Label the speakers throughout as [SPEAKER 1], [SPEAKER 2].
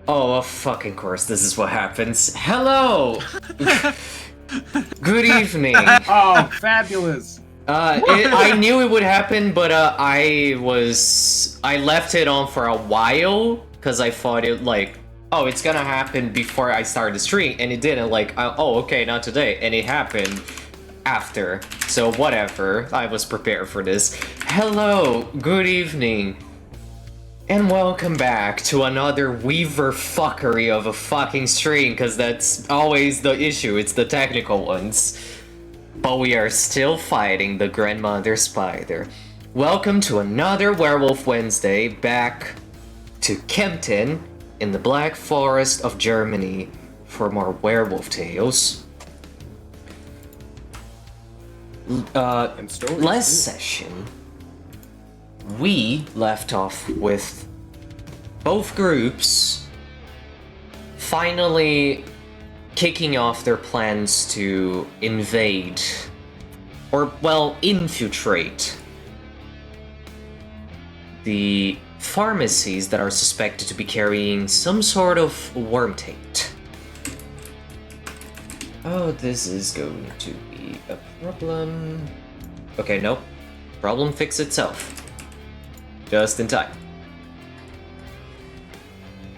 [SPEAKER 1] Oh, of fucking course, this is what happens. Hello! Good evening.
[SPEAKER 2] Oh, fabulous!
[SPEAKER 1] I knew it would happen, but I left it on for a while because I thought it like, oh, it's gonna happen before I start the stream, and it didn't. Like, oh, okay, not today, and it happened after. So whatever, I was prepared for this. Hello, good evening, and welcome back to another Weaver fuckery of a fucking stream, because that's always the issue. It's the technical ones. But we are still fighting the Grandmother Spider. Welcome to another Werewolf Wednesday, back to Kempten in the Black Forest of Germany for more werewolf tales. Last session, we left off with both groups finally kicking off their plans to invade, or, well, infiltrate the pharmacies that are suspected to be carrying some sort of worm taint. Oh, this is going to be a problem. Okay, nope. Problem fixed itself. Just in time.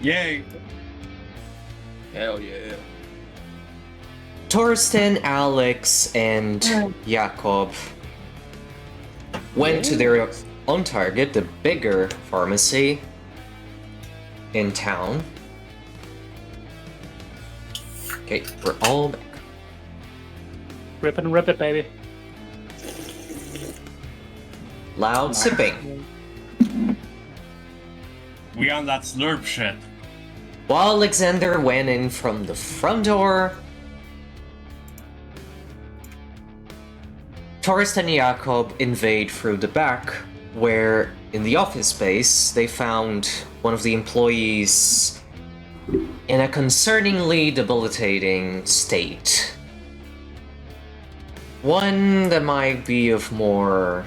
[SPEAKER 2] Yay! Hell yeah.
[SPEAKER 1] Torsten, Alex, and Jakob went to their own target, the bigger pharmacy in town. Okay, we're all back.
[SPEAKER 3] Rip and rip it, baby.
[SPEAKER 1] Loud sipping.
[SPEAKER 4] We on that slurp shit.
[SPEAKER 1] While Alexander went in from the front door, Torsten and Jakob invade through the back, where in the office space they found one of the employees in a concerningly debilitating state. One that might be of more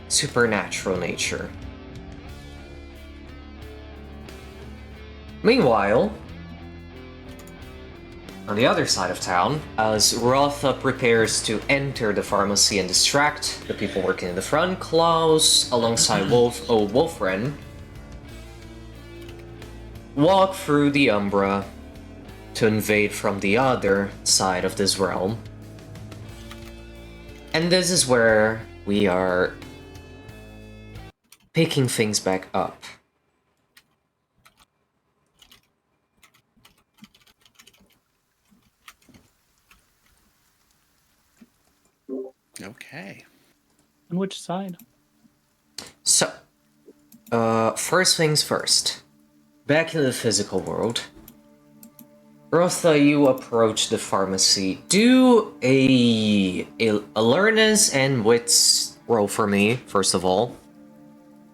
[SPEAKER 1] supernatural nature. Meanwhile, on the other side of town, as Rotha prepares to enter the pharmacy and distract the people working in the front, Klaus, alongside Wolfren, walk through the Umbra to invade from the other side of this realm. And this is where we are picking things back up.
[SPEAKER 4] Okay.
[SPEAKER 3] On which side?
[SPEAKER 1] So, first things first. Back in the physical world, Rotha, you approach the pharmacy. Do a awareness and wits roll for me, first of all.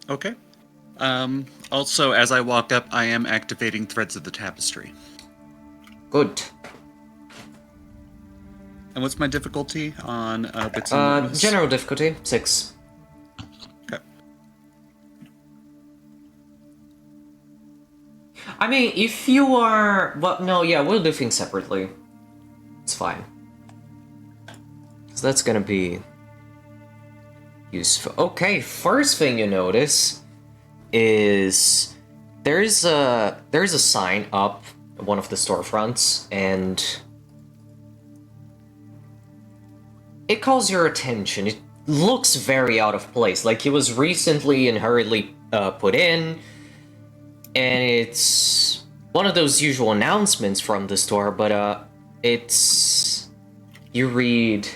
[SPEAKER 4] Okay. Also, as I walk up, I am activating Threads of the Tapestry.
[SPEAKER 1] Good.
[SPEAKER 4] And what's my difficulty on Wits and Awareness?
[SPEAKER 1] General difficulty, 6.
[SPEAKER 4] Okay.
[SPEAKER 1] I mean, if you are... Well, no, yeah, we'll do things separately. It's fine. So that's gonna be useful. Okay, first thing you notice is there's a sign up at one of the storefronts, and it calls your attention. It looks very out of place, like it was recently and hurriedly put in, and it's one of those usual announcements from the store, but it's... You read...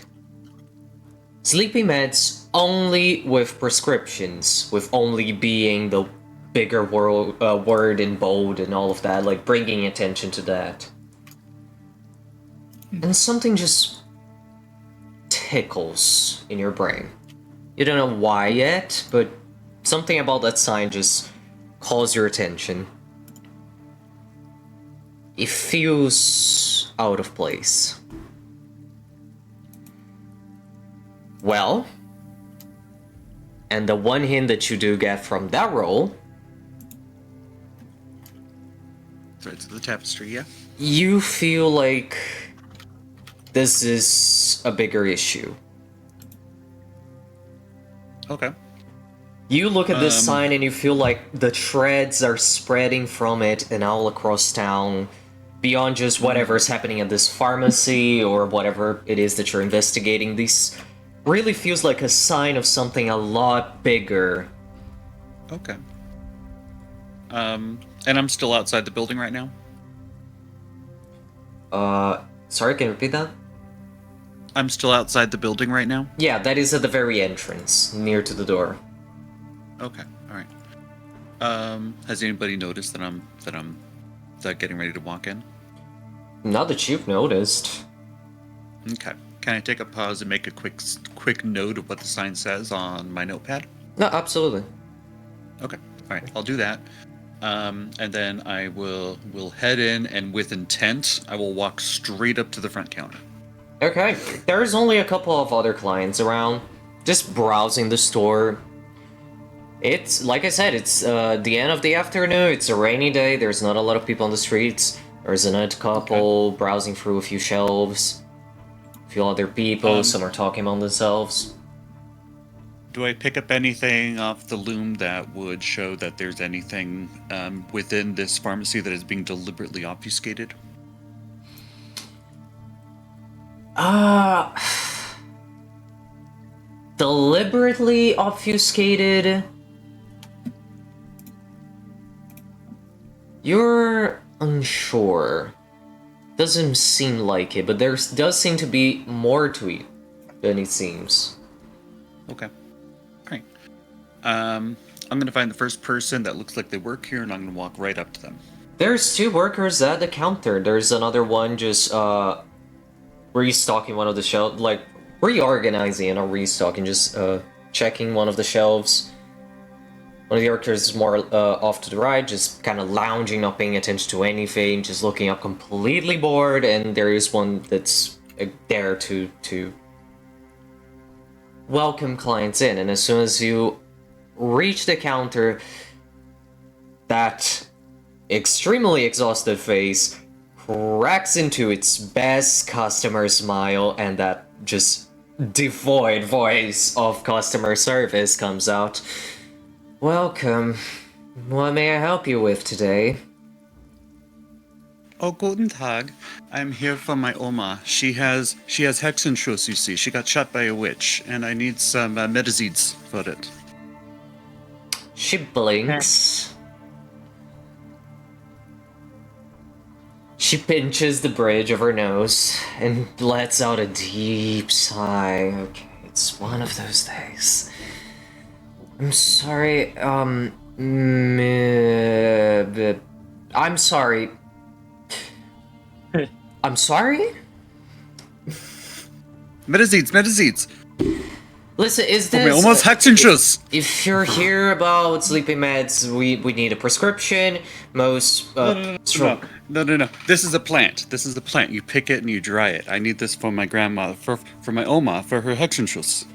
[SPEAKER 1] Sleepy meds only with prescriptions, with only being the bigger word in bold and all of that, like bringing attention to that. And something just tickles in your brain. You don't know why yet, but something about that sign just calls your attention. It feels out of place. Well, and the one hint that you do get from that roll
[SPEAKER 4] Threads of the tapestry, yeah.
[SPEAKER 1] You feel like this is a bigger issue.
[SPEAKER 4] Okay.
[SPEAKER 1] You look at this sign and you feel like the threads are spreading from it and all across town, beyond just whatever's happening at this pharmacy or whatever it is that you're investigating. This really feels like a sign of something a lot bigger.
[SPEAKER 4] Okay. And I'm still outside the building right now?
[SPEAKER 1] Sorry, can you repeat that?
[SPEAKER 4] I'm still outside the building right now?
[SPEAKER 1] Yeah, that is at the very entrance, near to the door.
[SPEAKER 4] Okay, alright. Has anybody noticed that I'm getting ready to walk in?
[SPEAKER 1] Not that you've noticed.
[SPEAKER 4] Okay. Can I take a pause and make a quick note of what the sign says on my notepad?
[SPEAKER 1] No, absolutely.
[SPEAKER 4] Okay. Alright, I'll do that. And then I will head in, and with intent, I will walk straight up to the front counter.
[SPEAKER 1] Okay, there's only a couple of other clients around, just browsing the store. It's, like I said, it's the end of the afternoon, it's a rainy day, there's not a lot of people on the streets. There's another couple browsing through a few shelves. A few other people, some are talking among themselves.
[SPEAKER 4] Do I pick up anything off the loom that would show that there's anything within this pharmacy that is being deliberately obfuscated?
[SPEAKER 1] Deliberately obfuscated? You're unsure. Doesn't seem like it, but there does seem to be more to it than it seems.
[SPEAKER 4] Okay. Alright. I'm gonna find the first person that looks like they work here, and I'm gonna walk right up to them.
[SPEAKER 1] There's two workers at the counter. There's another one just, restocking one of the shelves, like, reorganizing and not restocking, just, checking one of the shelves. One of the workers is more, off to the right, just kind of lounging, not paying attention to anything, just looking up completely bored, and there is one that's there to welcome clients in, and as soon as you reach the counter, that extremely exhausted face cracks into its best customer smile, and that just devoid voice of customer service comes out. Welcome. What may I help you with today?
[SPEAKER 4] Oh, guten Tag. I'm here for my Oma. She has Hexenschuss, you see. She got shot by a witch, and I need some medicines for it.
[SPEAKER 1] She blinks. She pinches the bridge of her nose and lets out a deep sigh. Okay, it's one of those days. I'm sorry, I'm sorry. I'm sorry?
[SPEAKER 4] Medicines!
[SPEAKER 1] Listen, is
[SPEAKER 4] For my
[SPEAKER 1] this...
[SPEAKER 4] Oma's Hexenschuss!
[SPEAKER 1] If you're here about sleeping meds, we need a prescription. Most...
[SPEAKER 4] No. This is a plant. You pick it and you dry it. I need this for my grandma, for my Oma, for her Hexenschuss.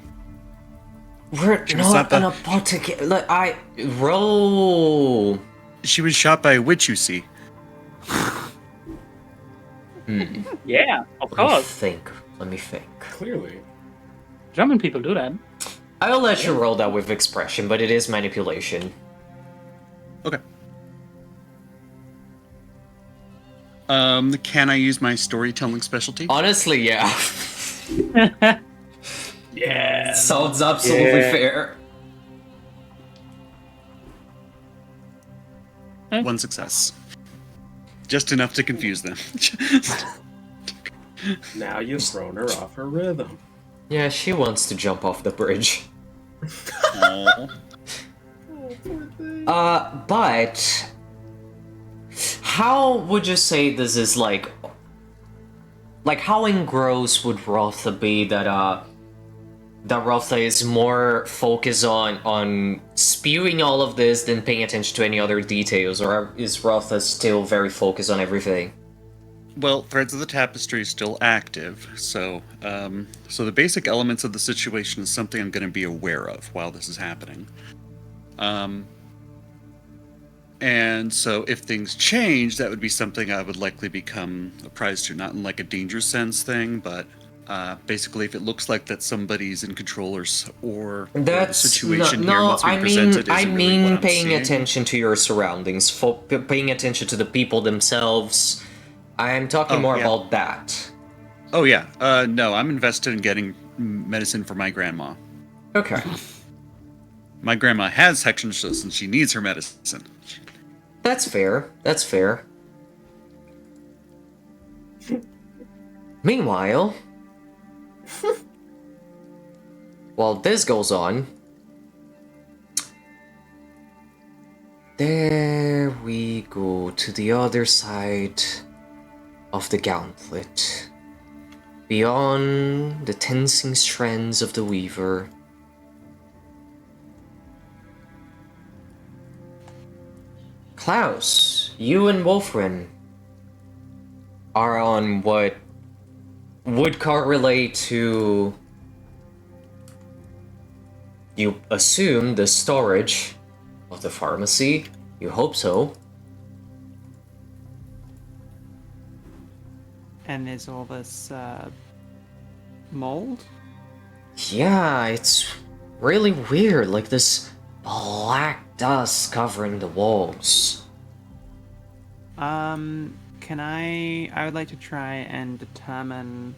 [SPEAKER 1] We're not an apothecary. Like, roll.
[SPEAKER 4] She was shot by a witch, you see.
[SPEAKER 3] Yeah, of course.
[SPEAKER 1] Let me think.
[SPEAKER 2] Clearly.
[SPEAKER 3] German people do that.
[SPEAKER 1] I'll let you roll that with expression, but it is manipulation.
[SPEAKER 4] Okay. Can I use my storytelling specialty?
[SPEAKER 1] Honestly, yeah.
[SPEAKER 3] Yeah.
[SPEAKER 1] Sounds absolutely fair.
[SPEAKER 4] One success. Just enough to confuse them.
[SPEAKER 2] Now you've thrown her off her rhythm.
[SPEAKER 1] Yeah, she wants to jump off the bridge. But how would you say this is like how engrossed would Rotha be that Rotha is more focused on spewing all of this than paying attention to any other details, or is Rotha still very focused on everything?
[SPEAKER 4] Well, Threads of the Tapestry is still active, so the basic elements of the situation is something I'm going to be aware of while this is happening. And And so if things change, that would be something I would likely become apprised to, not in like a danger sense thing, but basically if it looks like that somebody's in control or the
[SPEAKER 1] That's
[SPEAKER 4] situation here
[SPEAKER 1] no.
[SPEAKER 4] what's being
[SPEAKER 1] I
[SPEAKER 4] presented
[SPEAKER 1] mean,
[SPEAKER 4] isn't really what I'm
[SPEAKER 1] paying
[SPEAKER 4] seeing.
[SPEAKER 1] attention to your surroundings, paying attention to the people themselves. I'm talking
[SPEAKER 4] Oh,
[SPEAKER 1] more
[SPEAKER 4] yeah.
[SPEAKER 1] about that.
[SPEAKER 4] Oh yeah, no, I'm invested in getting medicine for my grandma.
[SPEAKER 1] Okay.
[SPEAKER 4] My grandma has Hexenschuss and she needs her medicine.
[SPEAKER 1] That's fair. That's fair. Meanwhile, while this goes on, there we go to the other side of the gauntlet. Beyond the tensing strands of the weaver. Klaus, you and Wolfrin are on what would correlate to, you assume, the storage of the pharmacy. You hope so.
[SPEAKER 5] And there's all this mold?
[SPEAKER 1] Yeah, it's really weird, like this black dust covering the walls.
[SPEAKER 5] Can I would like to try and determine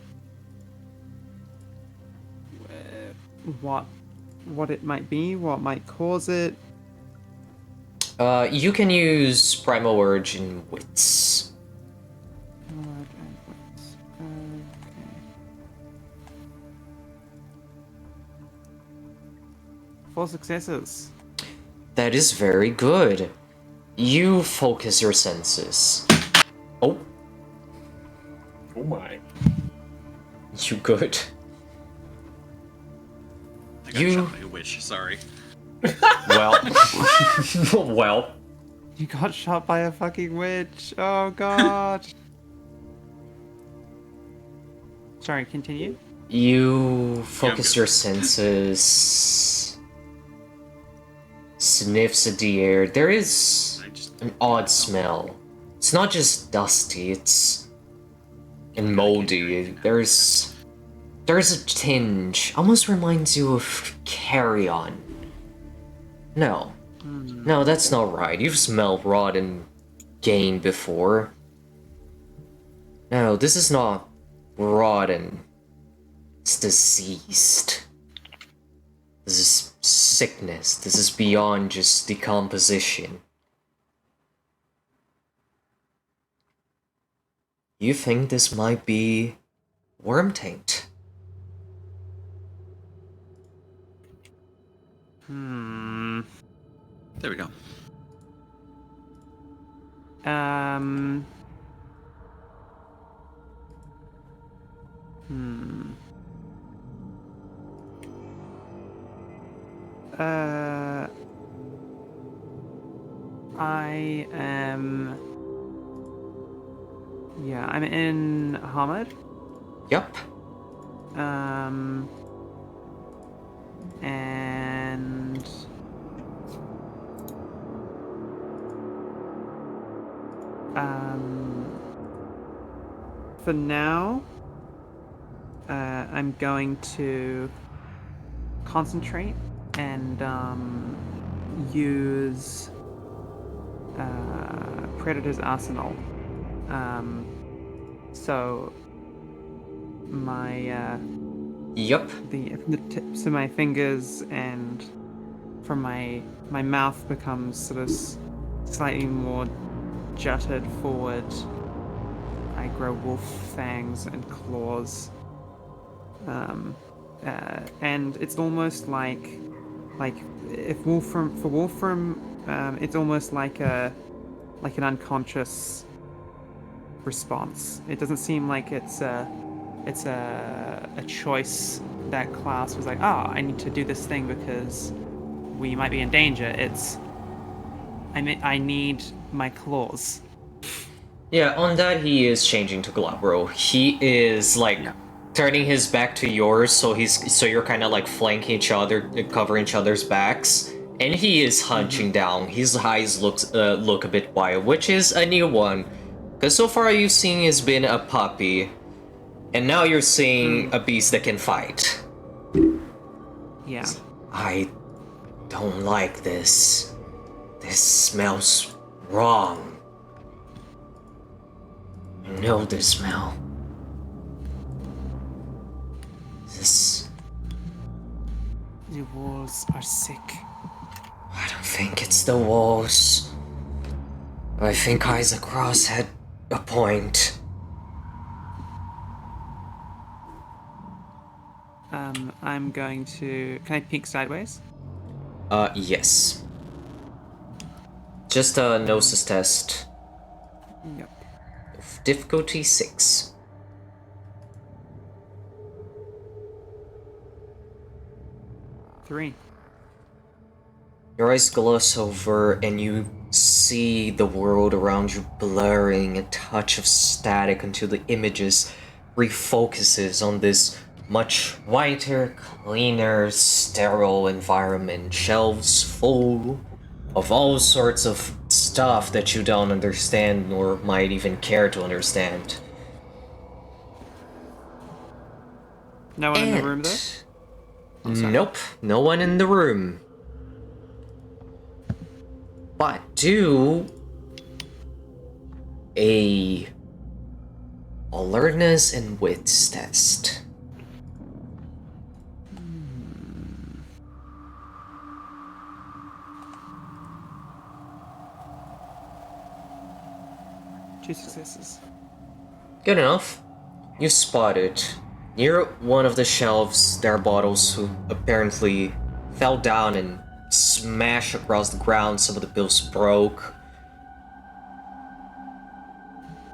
[SPEAKER 5] what it might be, what might cause it.
[SPEAKER 1] You can use Primal Urge and Wits.
[SPEAKER 5] Four successes.
[SPEAKER 1] That is very good. You focus your senses. Oh,
[SPEAKER 2] Oh my.
[SPEAKER 1] you good?
[SPEAKER 4] I got
[SPEAKER 1] You-
[SPEAKER 4] shot by a witch, sorry.
[SPEAKER 1] Well, well.
[SPEAKER 5] You got shot by a fucking witch. Oh god. Sorry, continue.
[SPEAKER 1] You focus
[SPEAKER 4] good.
[SPEAKER 1] your senses. Sniffs at the air. There is
[SPEAKER 4] I just
[SPEAKER 1] an odd smell. It's not just dusty, it's and moldy. There's a tinge. Almost reminds you of carrion. No. No, that's not right. You've smelled rotten game before. No, this is not rotten. It's diseased. This is sickness. This is beyond just decomposition. You think this might be worm taint?
[SPEAKER 4] there we go.
[SPEAKER 5] Um. I am. Yeah, I'm in Hamad.
[SPEAKER 1] Yup.
[SPEAKER 5] And for now, I'm going to concentrate and use Predator's Arsenal. So my
[SPEAKER 1] Yup.
[SPEAKER 5] the tips of my fingers and from my mouth becomes sort of slightly more jutted forward. I grow wolf fangs and claws, and it's almost like if Wolfram, it's almost like an unconscious response. It doesn't seem like it's a choice that Klaus was like, I need to do this thing because we might be in danger. I need my claws.
[SPEAKER 1] Yeah, on that he is changing to Glabro. He is like turning his back to yours, so you're kind of like flanking each other, covering each other's backs, And he is hunching down. His eyes look a bit wild, which is a new one. Because so far you've seen he's been a puppy. And now you're seeing a beast that can fight.
[SPEAKER 5] Yeah.
[SPEAKER 1] I don't like this. This smells wrong. I know this smell. This...
[SPEAKER 5] The walls are sick.
[SPEAKER 1] I don't think it's the walls. I think Isaac Ross had a point.
[SPEAKER 5] I'm going to... Can I peek sideways?
[SPEAKER 1] Yes. Just a gnosis test.
[SPEAKER 5] Yep.
[SPEAKER 1] Difficulty 6.
[SPEAKER 5] Three.
[SPEAKER 1] Your eyes gloss over and you see the world around you blurring, a touch of static until the images refocuses on this much whiter, cleaner, sterile environment. Shelves full of all sorts of stuff that you don't understand nor might even care to understand.
[SPEAKER 5] No one in the room, though?
[SPEAKER 1] Nope, no one in the room. But do a alertness and wits test.
[SPEAKER 5] Two successes.
[SPEAKER 1] Good enough. You spotted near one of the shelves there are bottles who apparently fell down and smashed across the ground. Some of the bills broke.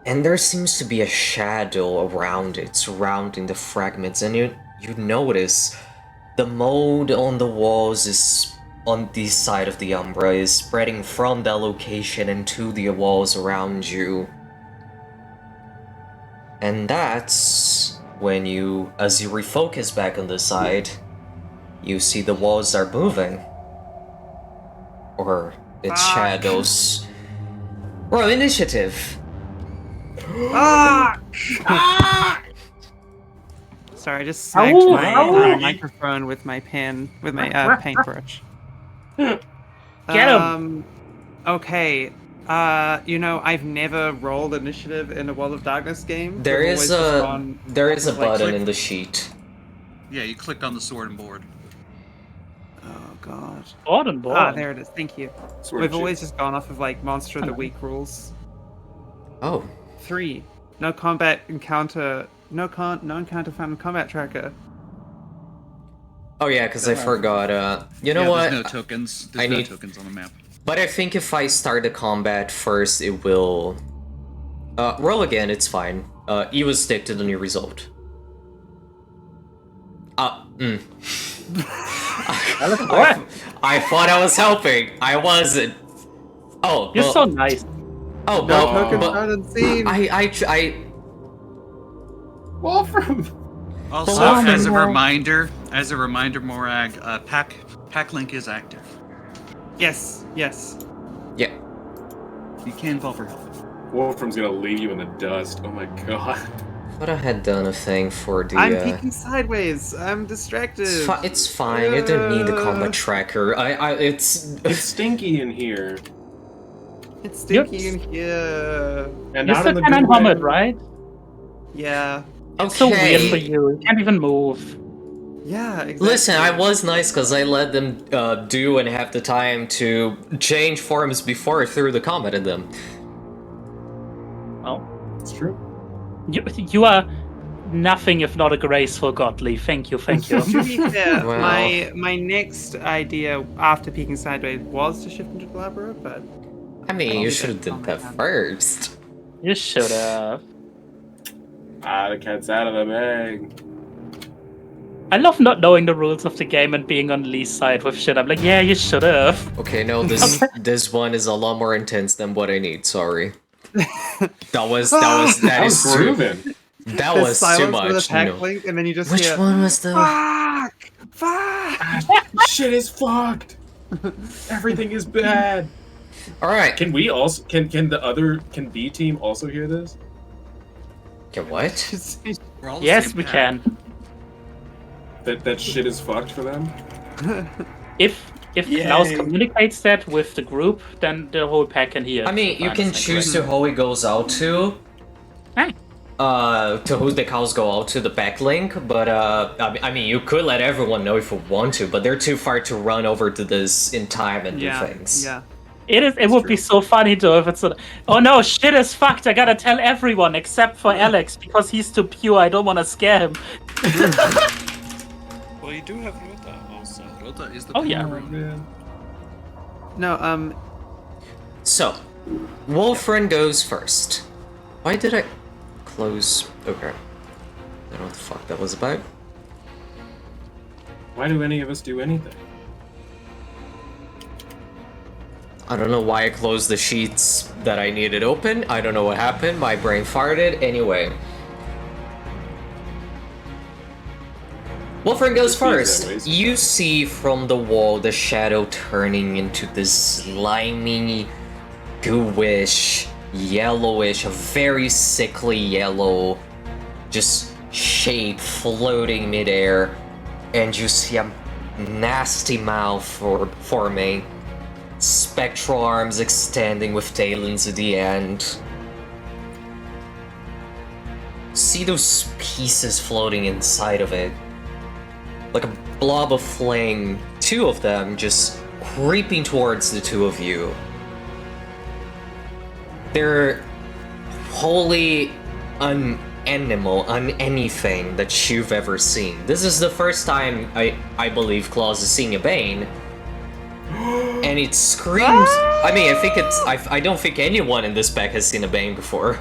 [SPEAKER 1] And there seems to be a shadow around it, surrounding the fragments, and you notice the mold on the walls is on this side of the umbra is spreading from that location into the walls around you. And that's when you, as you refocus back on the side, you see the walls are moving. Or its shadows. Roll initiative.
[SPEAKER 5] Sorry, I just smacked
[SPEAKER 3] Ow,
[SPEAKER 5] my
[SPEAKER 3] ow.
[SPEAKER 5] microphone with my paintbrush.
[SPEAKER 3] Get him.
[SPEAKER 5] Okay. I've never rolled initiative in a World of Darkness game.
[SPEAKER 1] There
[SPEAKER 5] I've
[SPEAKER 1] is
[SPEAKER 5] always just
[SPEAKER 1] a
[SPEAKER 5] gone like
[SPEAKER 1] button
[SPEAKER 5] click.
[SPEAKER 1] in the sheet.
[SPEAKER 4] Yeah, you click on the sword and board.
[SPEAKER 5] Oh god.
[SPEAKER 3] Board and board.
[SPEAKER 5] Ah, there it is. Thank you.
[SPEAKER 2] Sword
[SPEAKER 5] We've
[SPEAKER 2] shit.
[SPEAKER 5] always just gone off of like Monster of the Week rules.
[SPEAKER 1] Oh.
[SPEAKER 5] 3. No combat encounter. No encounter found in combat tracker.
[SPEAKER 1] Oh yeah, because I forgot. You know
[SPEAKER 4] Yeah,
[SPEAKER 1] what?
[SPEAKER 4] There's no tokens.
[SPEAKER 1] I
[SPEAKER 4] There's no
[SPEAKER 1] need-
[SPEAKER 4] tokens on the map.
[SPEAKER 1] But I think if I start the combat first, it will... roll again, it's fine. You will stick to the new result.
[SPEAKER 3] What?
[SPEAKER 1] I thought I was helping. I wasn't. Oh,
[SPEAKER 3] You're
[SPEAKER 1] well,
[SPEAKER 3] so nice.
[SPEAKER 1] oh,
[SPEAKER 5] No
[SPEAKER 1] but,
[SPEAKER 5] token
[SPEAKER 1] but
[SPEAKER 5] found and seen.
[SPEAKER 1] I
[SPEAKER 2] Wolfram!
[SPEAKER 4] Also,
[SPEAKER 1] Well,
[SPEAKER 4] as a
[SPEAKER 3] well-
[SPEAKER 4] reminder, Morag, pack link is active.
[SPEAKER 5] Yes.
[SPEAKER 1] yeah.
[SPEAKER 4] You can call for help.
[SPEAKER 2] Wolfram's gonna leave you in the dust. Oh my god.
[SPEAKER 1] Thought I had done a thing for the.
[SPEAKER 5] I'm peeking sideways. I'm distracted.
[SPEAKER 1] It's fine. You don't need the combat tracker. It's.
[SPEAKER 2] It's stinky in here.
[SPEAKER 5] It's stinky in here.
[SPEAKER 2] And
[SPEAKER 3] You're
[SPEAKER 2] not
[SPEAKER 3] still
[SPEAKER 2] in the
[SPEAKER 3] kind
[SPEAKER 2] good
[SPEAKER 3] of
[SPEAKER 2] way.
[SPEAKER 3] humid, right?
[SPEAKER 5] Yeah.
[SPEAKER 3] It's so weird for
[SPEAKER 1] Okay.
[SPEAKER 3] you. You can't even move.
[SPEAKER 5] Yeah, exactly.
[SPEAKER 1] Listen, I was nice because I let them do and have the time to change forms before I threw the combat at them.
[SPEAKER 3] Well,
[SPEAKER 2] It's true.
[SPEAKER 3] you are nothing if not a graceful godly. Thank you.
[SPEAKER 5] To be fair,
[SPEAKER 1] Well.
[SPEAKER 5] my next idea after peeking sideways was to shift into Glabra, but
[SPEAKER 1] I mean,
[SPEAKER 5] I'll
[SPEAKER 1] you
[SPEAKER 5] do
[SPEAKER 1] should have
[SPEAKER 5] that
[SPEAKER 1] done that
[SPEAKER 5] combat.
[SPEAKER 1] first.
[SPEAKER 3] You should have.
[SPEAKER 2] The cat's out of the bag.
[SPEAKER 3] I love not knowing the rules of the game and being on Lee's side with shit. I'm like, yeah, you should have.
[SPEAKER 1] Okay, no, this one is a lot more intense than what I need. Sorry. That
[SPEAKER 2] I
[SPEAKER 1] is
[SPEAKER 2] was
[SPEAKER 1] too.
[SPEAKER 2] grooving.
[SPEAKER 1] That
[SPEAKER 5] there's
[SPEAKER 1] was too
[SPEAKER 5] silence with
[SPEAKER 1] much.
[SPEAKER 5] a pack
[SPEAKER 1] No.
[SPEAKER 5] link, and then you just
[SPEAKER 1] Which
[SPEAKER 5] hear,
[SPEAKER 1] one was the?
[SPEAKER 5] Fuck!
[SPEAKER 2] Shit is fucked. Everything is bad.
[SPEAKER 1] All right.
[SPEAKER 2] Can we also? Can B team also hear this?
[SPEAKER 1] Okay, what?
[SPEAKER 4] We're all the
[SPEAKER 3] Yes,
[SPEAKER 4] same
[SPEAKER 3] we
[SPEAKER 4] pack.
[SPEAKER 3] can.
[SPEAKER 2] That shit is fucked for them.
[SPEAKER 3] If Klaus communicates that with the group, then the whole pack can hear.
[SPEAKER 1] I mean, you can choose to who it goes out to.
[SPEAKER 3] Hey.
[SPEAKER 1] To who the calls go out to the backlink, but I mean, you could let everyone know if you want to, but they're too far to run over to this in time and do things.
[SPEAKER 5] Yeah.
[SPEAKER 3] It would be so funny though if it's oh no, shit is fucked. I gotta tell everyone except for Alex because he's too pure. I don't want to scare him.
[SPEAKER 4] Well, you do have Rota also. Rota is the
[SPEAKER 3] Oh, yeah.
[SPEAKER 2] Man.
[SPEAKER 5] No,
[SPEAKER 1] So, Wolfren goes first. Why did I close? Okay. I don't know what the fuck that was about.
[SPEAKER 2] Why do any of us do anything?
[SPEAKER 1] I don't know why I closed the sheets that I needed open. I don't know what happened. My brain farted. Anyway. Wolfren goes first. You see from the wall the shadow turning into this slimy, gooish, yellowish, a very sickly yellow, just shape floating midair. And you see a nasty mouth forming. Spectral arms extending with talons at the end. See those pieces floating inside of it. Like a blob of flame. Two of them just creeping towards the two of you. They're wholly unanimal, anything that you've ever seen. This is the first time I believe Claus is seeing a Bane. And it screams. I mean, I think it's. I don't think anyone in this pack has seen a Bane before.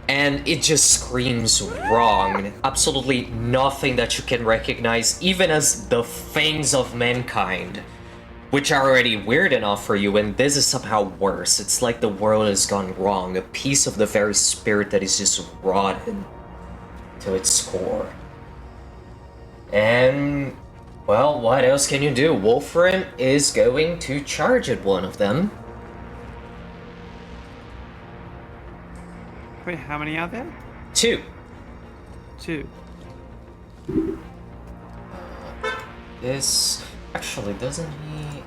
[SPEAKER 1] And it just screams wrong. Absolutely nothing that you can recognize, even as the fangs of mankind, which are already weird enough for you, and this is somehow worse. It's like the world has gone wrong. A piece of the very spirit that is just rotten to its core. And. Well, what else can you do? Wolfren is going to charge at one of them.
[SPEAKER 5] wait, how many are there?
[SPEAKER 1] Two.
[SPEAKER 5] Two.
[SPEAKER 1] This actually doesn't he?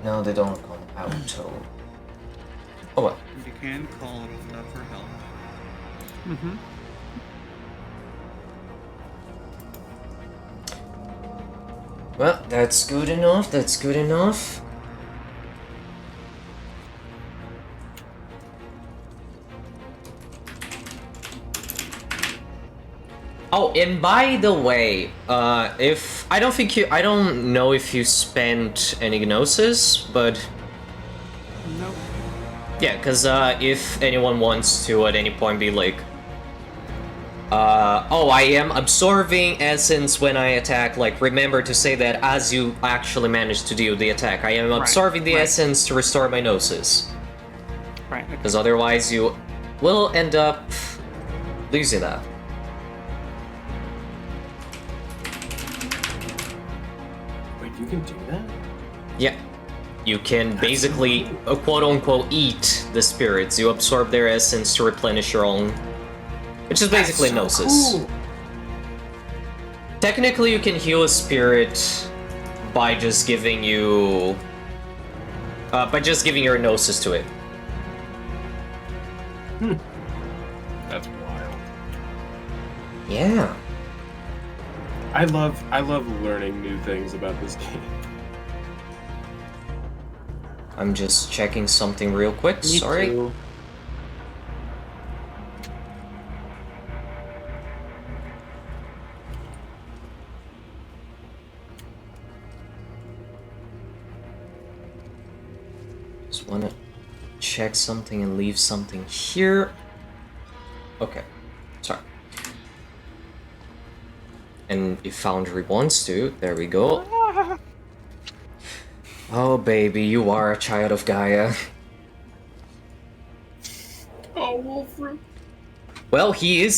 [SPEAKER 1] No, they don't come out till. Oh what?
[SPEAKER 4] You can call for help.
[SPEAKER 5] Mm-hmm.
[SPEAKER 1] Well, that's good enough. That's good enough. Oh, and by the way, if I don't know if you spent any gnosis, but
[SPEAKER 5] Nope.
[SPEAKER 1] yeah, because if anyone wants to at any point be like, oh, I am absorbing essence when I attack. Like, remember to say that as you actually manage to do the attack. I am absorbing the essence to restore my gnosis.
[SPEAKER 5] Right. Okay.
[SPEAKER 1] Because otherwise you will end up losing that.
[SPEAKER 2] Wait, you can do that?
[SPEAKER 1] Yeah. You can basically, quote-unquote, eat the spirits. You absorb their essence to replenish your own. Which is basically gnosis.
[SPEAKER 2] Cool.
[SPEAKER 1] Technically, you can heal a spirit by just giving you... your gnosis to it.
[SPEAKER 2] That's wild.
[SPEAKER 1] Yeah.
[SPEAKER 2] I love learning new things about this game.
[SPEAKER 1] I'm just checking something real quick, sorry.
[SPEAKER 2] Too.
[SPEAKER 1] Just wanna check something and leave something here. Okay, sorry. And if Foundry wants to, there we go. Oh baby, you are a child of Gaia.
[SPEAKER 2] Oh, Wolfram.
[SPEAKER 1] Well, he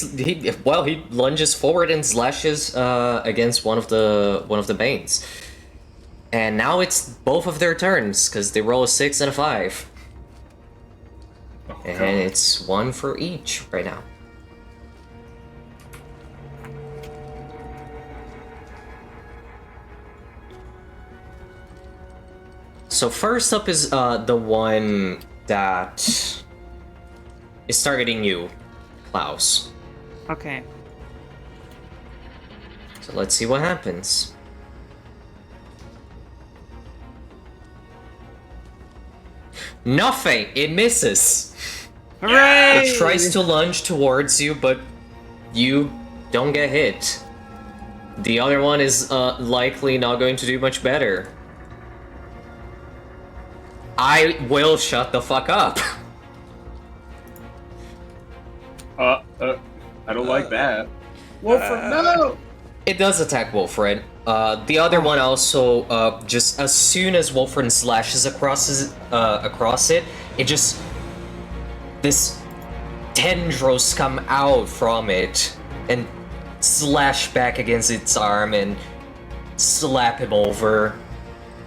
[SPEAKER 1] lunges forward and slashes against one of the Banes. And now it's both of their turns, because they roll a 6 and a 5.
[SPEAKER 2] Oh,
[SPEAKER 1] And
[SPEAKER 2] God.
[SPEAKER 1] it's 1 for each right now. So first up is the one that is targeting you, Klaus.
[SPEAKER 5] Okay.
[SPEAKER 1] So let's see what happens. Nothing! It misses!
[SPEAKER 5] Hooray!
[SPEAKER 1] It tries to lunge towards you, but you don't get hit. The other one is likely not going to do much better. I will shut the fuck up.
[SPEAKER 2] I don't like that. Wolfram, no!
[SPEAKER 1] It does attack Wolfred. The other one also, just as soon as Wolfred slashes across it, it just... This tendrils come out from it and slash back against its arm and slap him over,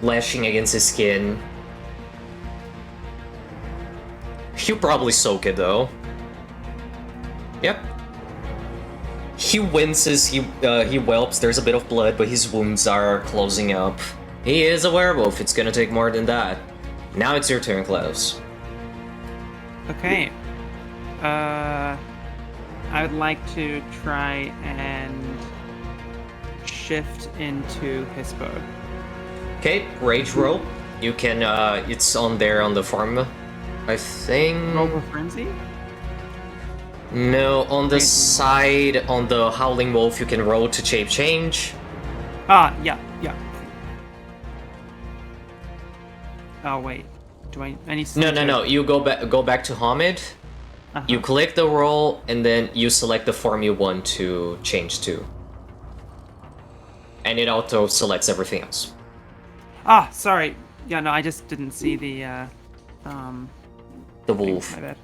[SPEAKER 1] lashing against his skin. He'll probably soak it though. Yep. He winces, he whelps, there's a bit of blood, but his wounds are closing up. He is a werewolf, it's gonna take more than that. Now it's your turn, Klaus.
[SPEAKER 5] Okay. I would like to try and shift into Hispo.
[SPEAKER 1] Okay, rage roll. You can, it's on there on the farm, I think...
[SPEAKER 5] Roll for Frenzy?
[SPEAKER 1] No, on the
[SPEAKER 5] Rage.
[SPEAKER 1] side, on the Howling Wolf, you can roll to shape change.
[SPEAKER 5] Ah, yeah. Oh, wait. Do I need to...
[SPEAKER 1] No, you go back to Hamid.
[SPEAKER 5] Uh-huh.
[SPEAKER 1] You click the roll, and then you select the form you want to change to. And it auto selects everything else.
[SPEAKER 5] Ah, sorry. Yeah, no, I just didn't see the,
[SPEAKER 1] The wolf.
[SPEAKER 5] My bad.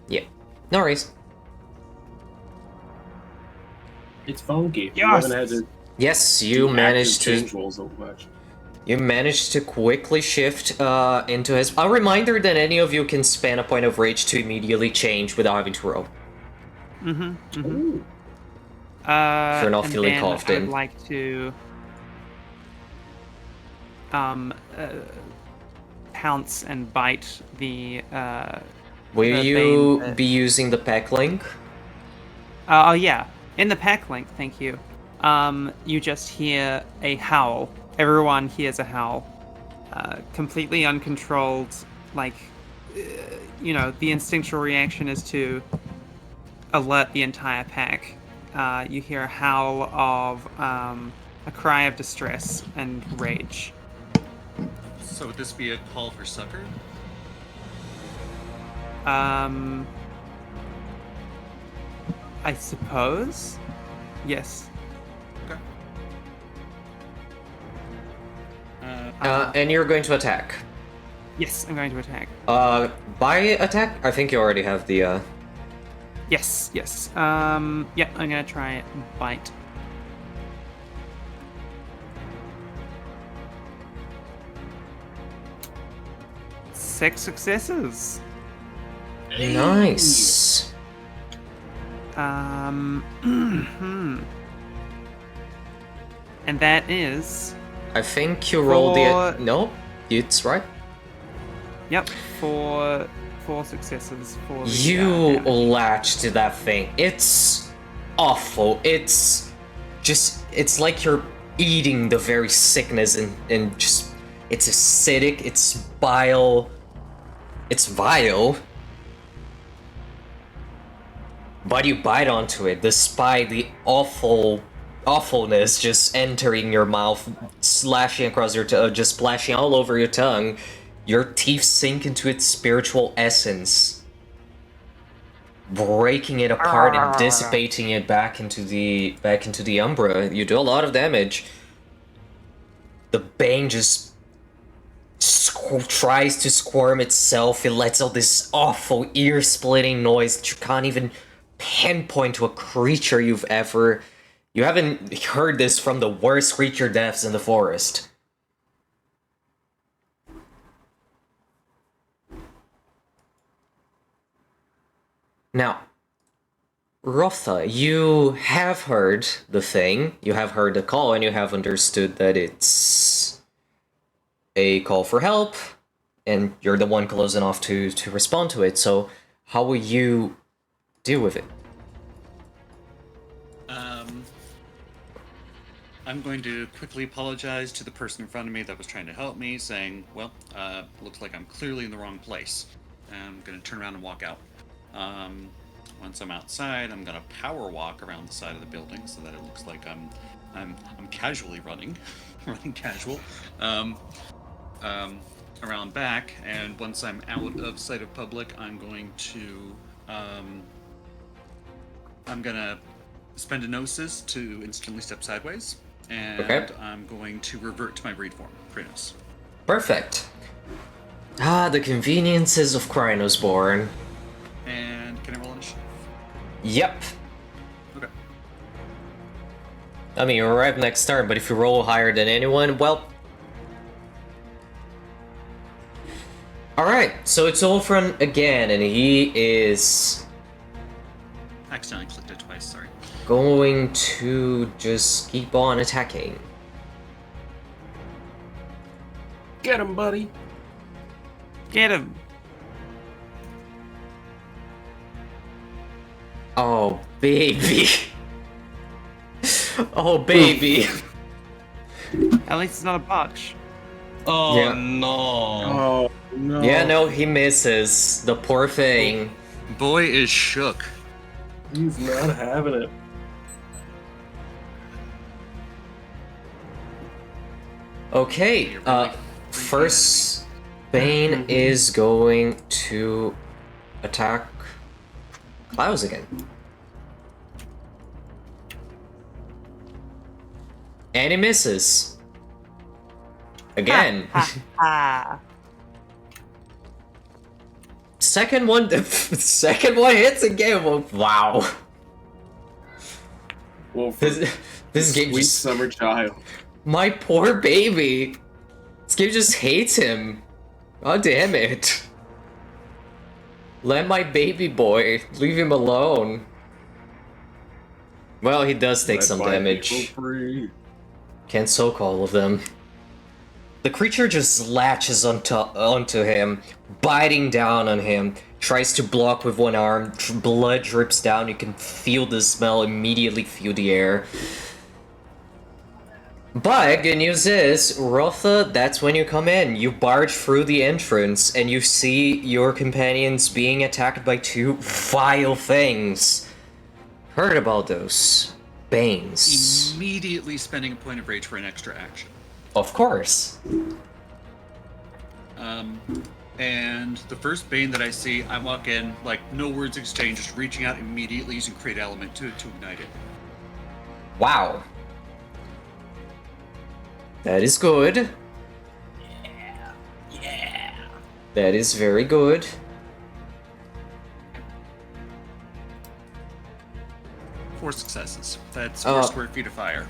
[SPEAKER 1] Yeah. No worries.
[SPEAKER 2] It's funky.
[SPEAKER 5] Yes!
[SPEAKER 2] You haven't had to
[SPEAKER 1] Yes, you
[SPEAKER 2] do
[SPEAKER 1] managed
[SPEAKER 2] active
[SPEAKER 1] to...
[SPEAKER 2] change rolls so much.
[SPEAKER 1] You managed to quickly shift into his... A reminder that any of you can spend a point of rage to immediately change without having to roll.
[SPEAKER 2] Ooh.
[SPEAKER 1] If you're not
[SPEAKER 5] And
[SPEAKER 1] feeling
[SPEAKER 5] then
[SPEAKER 1] confident.
[SPEAKER 5] I would like to pounce and bite the
[SPEAKER 1] Will
[SPEAKER 5] the
[SPEAKER 1] you
[SPEAKER 5] Bane,
[SPEAKER 1] be using the pack link?
[SPEAKER 5] oh yeah, in the pack link, thank you. You just hear a howl. Everyone hears a howl. Completely uncontrolled, like, the instinctual reaction is to alert the entire pack. You hear a howl of a cry of distress and rage.
[SPEAKER 4] So would this be a call for succor?
[SPEAKER 5] I suppose? Yes.
[SPEAKER 4] Okay.
[SPEAKER 1] And you're going to attack.
[SPEAKER 5] Yes, I'm going to attack.
[SPEAKER 1] By attack? I think you already have the,
[SPEAKER 5] Yes. Yeah, I'm gonna try it. Bite. Six successes.
[SPEAKER 1] Nice.
[SPEAKER 5] And that is,
[SPEAKER 1] I think you rolled the...
[SPEAKER 5] For-
[SPEAKER 1] No, it's right.
[SPEAKER 5] yep, four successes for the
[SPEAKER 1] You
[SPEAKER 5] damage.
[SPEAKER 1] latch to that thing. It's awful. It's just... It's like you're eating the very sickness and just... It's acidic, it's bile. It's vile. But you bite onto it, despite the awfulness just entering your mouth, slashing across your tongue, just splashing all over your tongue. Your teeth sink into its spiritual essence, breaking it apart and dissipating it back into the Umbra. You do a lot of damage. The Bane just tries to squirm itself. It lets out this awful ear-splitting noise that you can't even pinpoint to a creature you've ever... You haven't heard this from the worst creature deaths in the forest. Now, Rotha, you have heard the thing, you have heard the call, and you have understood that it's a call for help, and you're the one close enough to respond to it, so how will you deal with it?
[SPEAKER 4] I'm going to quickly apologize to the person in front of me that was trying to help me, saying, well, looks like I'm clearly in the wrong place. I'm going to turn around and walk out. Once I'm outside, I'm going to power walk around the side of the building so that it looks like I'm casually running, running casual, around back. And once I'm out of sight of public, I'm going to spend a gnosis to instantly step sideways, and
[SPEAKER 1] Okay.
[SPEAKER 4] I'm going to revert to my breed form, Krynos.
[SPEAKER 1] Perfect. Ah, the conveniences of Krynosborn.
[SPEAKER 4] And can I roll initiative?
[SPEAKER 1] Yep.
[SPEAKER 4] Okay.
[SPEAKER 1] I mean, you're right next turn, but if you roll higher than anyone, well... Alright, so it's Ulfrun again, and he is...
[SPEAKER 4] Accidentally clicked it twice, sorry.
[SPEAKER 1] going to just keep on attacking.
[SPEAKER 2] Get him, buddy.
[SPEAKER 5] Get him.
[SPEAKER 1] Oh, baby. Oh, baby.
[SPEAKER 5] At least it's not a botch.
[SPEAKER 6] Oh
[SPEAKER 1] Yeah.
[SPEAKER 6] no.
[SPEAKER 2] Oh, no.
[SPEAKER 1] Yeah, no, he misses. The poor thing.
[SPEAKER 4] Boy is shook.
[SPEAKER 2] He's not having it.
[SPEAKER 1] Okay,
[SPEAKER 4] You're really
[SPEAKER 1] first Bane is going to attack Klaus again. And he misses. Again.
[SPEAKER 5] Ah.
[SPEAKER 1] Second one hits again. Well, wow.
[SPEAKER 2] Well, for
[SPEAKER 1] This game
[SPEAKER 2] sweet
[SPEAKER 1] just...
[SPEAKER 2] summer child.
[SPEAKER 1] My poor baby. This game just hates him. God damn it. Let my baby boy. Leave him alone. Well, he does take
[SPEAKER 2] Let
[SPEAKER 1] some
[SPEAKER 2] my
[SPEAKER 1] damage.
[SPEAKER 2] people free.
[SPEAKER 1] Can't soak all of them. The creature just latches onto him, biting down on him, tries to block with one arm, blood drips down, you can feel the smell, immediately feel the air. But, good news is, Rotha, that's when you come in. You barge through the entrance, and you see your companions being attacked by two vile things. Heard about those. Banes.
[SPEAKER 4] Immediately spending a point of rage for an extra action.
[SPEAKER 1] Of course.
[SPEAKER 4] And the first Bane that I see, I walk in, like, no words exchanged, just reaching out immediately using Create Element to ignite it.
[SPEAKER 1] Wow. That is good.
[SPEAKER 6] Yeah.
[SPEAKER 1] That is very good.
[SPEAKER 4] Four successes. That's 4
[SPEAKER 1] Uh,
[SPEAKER 4] square feet of fire.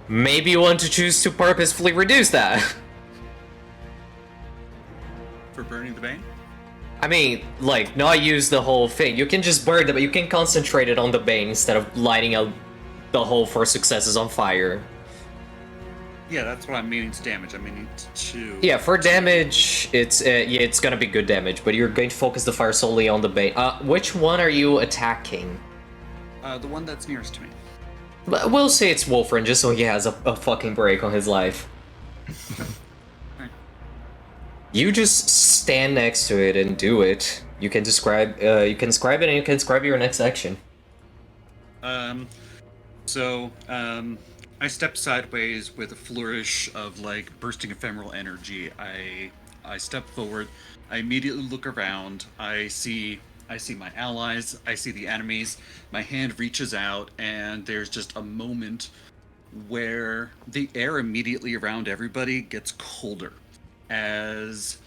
[SPEAKER 1] Maybe you want to choose to purposefully reduce that.
[SPEAKER 4] For burning the Bane?
[SPEAKER 1] I mean, like, not use the whole thing. You can just burn it, but you can concentrate it on the Bane instead of lighting out the whole 4 successes on fire.
[SPEAKER 4] Yeah, that's what I'm meaning to damage. I'm meaning to...
[SPEAKER 1] Yeah, for damage, it's gonna be good damage, but you're going to focus the fire solely on the Bane. Which one are you attacking?
[SPEAKER 4] the one that's nearest to me.
[SPEAKER 1] We'll say it's Wolfrin, just so he has a fucking break on his life.
[SPEAKER 4] Alright.
[SPEAKER 1] You just stand next to it and do it. You can describe it, and you can describe your next action.
[SPEAKER 4] I step sideways with a flourish of, like, bursting ephemeral energy. I step forward. I immediately look around. I see my allies. I see the enemies. My hand reaches out, and there's just a moment where the air immediately around everybody gets colder. as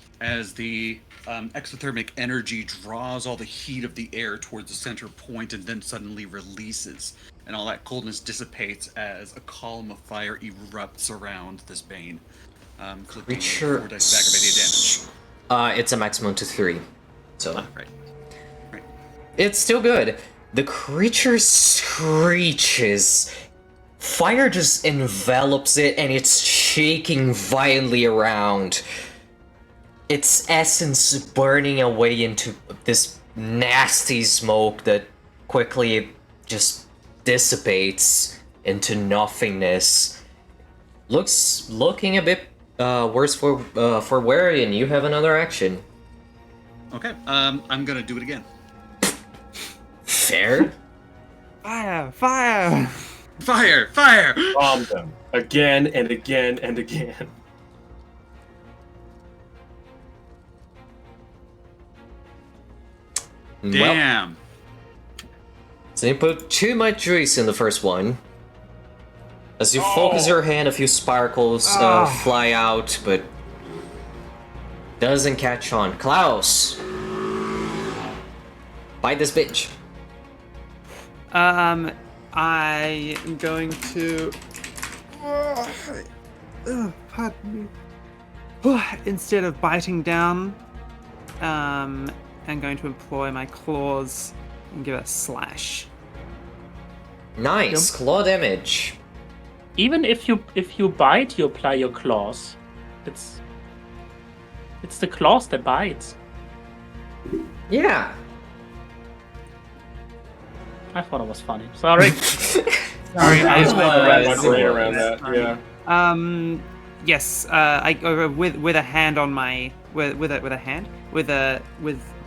[SPEAKER 4] the exothermic energy draws all the heat of the air towards the center point and then suddenly releases. And all that coldness dissipates as a column of fire erupts around this bane. Collecting
[SPEAKER 1] Creature
[SPEAKER 4] 4 dice of aggravated damage.
[SPEAKER 1] It's a maximum to 3. So
[SPEAKER 4] Right.
[SPEAKER 1] it's still good. The creature screeches. Fire just envelops it and it's shaking violently around. Its essence burning away into this nasty smoke that quickly just dissipates into nothingness. Looking a bit worse for Warian. You have another action.
[SPEAKER 4] Okay, I'm gonna do it again.
[SPEAKER 1] Fair.
[SPEAKER 5] Fire! Fire!
[SPEAKER 4] Fire! Fire!
[SPEAKER 2] Bomb them again and again and again.
[SPEAKER 1] Well,
[SPEAKER 4] Damn.
[SPEAKER 1] so you put too much juice in the first one. As you focus your hand, a few sparkles fly out, but doesn't catch on. Klaus, bite this bitch.
[SPEAKER 5] I am going to. Pardon me. Instead of biting down, I'm going to employ my claws and give it a slash.
[SPEAKER 1] Nice claw damage.
[SPEAKER 3] Even if you bite, you apply your claws. It's the claws that bite.
[SPEAKER 1] Yeah.
[SPEAKER 3] I thought it was funny. Sorry.
[SPEAKER 5] Sorry, I
[SPEAKER 2] Just
[SPEAKER 5] was-
[SPEAKER 2] wrap my brain around that. Yeah.
[SPEAKER 5] Yes. I with a hand on my with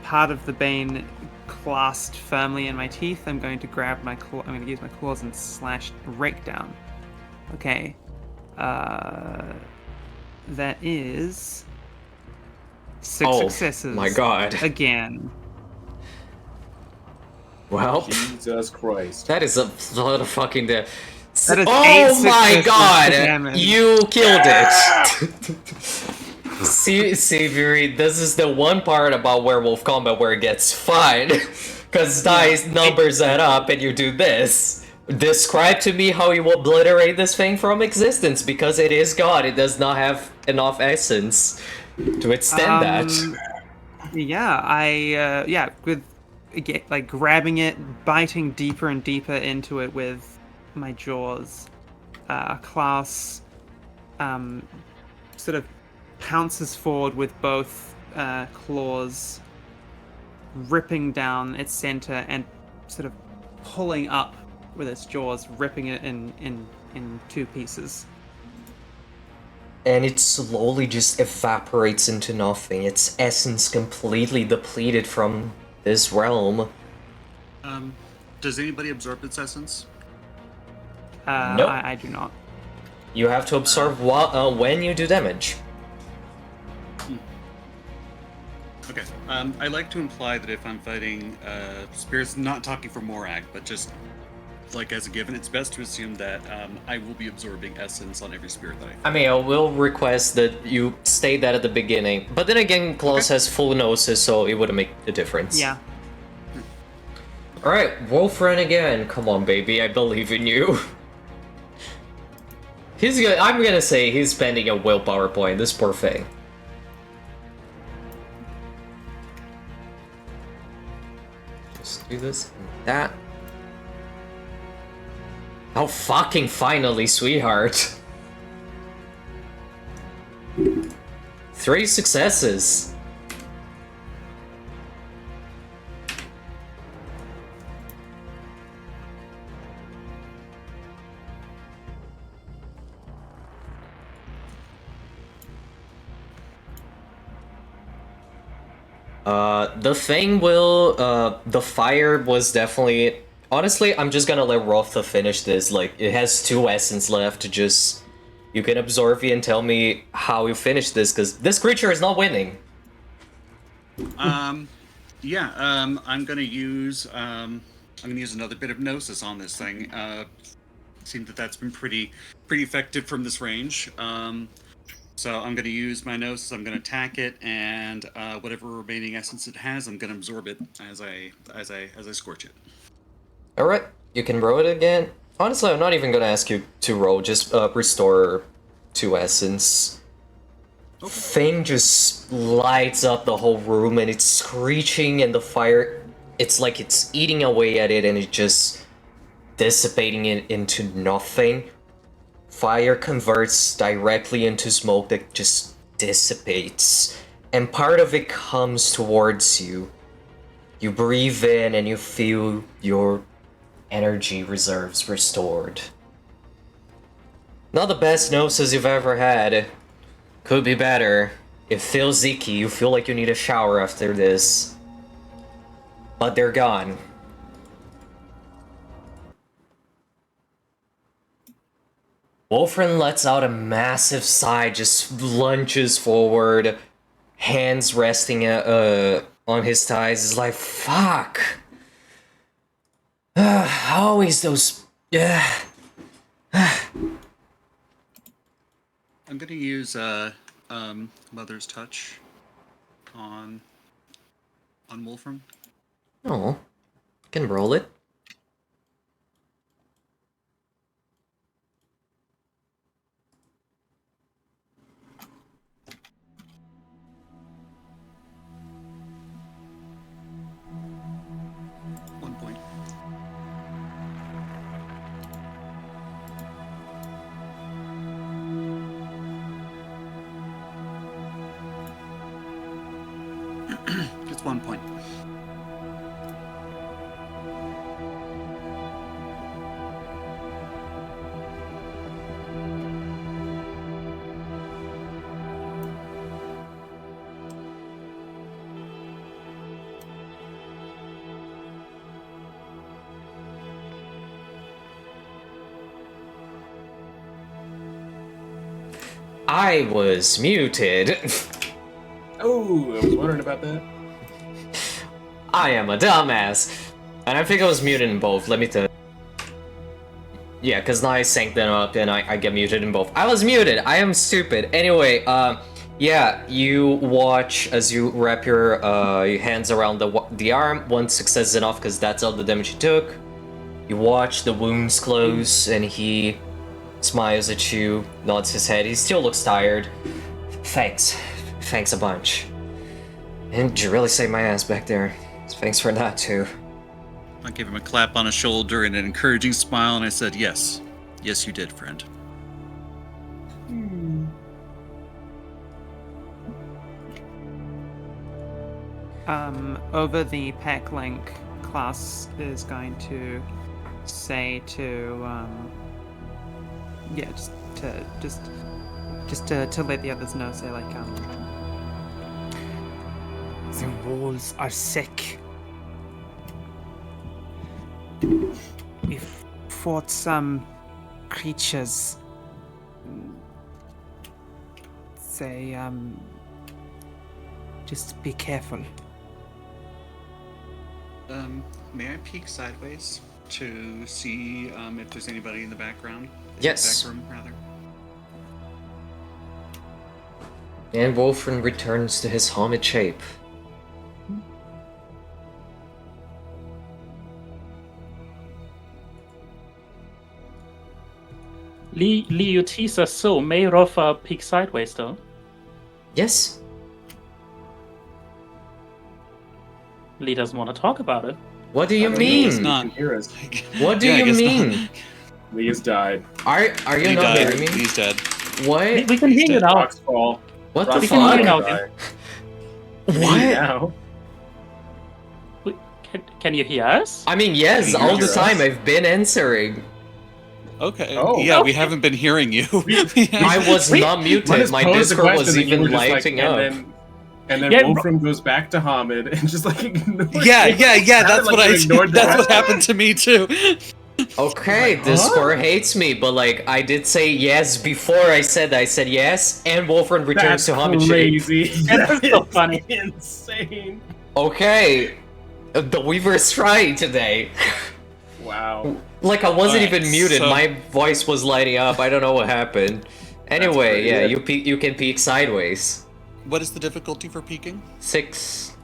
[SPEAKER 5] part of the bane clasped firmly in my teeth. I'm going to grab my claw. I'm going to use my claws and slash rake down. Okay. That is 6 successes.
[SPEAKER 1] My god.
[SPEAKER 5] Again.
[SPEAKER 1] Well,
[SPEAKER 2] Jesus Christ.
[SPEAKER 1] that is a lot of fucking death.
[SPEAKER 5] That is 8
[SPEAKER 1] Oh my
[SPEAKER 5] successes
[SPEAKER 1] god!
[SPEAKER 5] to damage.
[SPEAKER 1] You killed it! See, Savory, this is the one part about werewolf combat where it gets fun. Because dice numbers add up and you do this. Describe to me how you obliterate this thing from existence, because it is God. It does not have enough essence to withstand that.
[SPEAKER 5] Yeah, with like grabbing it, biting deeper and deeper into it with my jaws. Klaus sort of pounces forward with both claws, ripping down its center and sort of pulling up with its jaws, ripping it in 2 pieces.
[SPEAKER 1] And it slowly just evaporates into nothing. Its essence completely depleted from this realm.
[SPEAKER 4] Does anybody absorb its essence?
[SPEAKER 1] Nope.
[SPEAKER 5] I do not.
[SPEAKER 1] You have to absorb when you do damage.
[SPEAKER 4] Okay. I like to imply that if I'm fighting spirits, not talking for Morag, but just like as a given, it's best to assume that I will be absorbing essence on every spirit that I fight.
[SPEAKER 1] I mean, I will request that you state that at the beginning. But then again, Klaus has full noses, so it wouldn't make a difference.
[SPEAKER 5] Yeah.
[SPEAKER 1] Alright, Wolf run again. Come on, baby, I believe in you. I'm gonna say he's spending a willpower point, this poor thing. Just do this and that. Oh, fucking finally, sweetheart. 3 successes. The thing will, the fire was definitely... Honestly, I'm just gonna let Rotha finish this. Like, it has 2 essence left. Just, you can absorb it and tell me how you finish this, because this creature is not winning.
[SPEAKER 4] I'm gonna use another bit of gnosis on this thing. Seems that that's been pretty effective from this range. So I'm going to use my Gnosis. I'm going to attack it, and whatever remaining essence it has, I'm going to absorb it as I scorch it.
[SPEAKER 1] All right, you can roll it again. Honestly, I'm not even gonna ask you to roll. Just restore 2 essence.
[SPEAKER 4] Okay.
[SPEAKER 1] Thing just lights up the whole room, and it's screeching, and the fire. It's like it's eating away at it, and it's just dissipating it into nothing. Fire converts directly into smoke that just dissipates, and part of it comes towards you. You breathe in and you feel your energy reserves restored. Not the best gnosis you've ever had. Could be better. It feels icky, you feel like you need a shower after this. But they're gone. Wolfram lets out a massive sigh, just lunges forward, hands resting on his thighs. Is like, fuck. Always those.
[SPEAKER 4] I'm going to use Mother's Touch on Wolfram.
[SPEAKER 1] Oh, can roll it.
[SPEAKER 4] It's 1 point.
[SPEAKER 1] I was muted.
[SPEAKER 2] Oh, I was wondering about that.
[SPEAKER 1] I am a dumbass. And I think I was muted in both, let me tell you. Yeah, because now I sank them up and I get muted in both. I was muted, I am stupid. Anyway, yeah, you watch as you wrap your hands around the arm. 1 success is enough because that's all the damage you took. You watch the wounds close and he smiles at you, nods his head. He still looks tired. Thanks. Thanks a bunch. And you really saved my ass back there. Thanks for that, too.
[SPEAKER 4] I gave him a clap on his shoulder and an encouraging smile, and I said, yes. Yes, you did, friend.
[SPEAKER 5] Over the pack link, class is going to say to, yeah, just to let the others know, say like, the walls are sick. We've fought some creatures. Say, just be careful.
[SPEAKER 4] May I peek sideways to see if there's anybody in the background?
[SPEAKER 1] Yes.
[SPEAKER 4] Back room, rather.
[SPEAKER 1] And Wolfram returns to his helmet shape.
[SPEAKER 3] Lee, you tease us so. May Rofa peek sideways, though.
[SPEAKER 1] Yes.
[SPEAKER 3] Lee doesn't want to talk about it.
[SPEAKER 1] What do you
[SPEAKER 2] He
[SPEAKER 4] It's
[SPEAKER 1] mean?
[SPEAKER 4] not.
[SPEAKER 2] can hear us.
[SPEAKER 1] What do
[SPEAKER 4] Yeah, I
[SPEAKER 1] you
[SPEAKER 4] guess
[SPEAKER 1] mean?
[SPEAKER 4] not.
[SPEAKER 2] Lee has died.
[SPEAKER 1] Are you
[SPEAKER 4] He
[SPEAKER 1] not
[SPEAKER 4] died.
[SPEAKER 1] hearing me?
[SPEAKER 4] He's dead.
[SPEAKER 1] What?
[SPEAKER 3] We can hear you now.
[SPEAKER 2] Rocks fall.
[SPEAKER 1] What the
[SPEAKER 2] Rocks
[SPEAKER 3] can hear you
[SPEAKER 1] fuck?
[SPEAKER 3] now.
[SPEAKER 2] die.
[SPEAKER 1] What?
[SPEAKER 2] Now.
[SPEAKER 3] Can you hear us?
[SPEAKER 1] I mean, yes,
[SPEAKER 2] Can you
[SPEAKER 1] all the
[SPEAKER 2] hear
[SPEAKER 1] time.
[SPEAKER 2] us?
[SPEAKER 1] I've been answering.
[SPEAKER 4] Okay.
[SPEAKER 2] Oh.
[SPEAKER 4] Yeah, we
[SPEAKER 3] Okay.
[SPEAKER 4] haven't been hearing you.
[SPEAKER 1] I was not muted.
[SPEAKER 2] Let us
[SPEAKER 1] My
[SPEAKER 2] pose the
[SPEAKER 1] Discord was
[SPEAKER 2] question, and you
[SPEAKER 1] even
[SPEAKER 2] were just like,
[SPEAKER 1] lighting up.
[SPEAKER 2] And then
[SPEAKER 3] Yeah,
[SPEAKER 2] Wolfram goes back to Hamid and just like ignores
[SPEAKER 4] yeah.
[SPEAKER 2] it.
[SPEAKER 4] That's
[SPEAKER 2] Sounded
[SPEAKER 4] what
[SPEAKER 2] like you ignored the
[SPEAKER 4] That's what
[SPEAKER 2] question.
[SPEAKER 4] happened to me too.
[SPEAKER 1] Okay,
[SPEAKER 2] Like,
[SPEAKER 1] Discord hates me, but like I did say yes before I said that. I said yes, and Wolfram returns
[SPEAKER 2] That's
[SPEAKER 1] to Hamid shape.
[SPEAKER 2] crazy.
[SPEAKER 3] That's so
[SPEAKER 2] That is
[SPEAKER 3] funny.
[SPEAKER 2] Insane.
[SPEAKER 1] Okay, the Weaver's trying today.
[SPEAKER 2] Wow.
[SPEAKER 1] Like I wasn't
[SPEAKER 4] Alright,
[SPEAKER 1] even muted.
[SPEAKER 4] so-
[SPEAKER 1] My voice was lighting up. I don't know what happened. Anyway,
[SPEAKER 2] pretty
[SPEAKER 1] yeah,
[SPEAKER 2] good.
[SPEAKER 1] you can peek sideways.
[SPEAKER 4] What is the difficulty for peeking?
[SPEAKER 1] 6.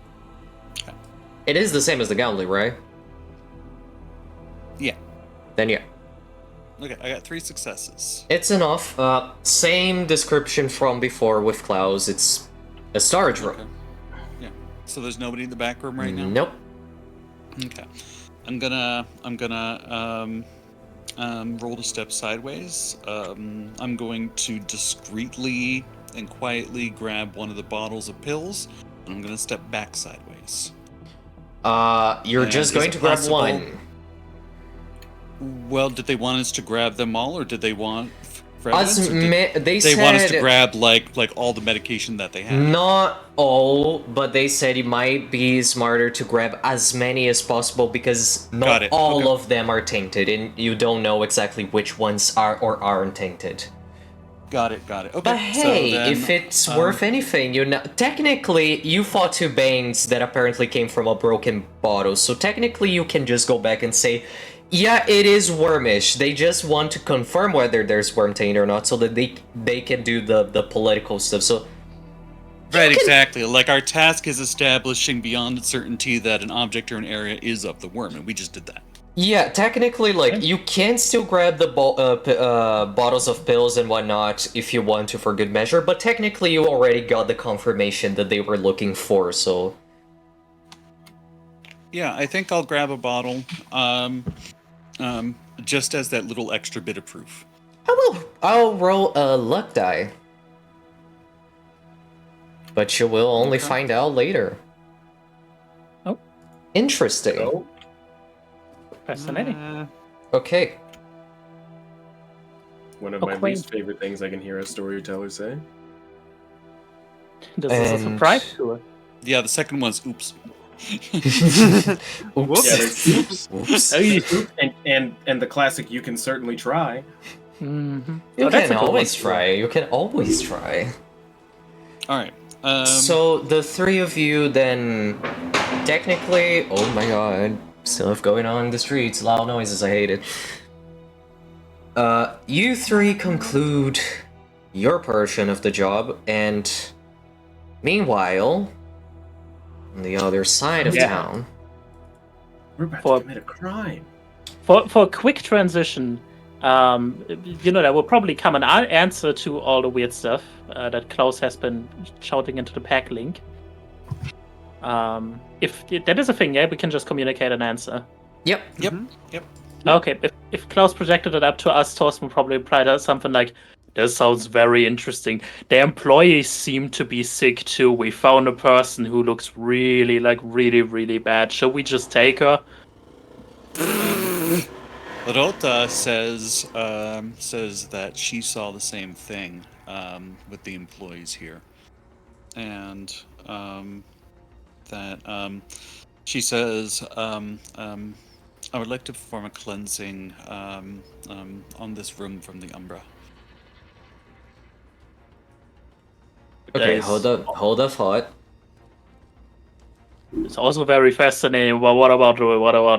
[SPEAKER 4] Okay.
[SPEAKER 1] It is the same as the gauntlet, right?
[SPEAKER 4] Yeah.
[SPEAKER 1] Then yeah.
[SPEAKER 4] Okay, I got 3 successes.
[SPEAKER 1] It's enough. Same description from before with Klaus. It's a storage room.
[SPEAKER 4] Okay. Yeah. So there's nobody in the back room right now?
[SPEAKER 1] Nope.
[SPEAKER 4] Okay. I'm gonna roll to step sideways. I'm going to discreetly and quietly grab one of the bottles of pills, and I'm gonna step back sideways.
[SPEAKER 1] You're
[SPEAKER 4] And
[SPEAKER 1] just
[SPEAKER 4] is
[SPEAKER 1] going
[SPEAKER 4] it
[SPEAKER 1] to grab
[SPEAKER 4] possible-
[SPEAKER 1] one.
[SPEAKER 4] Well, did they want us to grab them all, or did they want for
[SPEAKER 1] As
[SPEAKER 4] evidence, or did
[SPEAKER 1] they
[SPEAKER 4] they
[SPEAKER 1] said
[SPEAKER 4] want us to grab like all the medication that they had?
[SPEAKER 1] not all, but they said it might be smarter to grab as many as possible because
[SPEAKER 4] Got
[SPEAKER 1] not
[SPEAKER 4] it.
[SPEAKER 1] all
[SPEAKER 4] Okay.
[SPEAKER 1] of them are tainted, and you don't know exactly which ones are or aren't tainted.
[SPEAKER 4] Got it. Okay.
[SPEAKER 1] But hey,
[SPEAKER 4] so then,
[SPEAKER 1] if it's worth anything, you know, technically you fought 2 Banes that apparently came from a broken bottle, so technically you can just go back and say, yeah, it is wormish. They just want to confirm whether there's worm taint or not, so that they can do the political stuff. So
[SPEAKER 4] Right, exactly. Like our task is establishing beyond certainty that an object or an area is of the worm, and we just did that.
[SPEAKER 1] yeah, technically, like, you can still grab the bottles of pills and whatnot if you want to for good measure, but technically you already got the confirmation that they were looking for, so...
[SPEAKER 4] Yeah, I think I'll grab a bottle, just as that little extra bit of proof.
[SPEAKER 1] I'll roll a luck die. But you will only find out later.
[SPEAKER 3] Oh.
[SPEAKER 1] Interesting.
[SPEAKER 2] So,
[SPEAKER 3] Fascinating.
[SPEAKER 1] Okay.
[SPEAKER 2] one of my
[SPEAKER 3] quaint.
[SPEAKER 2] least favorite things I can hear a storyteller say.
[SPEAKER 3] This is a
[SPEAKER 1] And-
[SPEAKER 3] surprise to it.
[SPEAKER 4] Yeah, the second one's oops.
[SPEAKER 1] Oops.
[SPEAKER 2] Yeah, there's oops.
[SPEAKER 1] Oops.
[SPEAKER 2] Oops, and the classic "you can certainly try."
[SPEAKER 3] Mm-hmm.
[SPEAKER 1] You
[SPEAKER 3] that's
[SPEAKER 1] can
[SPEAKER 3] a good
[SPEAKER 1] always
[SPEAKER 3] one.
[SPEAKER 1] try. You can always try.
[SPEAKER 4] All right.
[SPEAKER 1] So the 3 of you then technically, oh my god, stuff going on in the streets, loud noises, I hate it. You 3 conclude your portion of the job, and meanwhile, on the other side of
[SPEAKER 3] Yeah.
[SPEAKER 1] town,
[SPEAKER 2] We're about
[SPEAKER 3] For-
[SPEAKER 2] to commit a crime.
[SPEAKER 3] For a quick transition, there will probably come an answer to all the weird stuff that Klaus has been shouting into the pack link. If that is a thing, yeah, we can just communicate an answer.
[SPEAKER 1] Yep.
[SPEAKER 4] Yep.
[SPEAKER 3] Okay, if Klaus projected it up to us, Thorsten will probably reply to something like, "This sounds very interesting. The employees seem to be sick too. We found a person who looks really, really bad. Should we just take her?"
[SPEAKER 4] Rota says that she saw the same thing with the employees here, and that she says I would like to perform a cleansing on this room from the Umbra.
[SPEAKER 1] Okay,
[SPEAKER 3] Nice.
[SPEAKER 1] hold up thought.
[SPEAKER 3] It's also very fascinating. Well, what about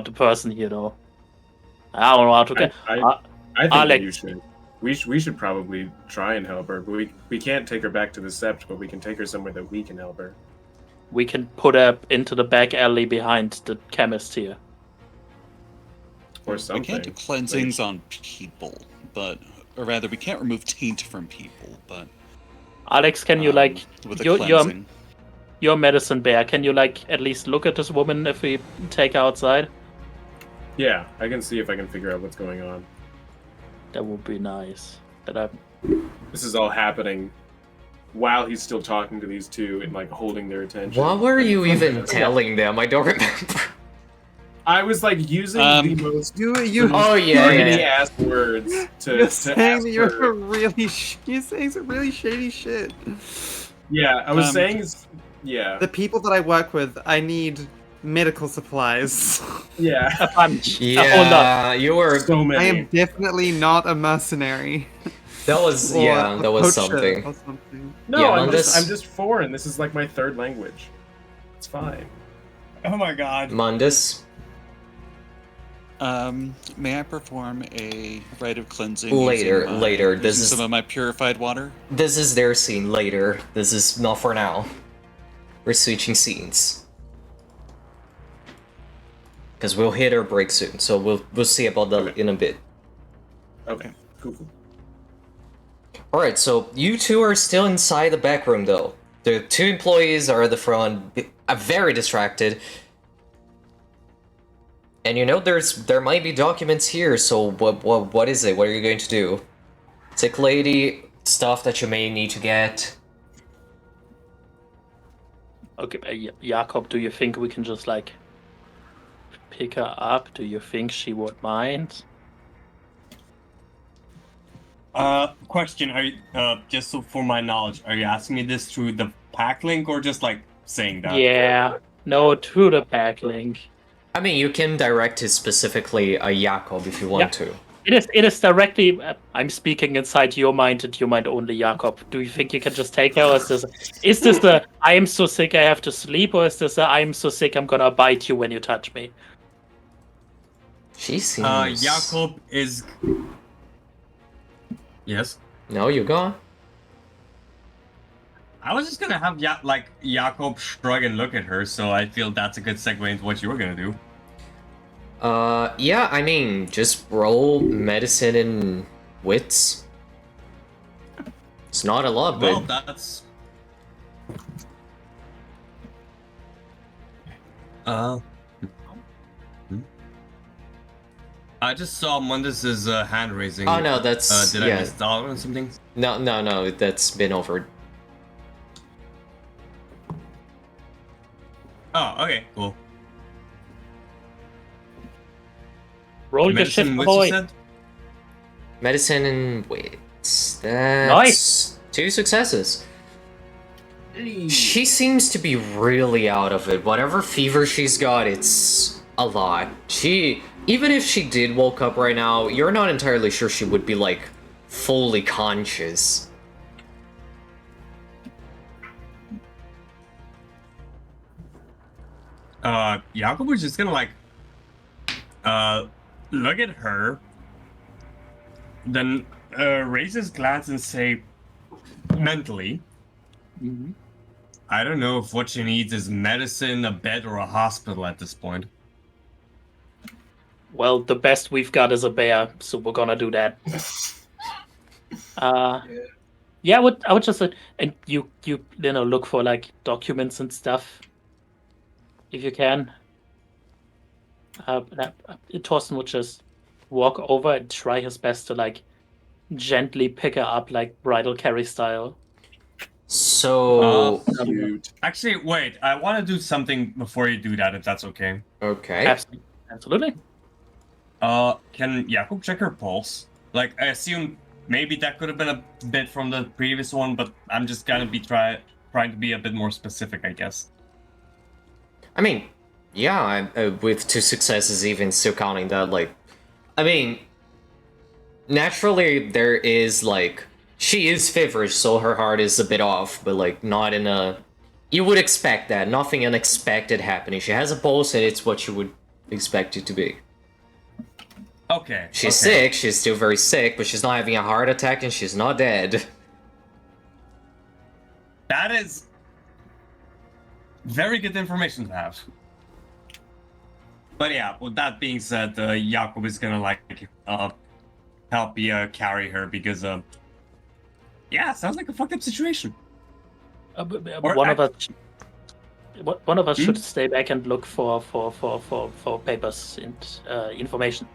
[SPEAKER 3] the person here, though? I don't know how to get.
[SPEAKER 2] I think
[SPEAKER 3] Alex.
[SPEAKER 2] you should. We should probably try and help her. But we can't take her back to the Sept, but we can take her somewhere that we can help her.
[SPEAKER 3] We can put her into the back alley behind the chemist here.
[SPEAKER 2] Or something.
[SPEAKER 4] We can't do cleansings on people, or rather, we can't remove taint from people, but
[SPEAKER 3] Alex, can you
[SPEAKER 4] with a
[SPEAKER 3] your
[SPEAKER 4] cleansing.
[SPEAKER 3] your medicine bear? Can you at least look at this woman if we take her outside?
[SPEAKER 2] Yeah, I can see if I can figure out what's going on.
[SPEAKER 3] That would be nice.
[SPEAKER 2] This is all happening while he's still talking to these two and holding their attention.
[SPEAKER 1] What were you even telling them? I don't remember.
[SPEAKER 2] I was using the most
[SPEAKER 5] You
[SPEAKER 1] Oh yeah,
[SPEAKER 2] shady
[SPEAKER 1] yeah.
[SPEAKER 2] ass words to
[SPEAKER 5] you're
[SPEAKER 2] ask
[SPEAKER 5] saying that you're
[SPEAKER 2] her.
[SPEAKER 5] you're saying some really shady shit.
[SPEAKER 2] Yeah, I was saying yeah.
[SPEAKER 5] The people that I work with, I need medical supplies.
[SPEAKER 2] Yeah.
[SPEAKER 3] A punch. A whole lot.
[SPEAKER 1] Yeah, you were.
[SPEAKER 2] So many.
[SPEAKER 5] I am definitely not a mercenary.
[SPEAKER 1] That was
[SPEAKER 5] Or
[SPEAKER 1] yeah,
[SPEAKER 5] a
[SPEAKER 1] that was
[SPEAKER 5] poacher
[SPEAKER 1] something.
[SPEAKER 5] or something.
[SPEAKER 2] No,
[SPEAKER 1] Yeah,
[SPEAKER 2] I'm
[SPEAKER 1] Mundus-
[SPEAKER 2] just foreign. This is my third language. It's fine.
[SPEAKER 6] Oh my god.
[SPEAKER 1] Mundus,
[SPEAKER 4] May I perform a rite of cleansing?
[SPEAKER 1] Later. This
[SPEAKER 4] using
[SPEAKER 1] is
[SPEAKER 4] some of my purified water.
[SPEAKER 1] this is their scene later. This is not for now. We're switching scenes. Because we'll hit our break soon, so we'll see about that in a bit.
[SPEAKER 2] Okay, cool.
[SPEAKER 1] Alright, so you two are still inside the back room though. The two employees are at the front, very distracted. And you know there might be documents here, so what is it? What are you going to do? Sick lady, stuff that you may need to get.
[SPEAKER 3] Okay, Jakob, do you think we can just like pick her up? Do you think she would mind?
[SPEAKER 6] Question, are you, just so for my knowledge, are you asking me this through the pack link or just like saying that?
[SPEAKER 3] Yeah, no, through the pack link.
[SPEAKER 1] I mean, you can direct it specifically Jakob if you want to.
[SPEAKER 3] It is directly. I'm speaking inside your mind and your mind only, Jakob. Do you think you can just take her? Or is this the I am so sick I have to sleep, or is this the I am so sick I'm gonna bite you when you touch me?
[SPEAKER 1] She seems.
[SPEAKER 6] Jakob is. Yes.
[SPEAKER 1] No, you go on.
[SPEAKER 6] I was just gonna have Jakob shrug and look at her, so I feel that's a good segue into what you were gonna do.
[SPEAKER 1] Yeah, I mean, just roll medicine and wits. It's not a lot,
[SPEAKER 6] Well,
[SPEAKER 1] but
[SPEAKER 6] that's. I just saw Mundus's hand raising.
[SPEAKER 1] oh no, that's
[SPEAKER 6] Did I
[SPEAKER 1] yeah.
[SPEAKER 6] miss dollar or something?
[SPEAKER 1] No, that's been over.
[SPEAKER 6] Oh, okay, cool.
[SPEAKER 3] Roll your
[SPEAKER 6] Medicine
[SPEAKER 3] shit,
[SPEAKER 6] wits,
[SPEAKER 3] boy.
[SPEAKER 6] you said?
[SPEAKER 1] Medicine and wits. That's
[SPEAKER 3] Nice.
[SPEAKER 1] 2 successes. She seems to be really out of it. Whatever fever she's got, it's a lot. Even if she did woke up right now, you're not entirely sure she would be like fully conscious.
[SPEAKER 6] Jakob was just gonna like look at her, then raise his glance and say mentally, I don't know if what she needs is medicine, a bed, or a hospital at this point.
[SPEAKER 3] Well, the best we've got is a bear, so we're gonna do that. Yeah, I would just and you look for like documents and stuff, if you can. Thorsten would just walk over and try his best to like gently pick her up, like bridal carry style.
[SPEAKER 1] So
[SPEAKER 2] Cute.
[SPEAKER 6] Actually, wait, I want to do something before you do that, if that's okay.
[SPEAKER 1] okay.
[SPEAKER 3] Absolutely.
[SPEAKER 6] Can Jakob check her pulse? Like, I assume maybe that could have been a bit from the previous one, but I'm just gonna be trying to be a bit more specific, I guess.
[SPEAKER 1] I mean, yeah, with 2 successes, even still counting that, like, I mean, naturally there is like she is feverish, so her heart is a bit off, but like not in a. You would expect that. Nothing unexpected happening. She has a pulse, and it's what you would expect it to be.
[SPEAKER 6] Okay.
[SPEAKER 1] She's
[SPEAKER 6] okay.
[SPEAKER 1] sick. She's still very sick, but she's not having a heart attack, and she's not dead.
[SPEAKER 6] That is very good information to have. But yeah, with that being said, Jakob is gonna like help you carry her because yeah, it sounds like a fucked up situation.
[SPEAKER 3] One of us should stay back and look for papers and information.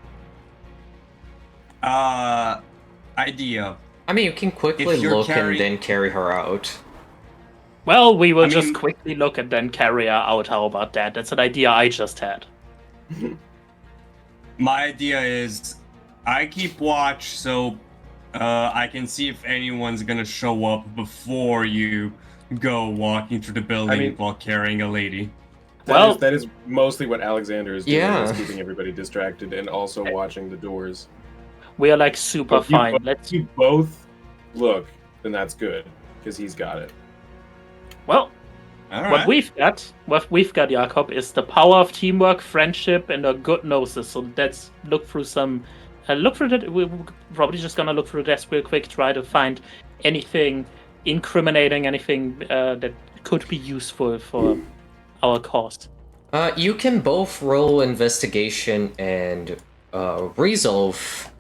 [SPEAKER 6] Idea.
[SPEAKER 1] I mean, you can quickly
[SPEAKER 6] If you're
[SPEAKER 1] look and
[SPEAKER 6] carrying-
[SPEAKER 1] then carry her out.
[SPEAKER 3] Well, we will
[SPEAKER 6] I
[SPEAKER 3] just
[SPEAKER 6] mean-
[SPEAKER 3] quickly look and then carry her out. How about that? That's an idea I just had.
[SPEAKER 6] My idea is I keep watch so I can see if anyone's gonna show up before you go walking through the building while carrying a lady.
[SPEAKER 2] That is mostly what Alexander is doing.
[SPEAKER 1] Yeah.
[SPEAKER 2] Is keeping everybody distracted and also watching the doors.
[SPEAKER 3] We are like super
[SPEAKER 2] If you
[SPEAKER 3] fine.
[SPEAKER 2] both-
[SPEAKER 3] Let's.
[SPEAKER 2] If you both look, then that's good because he's got it.
[SPEAKER 3] Well,
[SPEAKER 6] All
[SPEAKER 3] What
[SPEAKER 6] right.
[SPEAKER 3] we've got, Jakob, is the power of teamwork, friendship, and a good noses. So let's look through some. Look through that. We're probably just gonna look through the desk real quick, try to find anything incriminating, anything that could be useful for our cause.
[SPEAKER 1] You can both roll investigation and resolve,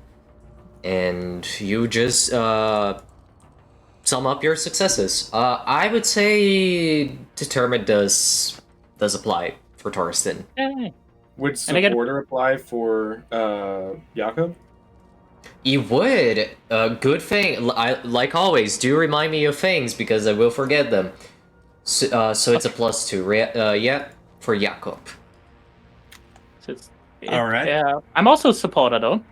[SPEAKER 1] and you just sum up your successes. I would say determined does apply for Torsten.
[SPEAKER 3] Yay.
[SPEAKER 2] Would
[SPEAKER 3] And I get-
[SPEAKER 2] supporter apply for Jakob?
[SPEAKER 1] You would. Good thing. Like always, do remind me of things because I will forget them. So it's a +2. Yeah, for Jakob.
[SPEAKER 3] So
[SPEAKER 6] All right.
[SPEAKER 3] Yeah, I'm also a supporter though.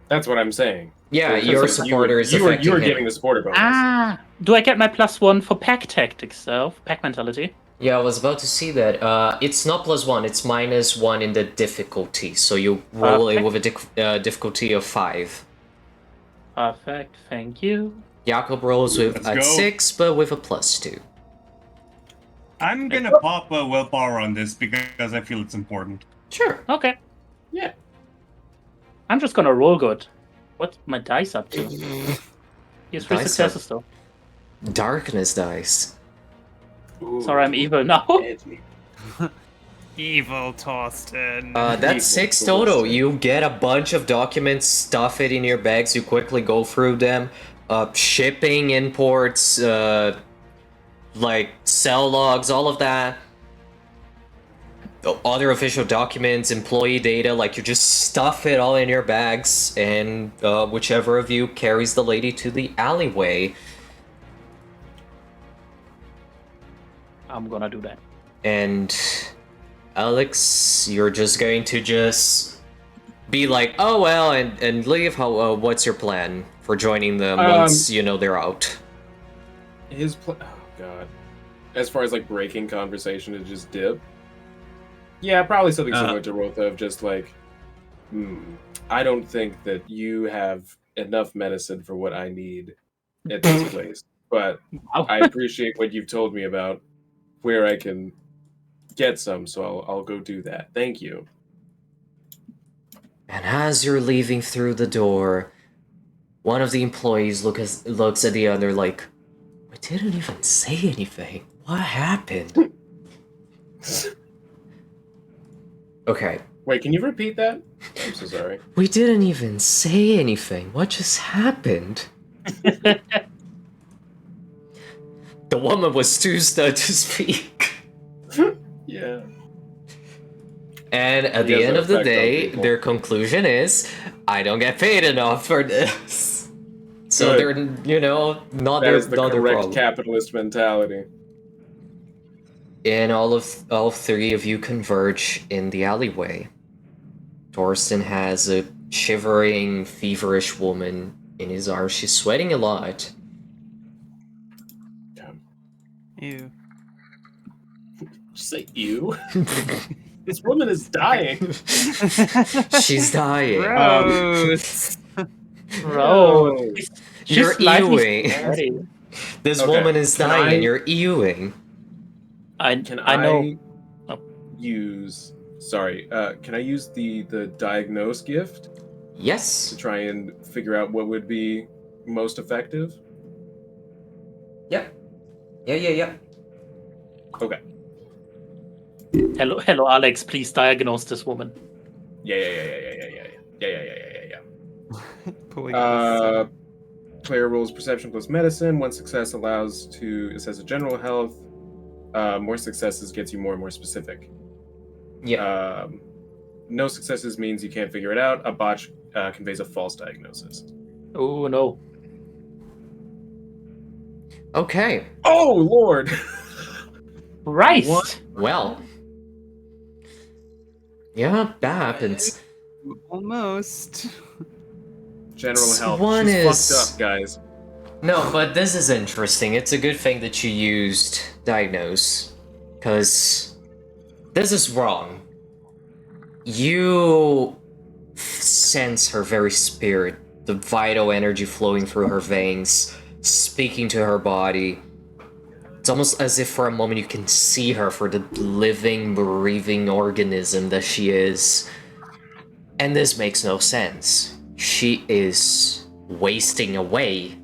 [SPEAKER 2] That's what I'm saying.
[SPEAKER 1] Yeah,
[SPEAKER 2] So
[SPEAKER 1] your
[SPEAKER 2] it's like
[SPEAKER 1] supporter is
[SPEAKER 2] you were
[SPEAKER 1] affecting him.
[SPEAKER 2] getting the supporter bonus.
[SPEAKER 3] Do I get my +1 for pack tactics though? Pack mentality.
[SPEAKER 1] Yeah, I was about to see that. It's not +1, it's -1 in the difficulty. So you roll it with a difficulty of 5.
[SPEAKER 3] Perfect. Thank you.
[SPEAKER 1] Jakob rolls with
[SPEAKER 6] Let's
[SPEAKER 1] at
[SPEAKER 6] go.
[SPEAKER 1] 6, but with a +2.
[SPEAKER 6] I'm gonna pop a willpower on this because I feel it's important.
[SPEAKER 1] Sure.
[SPEAKER 3] Okay.
[SPEAKER 2] Yeah.
[SPEAKER 3] I'm just gonna roll good. What's my dice up to? Here's 3
[SPEAKER 1] Dice
[SPEAKER 3] successes though.
[SPEAKER 1] Darkness dice.
[SPEAKER 2] Ooh.
[SPEAKER 3] Sorry, I'm evil now.
[SPEAKER 2] Edgy.
[SPEAKER 5] Evil Torsten.
[SPEAKER 1] That's 6 total. You get a bunch of documents, stuff it in your bags, you quickly go through them. Shipping, imports, like cell logs, all of that. Other official documents, employee data, like you just stuff it all in your bags, and whichever of you carries the lady to the alleyway.
[SPEAKER 3] I'm gonna do that.
[SPEAKER 1] And Alex, you're just going to just be like, oh well, and leave. How? What's your plan for joining them once you know they're out?
[SPEAKER 2] Oh god. As far as like breaking conversation to just dip. Yeah, probably something similar to Rotha of just like, I don't think that you have enough medicine for what I need at this place. But I appreciate what you've told me about where I can get some, so I'll go do that. Thank you.
[SPEAKER 1] And as you're leaving through the door, one of the employees looks at the other like, we didn't even say anything. What happened? Okay.
[SPEAKER 2] Wait, can you repeat that? I'm so sorry.
[SPEAKER 1] We didn't even say anything. What just happened? The woman was too stunned to speak.
[SPEAKER 2] Yeah.
[SPEAKER 1] And at
[SPEAKER 2] He
[SPEAKER 1] the
[SPEAKER 2] has
[SPEAKER 1] end
[SPEAKER 2] an
[SPEAKER 1] of the
[SPEAKER 2] effect on
[SPEAKER 1] day,
[SPEAKER 2] people.
[SPEAKER 1] their conclusion is, I don't get paid enough for this. So
[SPEAKER 2] Good.
[SPEAKER 1] they're, not
[SPEAKER 2] That
[SPEAKER 1] their,
[SPEAKER 2] is the
[SPEAKER 1] not their
[SPEAKER 2] correct
[SPEAKER 1] problem.
[SPEAKER 2] capitalist mentality.
[SPEAKER 1] And all 3 of you converge in the alleyway. Torsten has a shivering, feverish woman in his arms. She's sweating a lot.
[SPEAKER 5] Ew.
[SPEAKER 2] Did you say ew? This woman is dying.
[SPEAKER 1] She's dying.
[SPEAKER 5] Gross.
[SPEAKER 3] Bro,
[SPEAKER 1] You're
[SPEAKER 3] slightly
[SPEAKER 1] ewing.
[SPEAKER 3] sweaty.
[SPEAKER 1] This
[SPEAKER 2] Okay,
[SPEAKER 1] woman is
[SPEAKER 2] can
[SPEAKER 1] dying
[SPEAKER 2] I-
[SPEAKER 1] and you're ewing.
[SPEAKER 2] Can
[SPEAKER 3] I know.
[SPEAKER 2] use? Sorry. Can I use the diagnose gift
[SPEAKER 1] Yes.
[SPEAKER 2] to try and figure out what would be most effective?
[SPEAKER 1] Yep. Yeah.
[SPEAKER 2] Okay.
[SPEAKER 3] Hello, Alex. Please diagnose this woman.
[SPEAKER 2] Yeah.
[SPEAKER 5] Pulling up
[SPEAKER 2] Player rolls perception plus medicine. 1 success allows to assess a general health. More successes gets you more and more specific.
[SPEAKER 1] Yeah.
[SPEAKER 2] No successes means you can't figure it out. A botch conveys a false diagnosis.
[SPEAKER 3] Oh no.
[SPEAKER 1] Okay.
[SPEAKER 2] Oh Lord!
[SPEAKER 3] Right.
[SPEAKER 2] What?
[SPEAKER 1] Well. Yeah, that happens.
[SPEAKER 5] almost.
[SPEAKER 2] General health.
[SPEAKER 1] One
[SPEAKER 2] She's
[SPEAKER 1] is-
[SPEAKER 2] fucked up, guys.
[SPEAKER 1] No, but this is interesting. It's a good thing that you used diagnose. Because this is wrong. You sense her very spirit, the vital energy flowing through her veins, speaking to her body, It's almost as if for a moment you can see her for the living, breathing organism that she is. And this makes no sense. She is wasting away.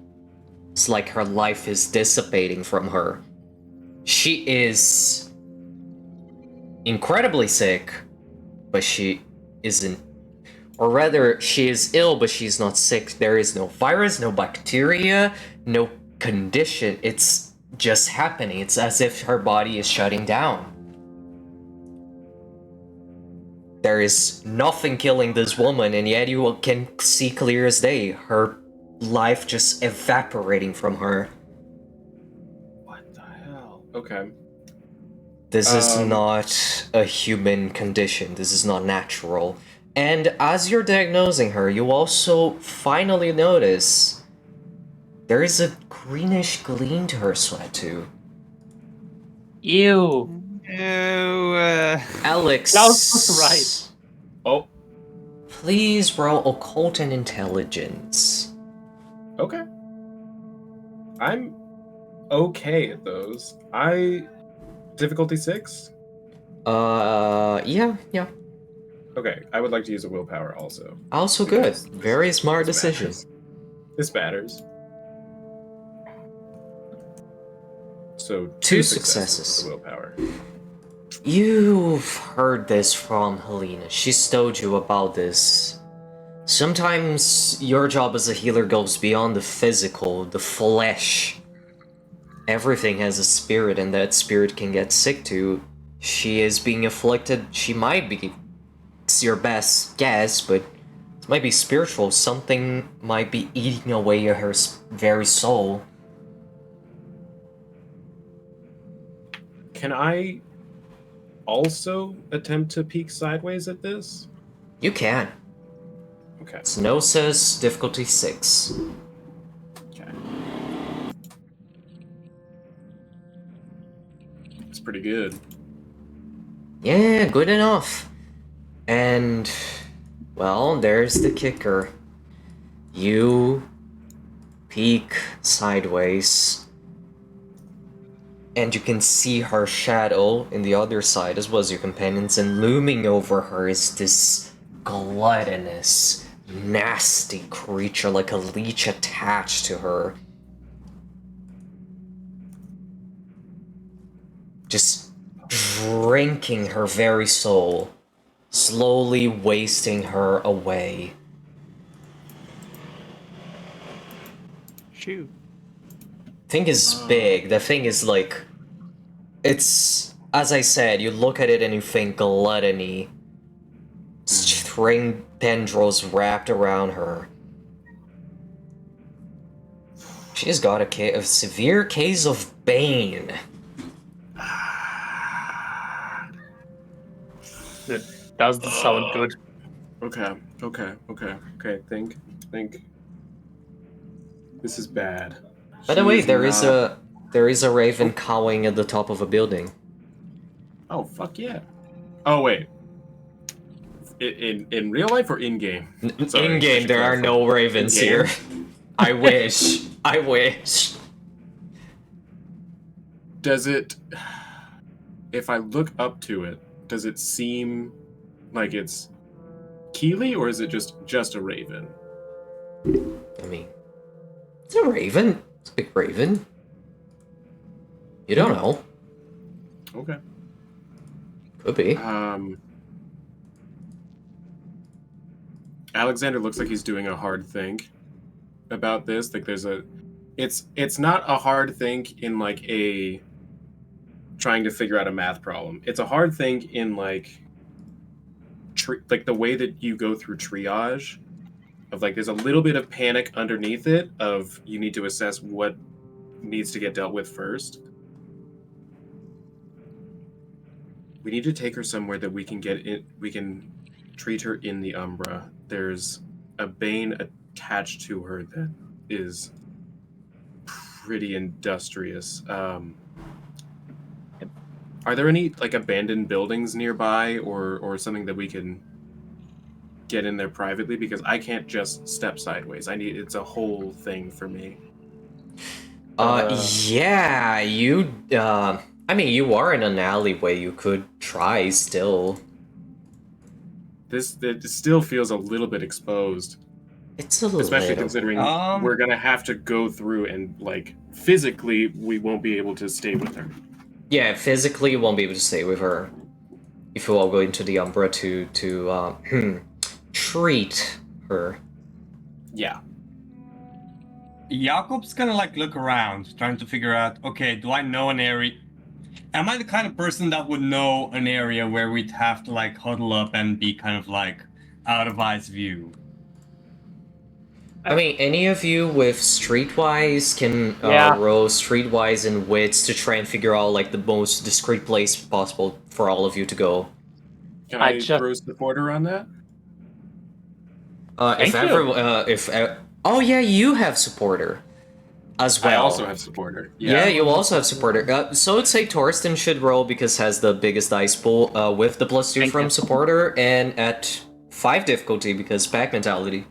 [SPEAKER 1] It's like her life is dissipating from her. She is incredibly sick, but she isn't. Or rather, she is ill, but she's not sick. There is no virus, no bacteria, no condition. It's just happening. It's as if her body is shutting down. There is nothing killing this woman, and yet you can see clear as day her life just evaporating from her.
[SPEAKER 2] What the hell? Okay.
[SPEAKER 1] This is not a human condition. This is not natural. And as you're diagnosing her, you also finally notice there is a greenish gleam to her sweat too.
[SPEAKER 3] Ew.
[SPEAKER 1] Alex.
[SPEAKER 3] Klaus was right.
[SPEAKER 2] Oh,
[SPEAKER 1] Please roll occult and intelligence.
[SPEAKER 2] okay. I'm okay at those. Difficulty 6?
[SPEAKER 1] Yeah.
[SPEAKER 2] Okay, I would like to use a willpower also.
[SPEAKER 1] Also good. Very smart decision.
[SPEAKER 2] This matters. So
[SPEAKER 1] Two
[SPEAKER 2] two
[SPEAKER 1] successes.
[SPEAKER 2] for the willpower.
[SPEAKER 1] You've heard this from Helena. She's told you about this. Sometimes your job as a healer goes beyond the physical, the flesh. Everything has a spirit, and that spirit can get sick too. She is being afflicted. She might be. It's your best guess, but it might be spiritual. Something might be eating away at her very soul.
[SPEAKER 2] Can I also attempt to peek sideways at this?
[SPEAKER 1] You can.
[SPEAKER 2] Okay.
[SPEAKER 1] Snow says difficulty 6.
[SPEAKER 2] Okay. It's pretty good.
[SPEAKER 1] Yeah, good enough. And, well, there's the kicker. You peek sideways, and you can see her shadow in the other side as well as your companions, and looming over her is this gluttonous, nasty creature like a leech attached to her. Just drinking her very soul, slowly wasting her away.
[SPEAKER 5] Shoot.
[SPEAKER 1] Thing is big. The thing is like, it's, as I said, you look at it and you think gluttony. String tendrils wrapped around her. She's got a severe case of bane.
[SPEAKER 3] It doesn't sound good.
[SPEAKER 2] Okay. Think. This is bad.
[SPEAKER 1] By the
[SPEAKER 2] She
[SPEAKER 1] way,
[SPEAKER 2] is
[SPEAKER 1] there is
[SPEAKER 2] not-
[SPEAKER 1] a raven cawing at the top of a building.
[SPEAKER 2] Oh, fuck yeah. Oh, wait. In real life or in game? Sorry, I
[SPEAKER 1] In game,
[SPEAKER 2] should
[SPEAKER 1] there are
[SPEAKER 2] clarify.
[SPEAKER 1] no ravens
[SPEAKER 2] In-game?
[SPEAKER 1] here. I wish. I wish.
[SPEAKER 2] Does it... If I look up to it, does it seem like it's Keely, or is it just a raven?
[SPEAKER 1] I mean, it's a raven. It's a big raven. You don't know.
[SPEAKER 2] Okay.
[SPEAKER 1] Could be.
[SPEAKER 2] Alexander looks like he's doing a hard think about this. Like there's a... It's not a hard think in like a... trying to figure out a math problem. It's a hard thing in like the way that you go through triage of like there's a little bit of panic underneath it of you need to assess what needs to get dealt with first. We need to take her somewhere that we can get it. We can treat her in the Umbra. There's a bane attached to her that is pretty industrious. Are there any like abandoned buildings nearby or something that we can get in there privately? Because I can't just step sideways. It's a whole thing for me.
[SPEAKER 1] Yeah, you, I mean, you are in an alleyway, you could try still.
[SPEAKER 2] It still feels a little bit exposed,
[SPEAKER 1] It's a
[SPEAKER 2] especially
[SPEAKER 1] little.
[SPEAKER 2] considering
[SPEAKER 6] Um,
[SPEAKER 2] we're gonna have to go through and like physically we won't be able to stay with her.
[SPEAKER 1] Yeah, physically you won't be able to stay with her. If you all go into the Umbra to treat her.
[SPEAKER 2] Yeah.
[SPEAKER 6] Jakob's gonna like look around, trying to figure out, okay, do I know an area? Am I the kind of person that would know an area where we'd have to like huddle up and be kind of like out of eyes view?
[SPEAKER 1] I mean, any of you with Streetwise can
[SPEAKER 3] Yeah.
[SPEAKER 1] roll Streetwise and Wits to try and figure out like the most discreet place possible for all of you to go.
[SPEAKER 2] Can
[SPEAKER 3] I
[SPEAKER 2] I
[SPEAKER 3] just-
[SPEAKER 2] throw supporter on that?
[SPEAKER 1] If
[SPEAKER 3] Thank you.
[SPEAKER 1] ever, oh yeah, you have supporter as well.
[SPEAKER 2] I also have supporter.
[SPEAKER 1] Yeah, you also have supporter. So I'd say Torsten should roll because has the biggest dice pool with the +2
[SPEAKER 3] Thank
[SPEAKER 1] from
[SPEAKER 3] you.
[SPEAKER 1] supporter and at 5 difficulty because pack mentality.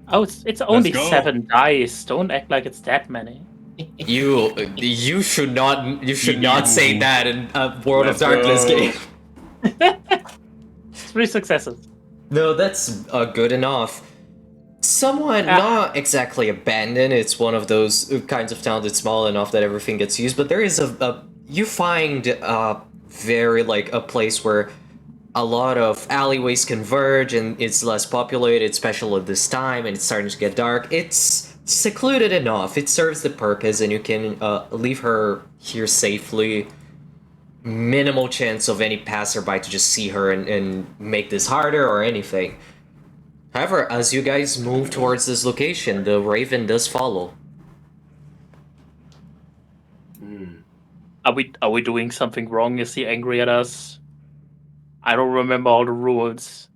[SPEAKER 3] Oh, it's only
[SPEAKER 6] go.
[SPEAKER 3] 7 dice. Don't act like it's that many.
[SPEAKER 1] You should not say that in a World
[SPEAKER 2] Let's
[SPEAKER 1] of Darkness
[SPEAKER 2] go.
[SPEAKER 1] game.
[SPEAKER 3] 3 successes.
[SPEAKER 1] No, that's good enough. Somewhat not exactly abandoned. It's one of those kinds of towns that's small enough that everything gets used. But there is you find very like a place where a lot of alleyways converge and it's less populated, especially at this time, and it's starting to get dark. It's secluded enough. It serves the purpose, and you can leave her here safely. Minimal chance of any passerby to just see her and make this harder or anything. However, as you guys move towards this location, the Raven does follow.
[SPEAKER 3] Are we doing something wrong? Is he angry at us? I don't remember all the rules.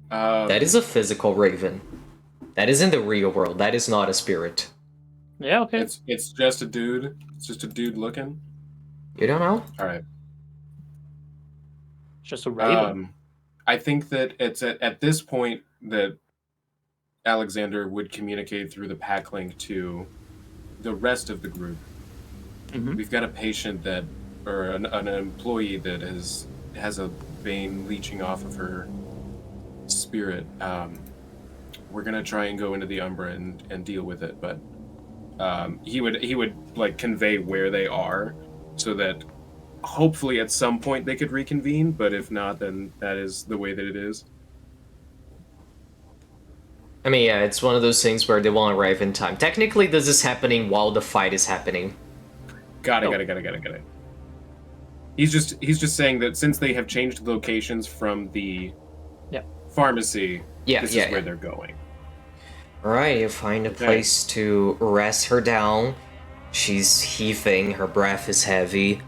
[SPEAKER 1] That is a physical Raven. That is in the real world. That is not a spirit.
[SPEAKER 3] Yeah, okay.
[SPEAKER 2] It's just a dude. It's just a dude looking.
[SPEAKER 1] You don't know?
[SPEAKER 2] All right.
[SPEAKER 3] Just a raven.
[SPEAKER 2] I think that it's at this point that Alexander would communicate through the pack link to the rest of the group.
[SPEAKER 3] Mhm.
[SPEAKER 2] We've got a patient that, or an employee that has a vein leeching off of her spirit. We're gonna try and go into the Umbra and deal with it, but he would like convey where they are, so that hopefully at some point they could reconvene. But if not, then that is the way that it is.
[SPEAKER 1] I mean, yeah, it's one of those things where they won't arrive in time. Technically, this is happening while the fight is happening.
[SPEAKER 2] Got it. He's just saying that since they have changed locations from the pharmacy, this is where they're going.
[SPEAKER 1] Alright, you find a place to rest her down. She's heaving, her breath is heavy.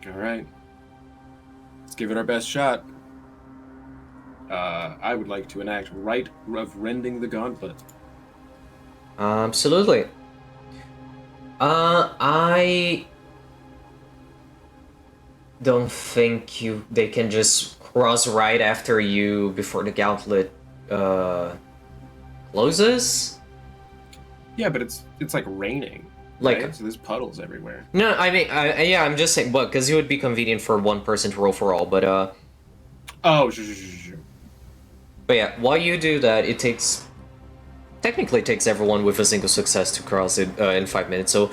[SPEAKER 2] Alright. Let's give it our best shot. I would like to enact Rite of Rending the Gauntlet.
[SPEAKER 1] Absolutely. I don't think they can just cross right after you before the gauntlet closes.
[SPEAKER 2] Yeah, but it's like raining.
[SPEAKER 1] Like,
[SPEAKER 2] right? So there's puddles everywhere.
[SPEAKER 1] no, I mean, yeah, I'm just saying, because it would be convenient for one person to roll for all, but
[SPEAKER 2] Oh, sure.
[SPEAKER 1] but yeah, while you do that, technically takes everyone with a single success to cross it in 5 minutes. So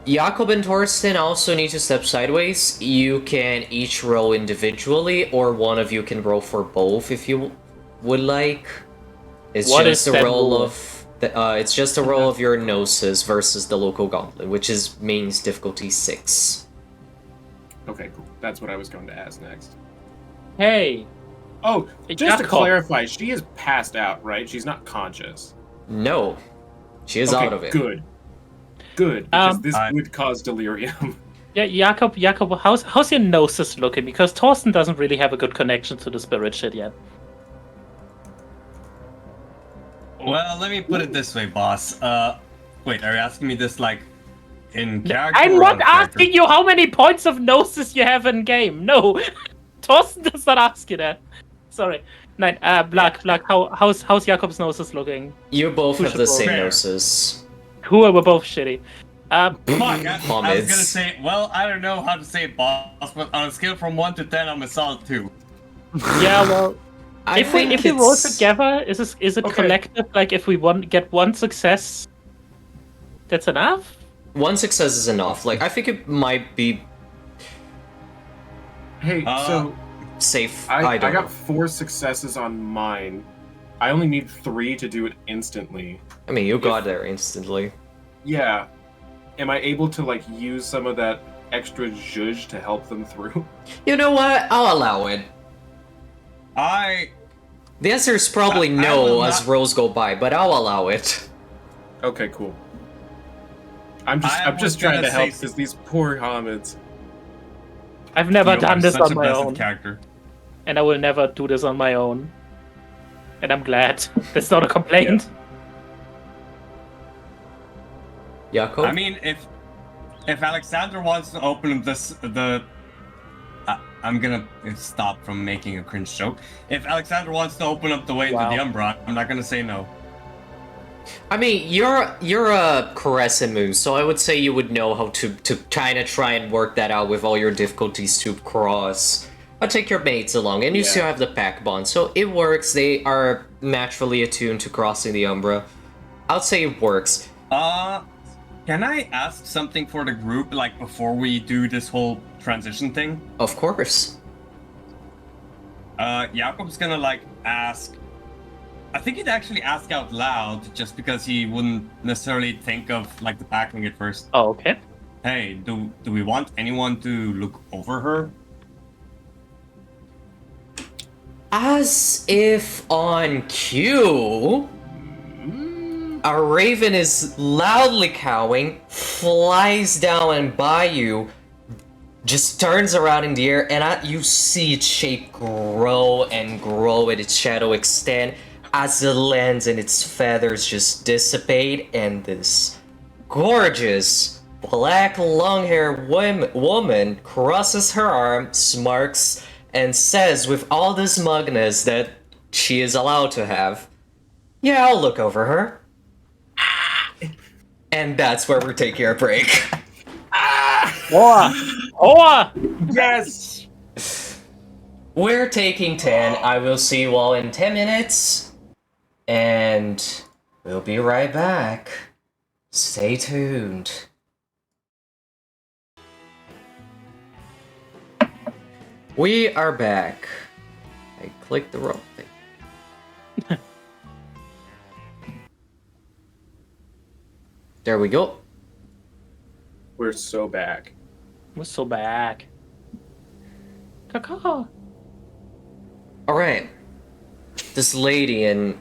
[SPEAKER 1] Jakob and Torsten also need to step sideways. You can each roll individually, or one of you can roll for both if you would like. It's
[SPEAKER 3] What
[SPEAKER 1] just
[SPEAKER 3] is
[SPEAKER 1] a
[SPEAKER 3] that
[SPEAKER 1] roll
[SPEAKER 3] rule?
[SPEAKER 1] it's just a roll of your gnosis versus the local gauntlet, which means difficulty 6.
[SPEAKER 2] Okay, cool. That's what I was going to ask next.
[SPEAKER 3] Hey,
[SPEAKER 2] Oh, just to
[SPEAKER 3] Jakob.
[SPEAKER 2] clarify, she is passed out, right? She's not conscious.
[SPEAKER 1] No, she is
[SPEAKER 2] Okay,
[SPEAKER 1] out of it.
[SPEAKER 2] Good, because this
[SPEAKER 6] I-
[SPEAKER 2] would cause delirium.
[SPEAKER 3] yeah, Jakob, how's your gnosis looking? Because Torsten doesn't really have a good connection to the spirit shit yet.
[SPEAKER 6] Well, let me put it this way, boss. Wait, are you asking me this like in character?
[SPEAKER 3] I'm
[SPEAKER 6] or
[SPEAKER 3] not
[SPEAKER 6] out of character?
[SPEAKER 3] asking you how many points of gnosis you have in game. No, Torsten does not ask you that. Sorry. Nein, Black. How's Jakob's noses looking?
[SPEAKER 1] You both
[SPEAKER 3] Who
[SPEAKER 1] have
[SPEAKER 3] should
[SPEAKER 1] the
[SPEAKER 3] roll?
[SPEAKER 1] same
[SPEAKER 6] Fair.
[SPEAKER 1] noses.
[SPEAKER 3] Cool, we're both shitty.
[SPEAKER 6] Fuck, I was
[SPEAKER 1] Comments.
[SPEAKER 6] gonna say, well, I don't know how to say boss, but on a scale from 1 to 10, I'm a solid 2.
[SPEAKER 3] Yeah, well,
[SPEAKER 1] I
[SPEAKER 3] if we
[SPEAKER 1] think
[SPEAKER 3] roll
[SPEAKER 1] it's-
[SPEAKER 3] together, is it
[SPEAKER 2] Okay.
[SPEAKER 3] collective? Like if we get one success, that's enough.
[SPEAKER 1] One success is enough. Like, I think it might be
[SPEAKER 2] Hey, so
[SPEAKER 1] safe.
[SPEAKER 2] I
[SPEAKER 1] don't
[SPEAKER 2] got
[SPEAKER 1] know.
[SPEAKER 2] 4 successes on mine. I only need 3 to do it instantly.
[SPEAKER 1] I mean, you got there instantly.
[SPEAKER 2] Yeah. Am I able to like use some of that extra zhuzh to help them through?
[SPEAKER 1] You know what? I'll allow it. The answer is probably
[SPEAKER 6] I
[SPEAKER 1] no
[SPEAKER 6] will
[SPEAKER 1] as
[SPEAKER 6] not-
[SPEAKER 1] rows go by, but I'll allow it.
[SPEAKER 2] Okay, cool. I'm
[SPEAKER 6] I was
[SPEAKER 2] just trying
[SPEAKER 6] gonna
[SPEAKER 2] to help
[SPEAKER 6] say-
[SPEAKER 2] because these poor Hamids.
[SPEAKER 3] I've never
[SPEAKER 6] You
[SPEAKER 3] done
[SPEAKER 6] are
[SPEAKER 3] this
[SPEAKER 6] such
[SPEAKER 3] on
[SPEAKER 6] a
[SPEAKER 3] my
[SPEAKER 6] blessed
[SPEAKER 3] own,
[SPEAKER 6] character.
[SPEAKER 3] and I will never do this on my own. And I'm glad. That's not a complaint.
[SPEAKER 1] Jakob?
[SPEAKER 6] I mean, if Alexander wants to open I'm gonna stop from making a cringe joke. If Alexander wants to open up the way
[SPEAKER 3] Wow.
[SPEAKER 6] to the Umbra, I'm not gonna say no.
[SPEAKER 1] I mean, you're a Caressa moon, so I would say you would know how to kind of try and work that out with all your difficulties to cross. I'll take your mates along, and you
[SPEAKER 2] Yeah.
[SPEAKER 1] still have the pack bond, so it works. They are naturally attuned to crossing the Umbra. I'll say it works.
[SPEAKER 6] Can I ask something for the group, like, before we do this whole transition thing?
[SPEAKER 1] Of course.
[SPEAKER 6] Jakob's gonna, like, ask... I think he'd actually ask out loud, just because he wouldn't necessarily think of, like, the packing at first.
[SPEAKER 3] Oh, okay.
[SPEAKER 6] Hey, do we want anyone to look over her?
[SPEAKER 1] As if on cue, a raven is loudly cowing, flies down and by you, just turns around in the air, and you see its shape grow and grow and its shadow extend as it lands and its feathers just dissipate, and this gorgeous black long-haired woman crosses her arm, smirks, and says with all the smugness that she is allowed to have, "Yeah, I'll look over her." And that's where we're taking our break.
[SPEAKER 3] Hoa!
[SPEAKER 2] Yes!
[SPEAKER 1] We're taking 10. I will see you all in 10 minutes. And we'll be right back. Stay tuned. We are back. I clicked the wrong thing. There we go.
[SPEAKER 2] We're so back.
[SPEAKER 3] We're so back. Caca.
[SPEAKER 1] Alright. This lady in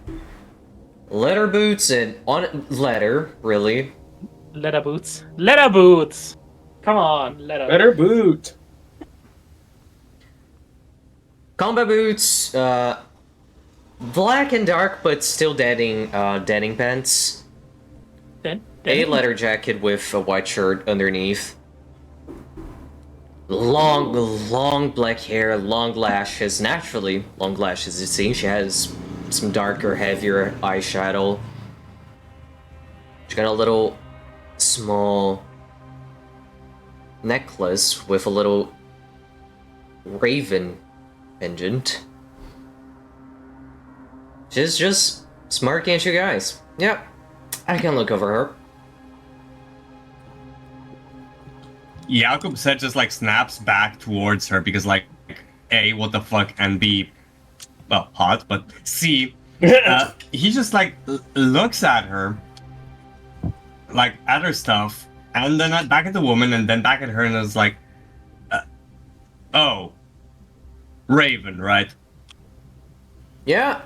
[SPEAKER 1] leather boots and on leather, really.
[SPEAKER 3] Leather boots. Leather boots! Come on, leather.
[SPEAKER 2] Better boot!
[SPEAKER 1] Combat boots, black and dark, but still deading pants.
[SPEAKER 3] Then,
[SPEAKER 1] A leather jacket with a white shirt underneath. Long black hair, long lashes. Naturally, long lashes, you see. She has some darker, heavier eyeshadow. She got a little small necklace with a little raven pendant. She's just smirking at you guys. Yep, I can look over her.
[SPEAKER 6] Jakob said just, like, snaps back towards her, because, like, A, what the fuck, and B, well, hot, but C, he just, like, looks at her, like, at her stuff, and then back at the woman, and then back at her, and is like, oh, Raven, right?
[SPEAKER 1] Yeah.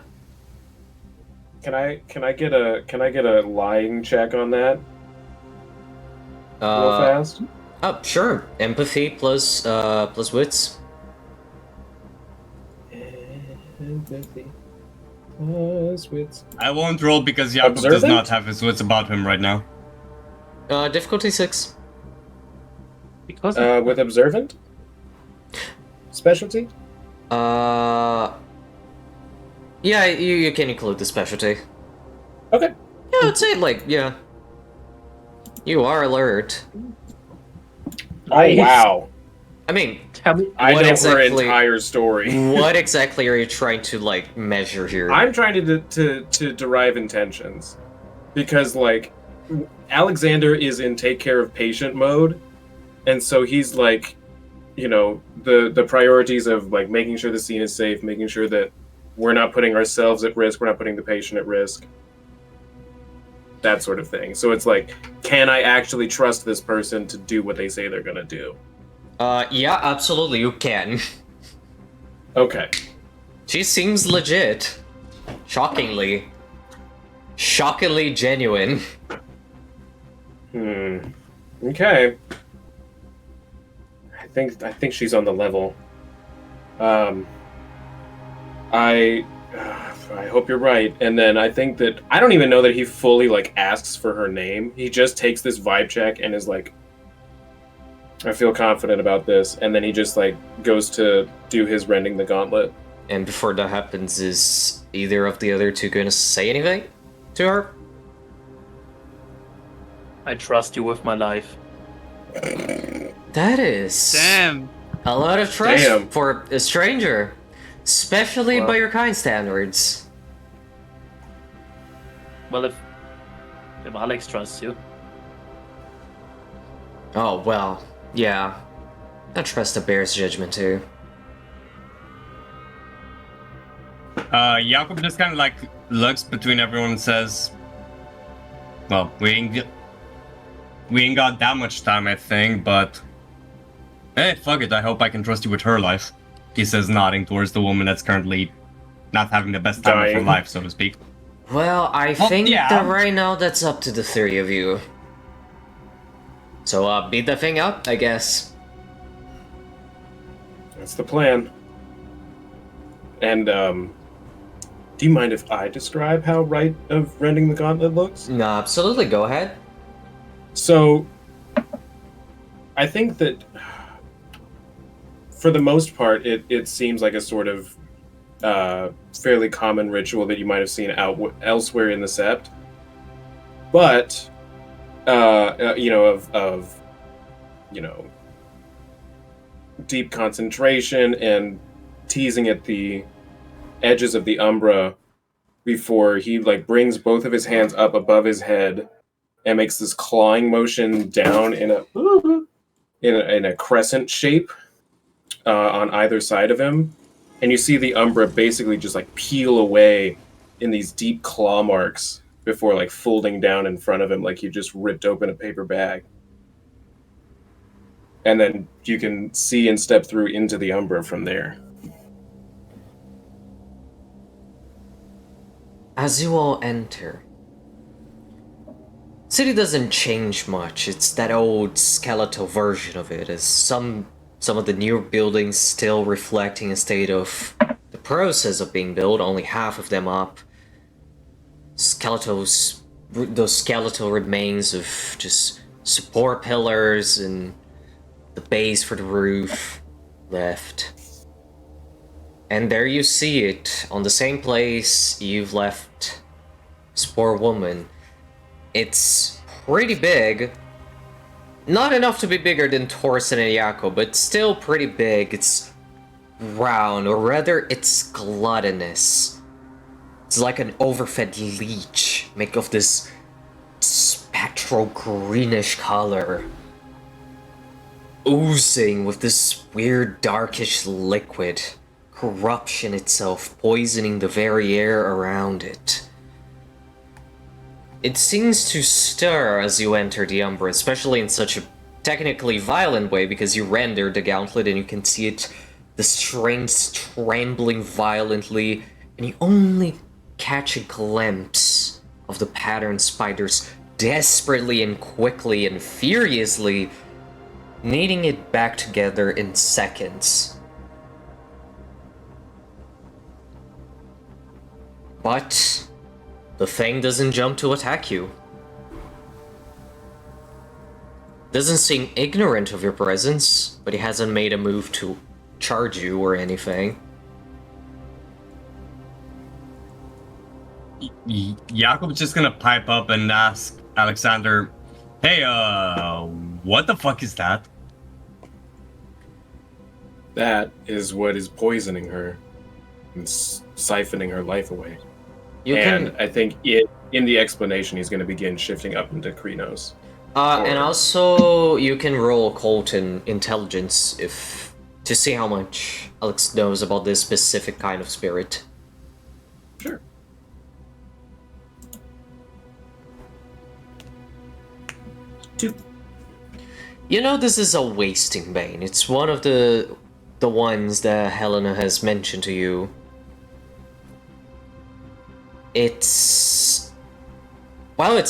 [SPEAKER 2] Can I get a lying check on that? Real fast?
[SPEAKER 1] Oh, sure. Empathy plus wits.
[SPEAKER 2] Empathy. Wits.
[SPEAKER 6] I won't roll because Jakob does
[SPEAKER 2] Observant?
[SPEAKER 6] not have his wits about him right now.
[SPEAKER 1] Difficulty 6.
[SPEAKER 3] because
[SPEAKER 2] With observant? Specialty?
[SPEAKER 1] Yeah, you can include the specialty.
[SPEAKER 2] Okay.
[SPEAKER 1] Yeah, I'd say, like, yeah. You are alert.
[SPEAKER 2] Oh, wow.
[SPEAKER 1] I mean,
[SPEAKER 3] Tell me.
[SPEAKER 2] I
[SPEAKER 1] What
[SPEAKER 2] know her
[SPEAKER 1] exactly-
[SPEAKER 2] entire story.
[SPEAKER 1] what exactly are you trying to, like, measure here?
[SPEAKER 2] I'm trying to derive intentions. Because, like, Alexander is in take care of patient mode. And so he's, like, you know, the priorities of, like, making sure the scene is safe, making sure that we're not putting ourselves at risk, we're not putting the patient at risk. That sort of thing. So it's like, can I actually trust this person to do what they say they're gonna do?
[SPEAKER 1] Yeah, absolutely, you can.
[SPEAKER 2] Okay.
[SPEAKER 1] She seems legit. Shockingly. Shockingly genuine.
[SPEAKER 2] Okay. I think she's on the level. I hope you're right. And then I think that I don't even know that he fully like asks for her name. He just takes this vibe check and is like, I feel confident about this, and then he just like goes to do his rending the gauntlet.
[SPEAKER 1] And before that happens, is either of the other two gonna say anything to her?
[SPEAKER 3] I trust you with my life.
[SPEAKER 1] That is
[SPEAKER 7] Damn.
[SPEAKER 1] a lot of trust
[SPEAKER 2] Damn.
[SPEAKER 1] for a stranger, especially
[SPEAKER 3] Well-
[SPEAKER 1] by your kind standards.
[SPEAKER 3] Well, if Alex trusts you,
[SPEAKER 1] Oh well, yeah. I trust the bear's judgment too.
[SPEAKER 6] Jakob just kind of like looks between everyone and says, "Well, we ain't got that much time, I think, but hey, fuck it. I hope I can trust you with her life." He says, nodding towards the woman that's currently not having the best time of her
[SPEAKER 2] Dying.
[SPEAKER 6] life, so to speak.
[SPEAKER 1] Well, I
[SPEAKER 6] Well,
[SPEAKER 1] think
[SPEAKER 6] yeah.
[SPEAKER 1] that right now that's up to the three of you. So, beat the thing up, I guess.
[SPEAKER 2] That's the plan. And do you mind if I describe how Rite of Rending the Gauntlet looks?
[SPEAKER 1] No, absolutely, go ahead.
[SPEAKER 2] So, I think that for the most part, it seems like a sort of fairly common ritual that you might have seen elsewhere in the Sept. But, deep concentration and teasing at the edges of the umbra before he like brings both of his hands up above his head and makes this clawing motion down in a crescent shape on either side of him, and you see the umbra basically just like peel away in these deep claw marks before like folding down in front of him like you just ripped open a paper bag. And then you can see and step through into the umbra from there.
[SPEAKER 1] As you all enter, city doesn't change much. It's that old skeletal version of it, as some of the newer buildings still reflecting a state of the process of being built, only half of them up. Those skeletal remains of just support pillars and the base for the roof left. And there you see it, on the same place you've left this poor woman. It's pretty big. Not enough to be bigger than Torsten and Jakob, but still pretty big. It's round, or rather, it's gluttonous. It's like an overfed leech, made of this spectral greenish color, oozing with this weird darkish liquid. Corruption itself poisoning the very air around it. It seems to stir as you enter the Umbra, especially in such a technically violent way, because you render the gauntlet and you can see it, the strings trembling violently, and you only catch a glimpse of the patterned spiders desperately and quickly and furiously kneading it back together in seconds. But the thing doesn't jump to attack you. Doesn't seem ignorant of your presence, but he hasn't made a move to charge you or anything.
[SPEAKER 6] Jakob's just gonna pipe up and ask Alexander, "Hey, what the fuck is that?"
[SPEAKER 2] That is what is poisoning her and siphoning her life away. I think in the explanation, he's going to begin shifting up into Krynos.
[SPEAKER 1] And also, you can roll occult and intelligence to see how much Alex knows about this specific kind of spirit.
[SPEAKER 2] Sure. Two.
[SPEAKER 1] You know, this is a wasting bane. It's one of the ones that Helena has mentioned to you. It's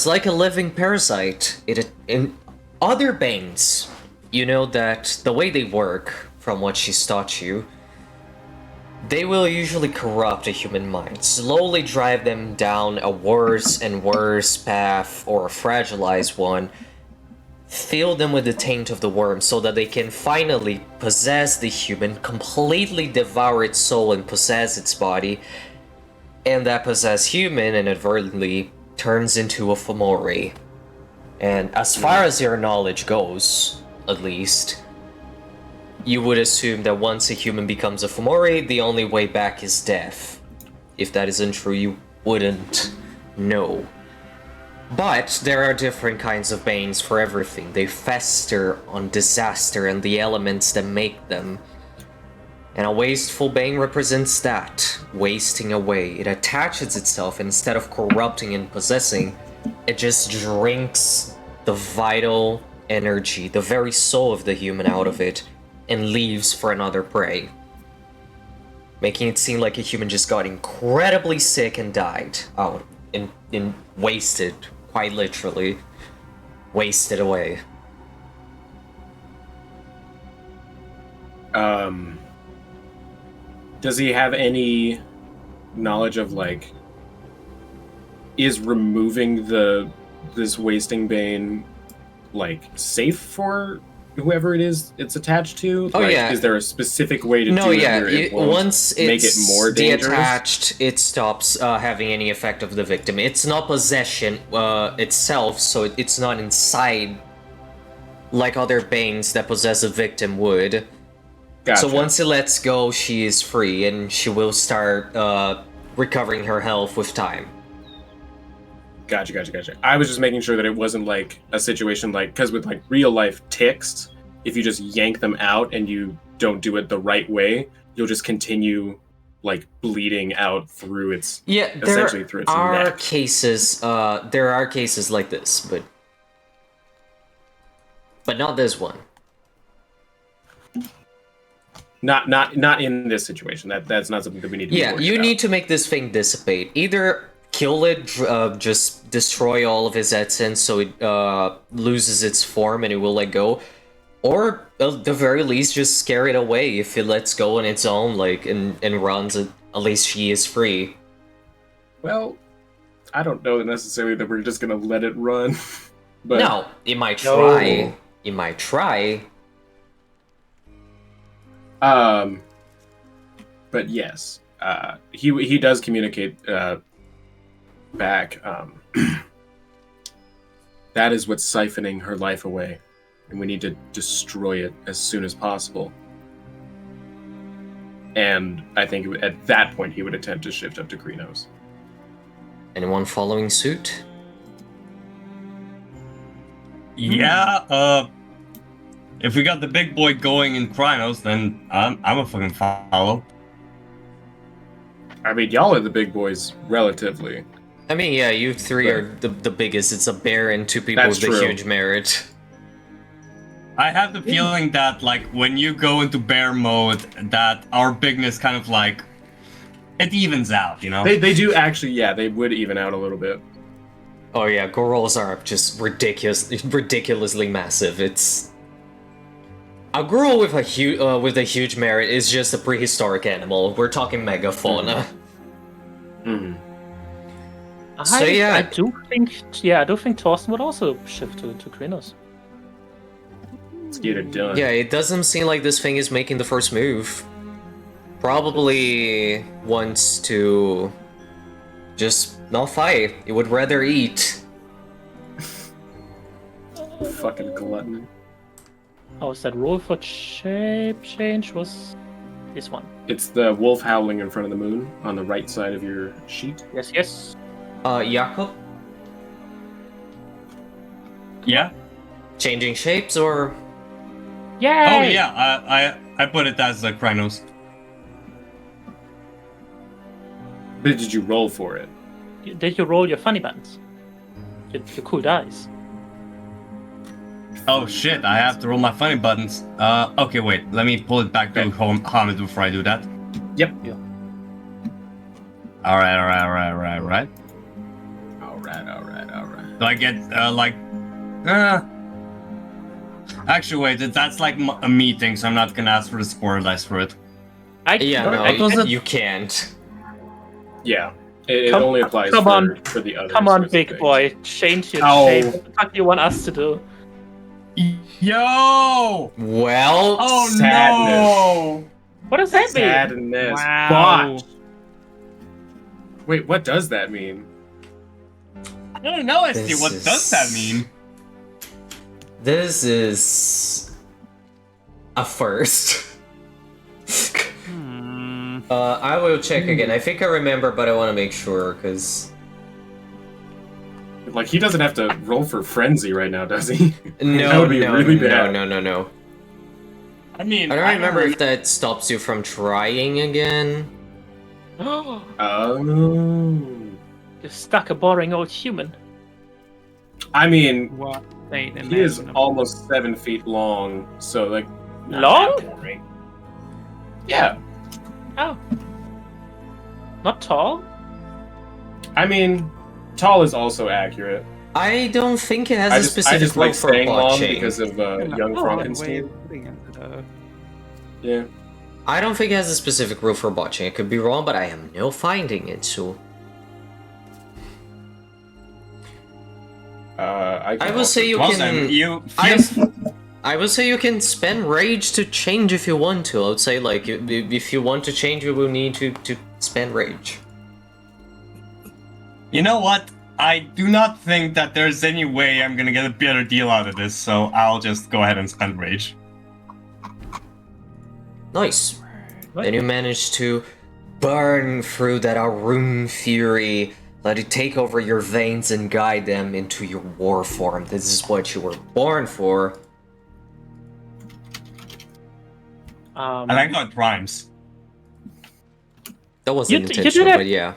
[SPEAKER 1] like a living parasite. In other banes, you know that the way they work, from what she's taught you, they will usually corrupt a human mind, slowly drive them down a worse and worse path, or a fragilized one, fill them with the taint of the worm so that they can finally possess the human, completely devour its soul and possess its body, and that possessed human inadvertently turns into a Fomori. And as far as your knowledge goes, at least, you would assume that once a human becomes a Fomori, the only way back is death. If that isn't true, you wouldn't know. But there are different kinds of banes for everything. They fester on disaster and the elements that make them. And a wasteful bane represents that, wasting away. It attaches itself, and instead of corrupting and possessing, it just drinks the vital energy, the very soul of the human out of it, and leaves for another prey. Making it seem like a human just got incredibly sick and died. Oh, and wasted, quite literally. Wasted away.
[SPEAKER 2] Does he have any knowledge of, like, is removing this wasting bane, like, safe for whoever it is it's attached to?
[SPEAKER 1] Oh,
[SPEAKER 2] like,
[SPEAKER 1] yeah.
[SPEAKER 2] Is there a specific way to do it where it won't
[SPEAKER 1] once
[SPEAKER 2] make it more dangerous?
[SPEAKER 1] detached, it stops having any effect of the victim. It's not possession itself, so it's not inside like other banes that possess a victim would.
[SPEAKER 2] Gotcha.
[SPEAKER 1] So once it lets go, she is free, and she will start recovering her health with time.
[SPEAKER 2] Gotcha. I was just making sure that it wasn't like a situation like, because with like real life ticks, if you just yank them out and you don't do it the right way, you'll just continue like bleeding out through its essentially through its neck.
[SPEAKER 1] There are cases like this, but not this one.
[SPEAKER 2] Not in this situation. That's not something that we need to be worried
[SPEAKER 1] you
[SPEAKER 2] about.
[SPEAKER 1] need to make this thing dissipate. Either kill it, just destroy all of its essence so it loses its form and it will let go, or at the very least just scare it away. If it lets go on its own, like, and runs, at least she is free.
[SPEAKER 2] Well, I don't know necessarily that we're just gonna let it run. But
[SPEAKER 1] No, it might try. No. It might try.
[SPEAKER 2] But yes, he does communicate back. That is what's siphoning her life away, and we need to destroy it as soon as possible. And I think at that point he would attempt to shift up to Krynos.
[SPEAKER 1] Anyone following suit?
[SPEAKER 6] Yeah, if we got the big boy going in Krynos, then I'm a fucking follow.
[SPEAKER 2] I mean, y'all are the big boys, relatively.
[SPEAKER 1] I mean, yeah, you three are the biggest. It's a bear and two people with a huge merit.
[SPEAKER 6] I have the feeling that, like, when you go into bear mode, that our bigness kind of, like, it evens out, you know?
[SPEAKER 2] They do actually, yeah, they would even out a little bit.
[SPEAKER 1] Oh yeah, Gorals are just ridiculously massive. It's... A Garou with a huge merit is just a prehistoric animal. We're talking megafauna.
[SPEAKER 2] Mm-hmm.
[SPEAKER 3] I do think Thorsten would also shift to Krynos.
[SPEAKER 2] Let's get it done.
[SPEAKER 1] Yeah, it doesn't seem like this thing is making the first move. Probably wants to just not fight. It would rather eat.
[SPEAKER 2] Fucking glutton.
[SPEAKER 3] Oh, is that roll for shape change was this one?
[SPEAKER 2] It's the wolf howling in front of the moon on the right side of your sheet.
[SPEAKER 3] Yes.
[SPEAKER 1] Jakob?
[SPEAKER 6] Yeah.
[SPEAKER 1] Changing shapes or...
[SPEAKER 3] Yay!
[SPEAKER 6] Oh yeah. I put it as a Krynos.
[SPEAKER 2] But did you roll for it?
[SPEAKER 3] Did you roll your funny buttons? Your cool dice?
[SPEAKER 6] Oh shit! I have to roll my funny buttons. Okay, wait. Let me pull it back to Hamid before I do that.
[SPEAKER 2] Yep.
[SPEAKER 6] All right.
[SPEAKER 2] Alright.
[SPEAKER 6] Do I get Actually, wait. That's like a meeting, so I'm not gonna ask for the score dice for it.
[SPEAKER 1] You can't.
[SPEAKER 2] Yeah. It only applies for the other.
[SPEAKER 3] Come on, big boy. Change your shape. What the fuck do you want us to do?
[SPEAKER 6] Yo!
[SPEAKER 1] Well,
[SPEAKER 6] Oh
[SPEAKER 2] sadness.
[SPEAKER 6] no!
[SPEAKER 3] What does that mean?
[SPEAKER 2] Sadness.
[SPEAKER 5] Wow.
[SPEAKER 2] Botch. Wait, what does that mean?
[SPEAKER 6] I don't know, ST.
[SPEAKER 1] This
[SPEAKER 6] What
[SPEAKER 1] is-
[SPEAKER 6] does that mean?
[SPEAKER 1] This is... a first. I will check again. I think I remember, but I want to make sure, because...
[SPEAKER 2] Like, he doesn't have to roll for frenzy right now, does he?
[SPEAKER 1] No,
[SPEAKER 2] That would be really bad.
[SPEAKER 1] no.
[SPEAKER 6] I mean,
[SPEAKER 1] I don't remember if that stops you from trying again.
[SPEAKER 3] Oh,
[SPEAKER 2] Oh.
[SPEAKER 3] you're stuck a boring old human.
[SPEAKER 2] I mean,
[SPEAKER 5] What? Fate
[SPEAKER 2] he is
[SPEAKER 5] imaginable.
[SPEAKER 2] almost 7 feet long, so, like... not
[SPEAKER 3] Long?
[SPEAKER 2] that boring. Yeah.
[SPEAKER 3] Oh. Not tall?
[SPEAKER 2] I mean, tall is also accurate.
[SPEAKER 1] I don't think it has
[SPEAKER 2] I
[SPEAKER 1] a
[SPEAKER 2] just
[SPEAKER 1] specific
[SPEAKER 2] like
[SPEAKER 1] rule for
[SPEAKER 2] staying long
[SPEAKER 1] botching.
[SPEAKER 2] because of young
[SPEAKER 5] Oh,
[SPEAKER 2] Frankenstein.
[SPEAKER 5] way of putting it, though.
[SPEAKER 2] Yeah.
[SPEAKER 1] I don't think it has a specific rule for botching. I could be wrong, but I am no finding it, so... I will say you
[SPEAKER 6] well,
[SPEAKER 1] can...
[SPEAKER 6] then, you
[SPEAKER 1] I will say you can spend rage to change if you want to. I would say, like, if you want to change, you will need to spend rage.
[SPEAKER 6] You know what? I do not think that there's any way I'm gonna get a better deal out of this, so I'll just go ahead and spend rage.
[SPEAKER 1] Nice.
[SPEAKER 3] Right.
[SPEAKER 1] Then you manage to burn through that Arun fury, let it take over your veins and guide them into your war form. This is what you were born for.
[SPEAKER 6] I like how it rhymes.
[SPEAKER 1] That wasn't
[SPEAKER 3] You do
[SPEAKER 1] intentional,
[SPEAKER 3] that-
[SPEAKER 1] but yeah.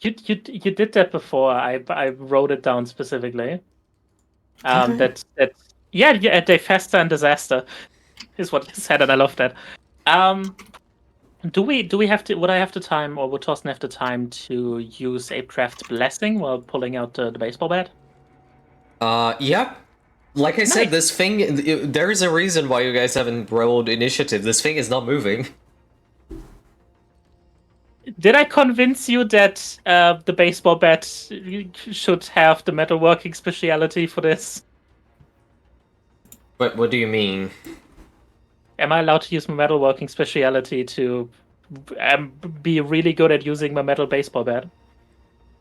[SPEAKER 3] You did that before. I wrote it down specifically. That yeah, de festa and disaster is what you said, and I love that. Do we have to? Would I have the time, or would Thorsten have the time to use Apecraft's blessing while pulling out the baseball bat?
[SPEAKER 1] Yeah. Like I said,
[SPEAKER 3] Nice.
[SPEAKER 1] this thing, there is a reason why you guys haven't rolled initiative. This thing is not moving.
[SPEAKER 3] Did I convince you that the baseball bat should have the metalworking speciality for this?
[SPEAKER 1] What do you mean?
[SPEAKER 3] Am I allowed to use my metalworking speciality to be really good at using my metal baseball bat?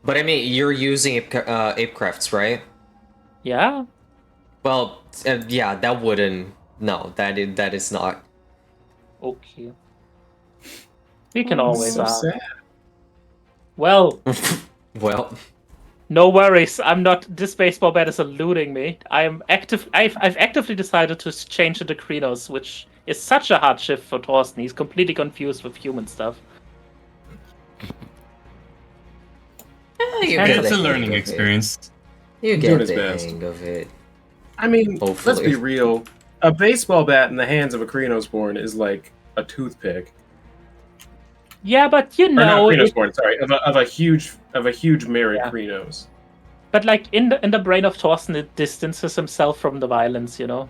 [SPEAKER 1] But I mean, you're using Apecrafts, right?
[SPEAKER 3] Yeah.
[SPEAKER 1] Well, yeah, that wouldn't... No, that is not.
[SPEAKER 3] Okay. We can always
[SPEAKER 2] so
[SPEAKER 3] ask.
[SPEAKER 2] sad.
[SPEAKER 3] Well,
[SPEAKER 1] Well,
[SPEAKER 3] no worries. I'm not. This baseball bat is eluding me. I'm active. I've actively decided to change it to Krynos, which is such a hard shift for Thorsten. He's completely confused with human stuff.
[SPEAKER 1] you
[SPEAKER 3] And
[SPEAKER 1] get
[SPEAKER 6] It's
[SPEAKER 1] the
[SPEAKER 6] a
[SPEAKER 1] hang
[SPEAKER 6] learning
[SPEAKER 1] of it.
[SPEAKER 6] experience.
[SPEAKER 1] You
[SPEAKER 2] Doing
[SPEAKER 1] get
[SPEAKER 2] his
[SPEAKER 1] the
[SPEAKER 2] best.
[SPEAKER 1] hang of it.
[SPEAKER 2] I mean, let's
[SPEAKER 1] Hopefully.
[SPEAKER 2] be real. A baseball bat in the hands of a Krynosborn is like a toothpick.
[SPEAKER 3] Yeah, but you
[SPEAKER 2] Or not
[SPEAKER 3] know,
[SPEAKER 2] Krynosborn, sorry, of a huge merit
[SPEAKER 3] Yeah.
[SPEAKER 2] Krynos.
[SPEAKER 3] but like in the brain of Thorsten, it distances himself from the violence. You know,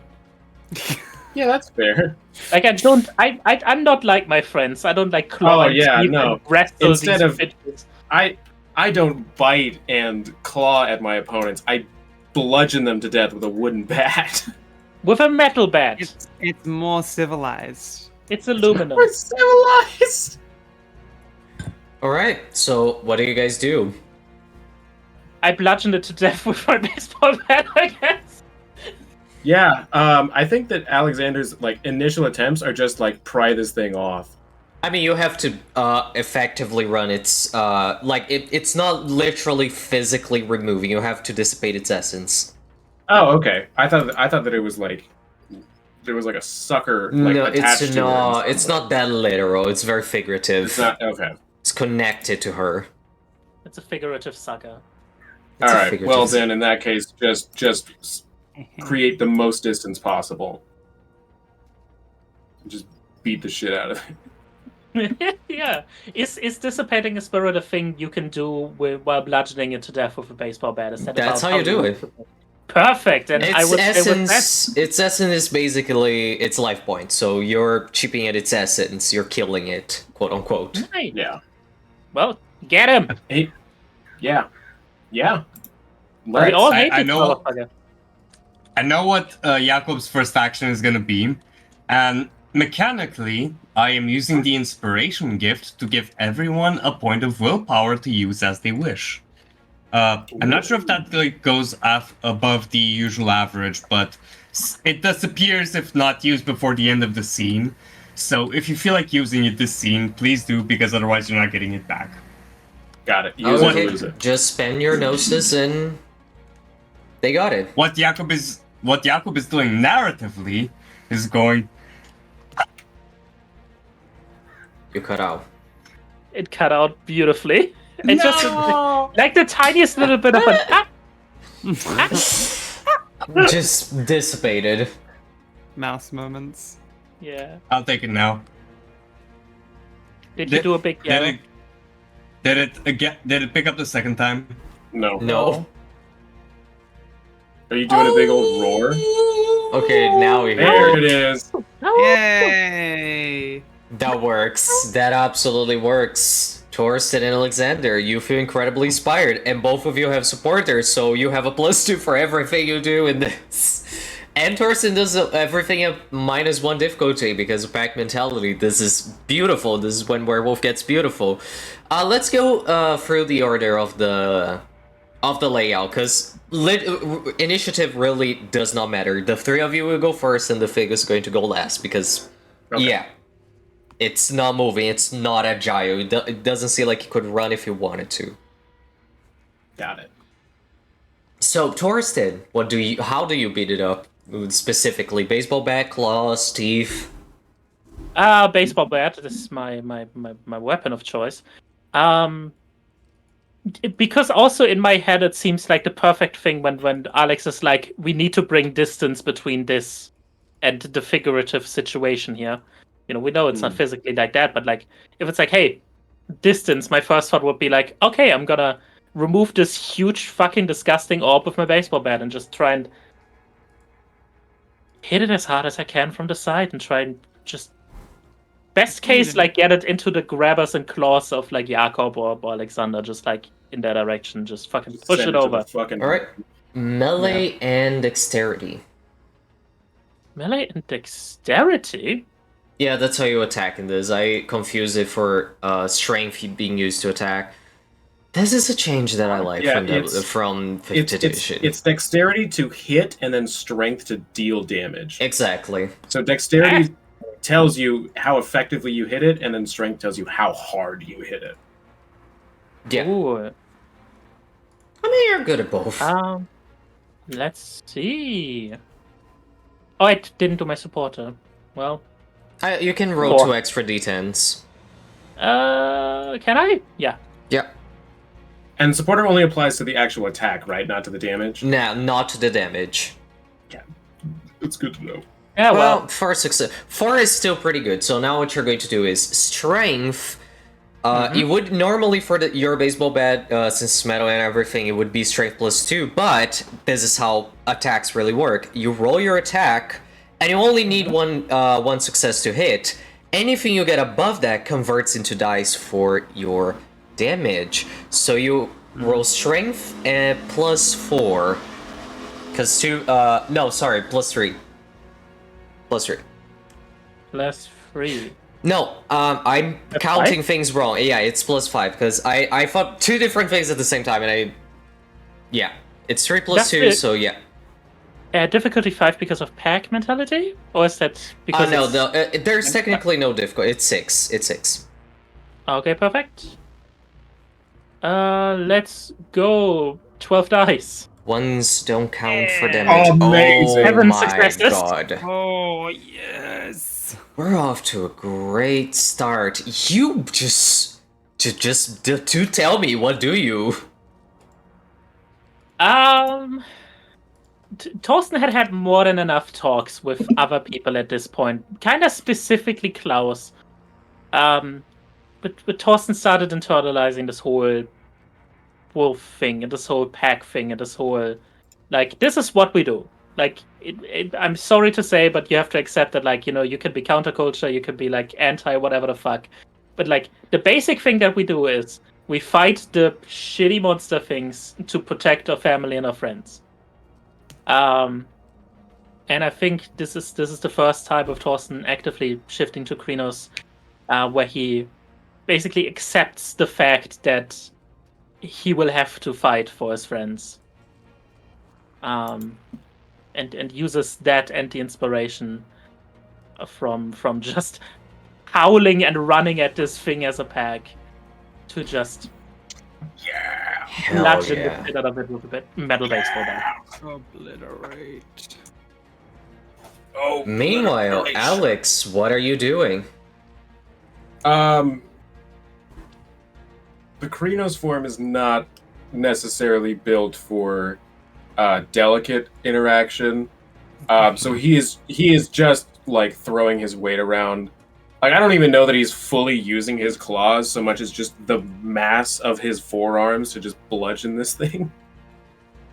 [SPEAKER 2] Yeah, that's fair.
[SPEAKER 3] like I'm not like my friends. I don't like claw
[SPEAKER 2] Oh,
[SPEAKER 3] and
[SPEAKER 2] yeah,
[SPEAKER 3] teeth
[SPEAKER 2] no.
[SPEAKER 3] and wrestle
[SPEAKER 2] Instead
[SPEAKER 3] these
[SPEAKER 2] of-
[SPEAKER 3] bitches.
[SPEAKER 2] I don't bite and claw at my opponents. I bludgeon them to death with a wooden bat.
[SPEAKER 3] With a metal bat.
[SPEAKER 5] It's more civilized.
[SPEAKER 3] It's aluminum.
[SPEAKER 2] We're civilized.
[SPEAKER 1] All right. So what do you guys do?
[SPEAKER 3] I bludgeoned it to death with my baseball bat, I guess.
[SPEAKER 2] Yeah, I think that Alexander's like initial attempts are just like pry this thing off.
[SPEAKER 1] I mean, you have to effectively run its it's not literally physically removing. You have to dissipate its essence.
[SPEAKER 2] Oh, okay. I thought that it was like there was like a sucker like
[SPEAKER 1] No,
[SPEAKER 2] attached
[SPEAKER 1] it's
[SPEAKER 2] to her. in
[SPEAKER 1] not.
[SPEAKER 2] some
[SPEAKER 1] It's
[SPEAKER 2] way.
[SPEAKER 1] not that literal. It's very figurative.
[SPEAKER 2] It's not okay.
[SPEAKER 1] It's connected to her.
[SPEAKER 3] It's a figurative sucker.
[SPEAKER 1] It's
[SPEAKER 2] All
[SPEAKER 1] a
[SPEAKER 2] right.
[SPEAKER 1] figurative
[SPEAKER 2] Well,
[SPEAKER 1] s-
[SPEAKER 2] then in that case, just create the most distance possible. Just beat the shit out of it.
[SPEAKER 3] Yeah. Is dissipating a spirit a thing you can do while bludgeoning it to death with a baseball bat? Is that
[SPEAKER 1] That's
[SPEAKER 3] about
[SPEAKER 1] how you do it.
[SPEAKER 3] Perfect. And I
[SPEAKER 1] Its
[SPEAKER 3] would say with that.
[SPEAKER 1] essence. Its essence is basically its life point. So you're chipping at its essence. You're killing it, quote unquote.
[SPEAKER 3] Nice.
[SPEAKER 2] Yeah.
[SPEAKER 3] Well, get him.
[SPEAKER 2] Hey, yeah. Yeah.
[SPEAKER 3] We
[SPEAKER 2] Let's.
[SPEAKER 3] all
[SPEAKER 6] I-
[SPEAKER 3] hate
[SPEAKER 6] I
[SPEAKER 3] this
[SPEAKER 6] know-
[SPEAKER 3] motherfucker.
[SPEAKER 6] I know what Jakob's first action is gonna be, and mechanically, I am using the inspiration gift to give everyone a point of willpower to use as they wish. I'm not sure if that like goes above the usual average, but it disappears if not used before the end of the scene. So if you feel like using it this scene, please do, because otherwise you're not getting it back.
[SPEAKER 2] Got it. Use it or
[SPEAKER 1] Okay,
[SPEAKER 2] lose it.
[SPEAKER 1] just spend your gnosis and they got it.
[SPEAKER 6] What Jakob is doing narratively is going.
[SPEAKER 1] You cut out.
[SPEAKER 3] It cut out beautifully. It just like the tiniest little bit of an
[SPEAKER 1] Just dissipated.
[SPEAKER 5] Mouse moments.
[SPEAKER 3] Yeah.
[SPEAKER 6] I'll take it now.
[SPEAKER 3] Did you do a big yell?
[SPEAKER 6] Did it pick up the second time?
[SPEAKER 2] No.
[SPEAKER 1] No.
[SPEAKER 2] Are you doing a big old roar?
[SPEAKER 1] Okay, now we hear
[SPEAKER 2] There
[SPEAKER 1] it.
[SPEAKER 2] it is.
[SPEAKER 5] Yay!
[SPEAKER 1] That works. That absolutely works. Torsten and Alexander, you feel incredibly inspired, and both of you have supporters, so you have a +2 for everything you do in this. And Torsten does everything at -1 difficulty because of pack mentality. This is beautiful. This is when Werewolf gets beautiful. Let's go through the order of the layout, because initiative really does not matter. The three of you will go first, and the Fig is going to go last, because,
[SPEAKER 2] Okay.
[SPEAKER 1] yeah. It's not moving, it's not agile, it doesn't seem like it could run if you wanted to.
[SPEAKER 2] Got it.
[SPEAKER 1] So, Torsten, how do you beat it up? Specifically, baseball bat, claws, teeth?
[SPEAKER 3] Baseball bat. This is my weapon of choice. Because also in my head it seems like the perfect thing when Alex is like, we need to bring distance between this and the figurative situation here. You know, we know it's not physically like that, but like, if it's like, hey, distance, my first thought would be like, okay, I'm gonna remove this huge fucking disgusting orb with my baseball bat and just try and hit it as hard as I can from the side and try and just, best case, like, get it into the grabbers and claws of like Jakob or Alexander, just like in that direction, just fucking push
[SPEAKER 2] Send
[SPEAKER 3] it
[SPEAKER 2] to
[SPEAKER 3] over.
[SPEAKER 2] the fucking-
[SPEAKER 1] Alright. Melee and dexterity.
[SPEAKER 3] Melee and dexterity?
[SPEAKER 1] Yeah, that's how you attack in this. I confuse it for strength being used to attack. This is a change that I like
[SPEAKER 2] Yeah,
[SPEAKER 1] from 5th edition.
[SPEAKER 2] It's dexterity to hit and then strength to deal damage.
[SPEAKER 1] Exactly.
[SPEAKER 2] So dexterity tells you how effectively you hit it, and then strength tells you how hard you hit it.
[SPEAKER 1] Yeah.
[SPEAKER 3] Ooh.
[SPEAKER 1] I mean, you're good at both.
[SPEAKER 3] Let's see. Oh, I didn't do my supporter. Well,
[SPEAKER 1] You can roll
[SPEAKER 3] 4.
[SPEAKER 1] 2 extra d10s.
[SPEAKER 3] can I? Yeah.
[SPEAKER 1] Yeah.
[SPEAKER 2] And supporter only applies to the actual attack, right? Not to the damage.
[SPEAKER 1] Nah, not to the damage.
[SPEAKER 2] It's good to know.
[SPEAKER 3] Yeah,
[SPEAKER 1] Well,
[SPEAKER 3] well,
[SPEAKER 1] for success, 4 is still pretty good. So now what you're going to do is strength. You would normally for your baseball bat, since it's metal and everything, it would be strength +2. But this is how attacks really work. You roll your attack, and you only need one success to hit. Anything you get above that converts into dice for your damage. So you roll strength and +4. Because +3. +3.
[SPEAKER 3] +3.
[SPEAKER 1] No, I'm
[SPEAKER 3] That's
[SPEAKER 1] counting
[SPEAKER 3] 5?
[SPEAKER 1] things wrong. Yeah, it's +5 because I thought two different things at the same time, and yeah, it's 3 plus
[SPEAKER 3] That's
[SPEAKER 1] 2,
[SPEAKER 3] it.
[SPEAKER 1] so yeah.
[SPEAKER 3] Difficulty 5 because of pack mentality, or is that because
[SPEAKER 1] No,
[SPEAKER 3] it's...
[SPEAKER 1] no, there's technically no difficulty. It's 6. It's 6.
[SPEAKER 3] Okay, perfect. Let's go. 12 dice.
[SPEAKER 1] Ones don't count for
[SPEAKER 5] Yeah.
[SPEAKER 1] damage.
[SPEAKER 2] Amazing.
[SPEAKER 1] Oh
[SPEAKER 3] 7
[SPEAKER 1] my
[SPEAKER 3] successes.
[SPEAKER 1] god.
[SPEAKER 5] Oh yes.
[SPEAKER 1] We're off to a great start. You just tell me, what do you?
[SPEAKER 3] Torsten had more than enough talks with other people at this point, kind of specifically Klaus. But Torsten started internalizing this whole wolf thing and this whole pack thing and this whole, like, this is what we do. Like, I'm sorry to say, but you have to accept that, like, you can be counterculture, you can be like anti whatever the fuck, but like the basic thing that we do is we fight the shitty monster things to protect our family and our friends. And I think this is the first time of Torsten actively shifting to Krynos, where he basically accepts the fact that he will have to fight for his friends. And uses that and the inspiration from just howling and running at this thing as a pack to just
[SPEAKER 1] Hell
[SPEAKER 3] bludgeon
[SPEAKER 1] yeah.
[SPEAKER 3] the shit out of it with a bit metal baseball bat.
[SPEAKER 5] Obliterate.
[SPEAKER 2] Oh.
[SPEAKER 1] Meanwhile, Alex, what are you doing?
[SPEAKER 2] The Krynos form is not necessarily built for delicate interaction. So he is just like throwing his weight around. Like, I don't even know that he's fully using his claws so much as just the mass of his forearms to just bludgeon this thing.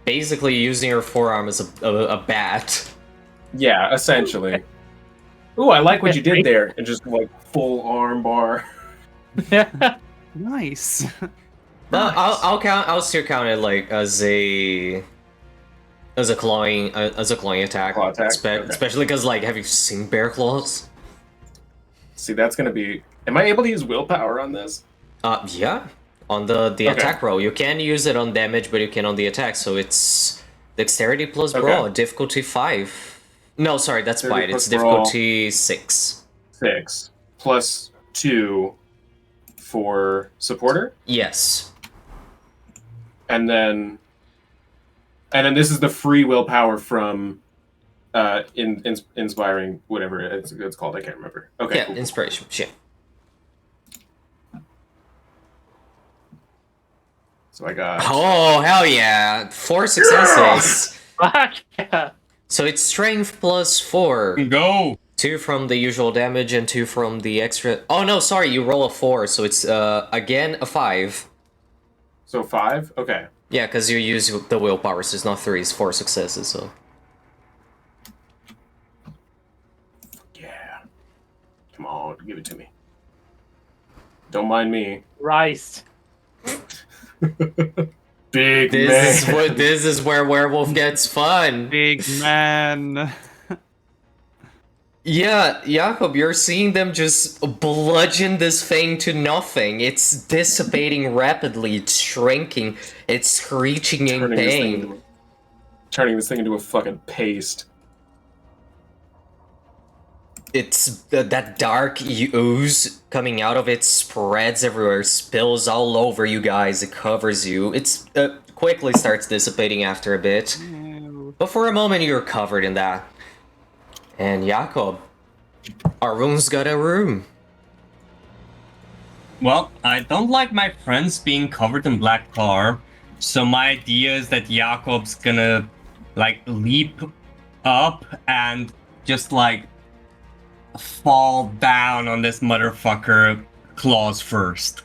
[SPEAKER 1] Basically using your forearm as a bat.
[SPEAKER 2] Yeah, essentially. Ooh, I like what you did there. And just like full arm bar.
[SPEAKER 5] Nice.
[SPEAKER 1] No, I'll still count it like as a clawing attack.
[SPEAKER 2] Claw attack? Okay.
[SPEAKER 1] Especially because, like, have you seen bear claws?
[SPEAKER 2] See, that's gonna be. Am I able to use willpower on this?
[SPEAKER 1] Yeah. On the attack roll, you can use it on damage, but you can on the attack. So it's dexterity plus brawl, difficulty 5. No, sorry, that's bite. It's difficulty 6.
[SPEAKER 2] 6 plus 2 for supporter.
[SPEAKER 1] Yes.
[SPEAKER 2] And then this is the free willpower from inspiring whatever it's called. I can't remember. Okay.
[SPEAKER 1] Yeah,
[SPEAKER 2] Cool.
[SPEAKER 1] inspiration. Shit.
[SPEAKER 2] So I got.
[SPEAKER 1] Oh hell yeah! 4 successes.
[SPEAKER 3] Fuck yeah.
[SPEAKER 1] So it's strength plus 4.
[SPEAKER 6] Go.
[SPEAKER 1] 2 from the usual damage and 2 from the extra. Oh no, sorry, you roll a 4, so it's again a 5.
[SPEAKER 2] So 5. Okay.
[SPEAKER 1] Yeah, because you use the willpower, so it's not 3, it's 4 successes. So.
[SPEAKER 2] Yeah. Come on, give it to me. Don't mind me.
[SPEAKER 3] Christ.
[SPEAKER 2] Big
[SPEAKER 1] This
[SPEAKER 2] man.
[SPEAKER 1] this is where Werewolf gets fun.
[SPEAKER 5] Big man.
[SPEAKER 1] Yeah, Jakob, you're seeing them just bludgeon this thing to nothing. It's dissipating rapidly, it's shrinking, it's screeching in pain.
[SPEAKER 2] Turning this thing into a fucking paste.
[SPEAKER 1] It's that dark ooze coming out of it spreads everywhere, spills all over you guys, it covers you. It's quickly starts dissipating after a bit. But for a moment you're covered in that. And Jakob, our room's got a room.
[SPEAKER 6] Well, I don't like my friends being covered in black tar, so my idea is that Jakob's gonna, like, leap up and just, like, fall down on this motherfucker claws first.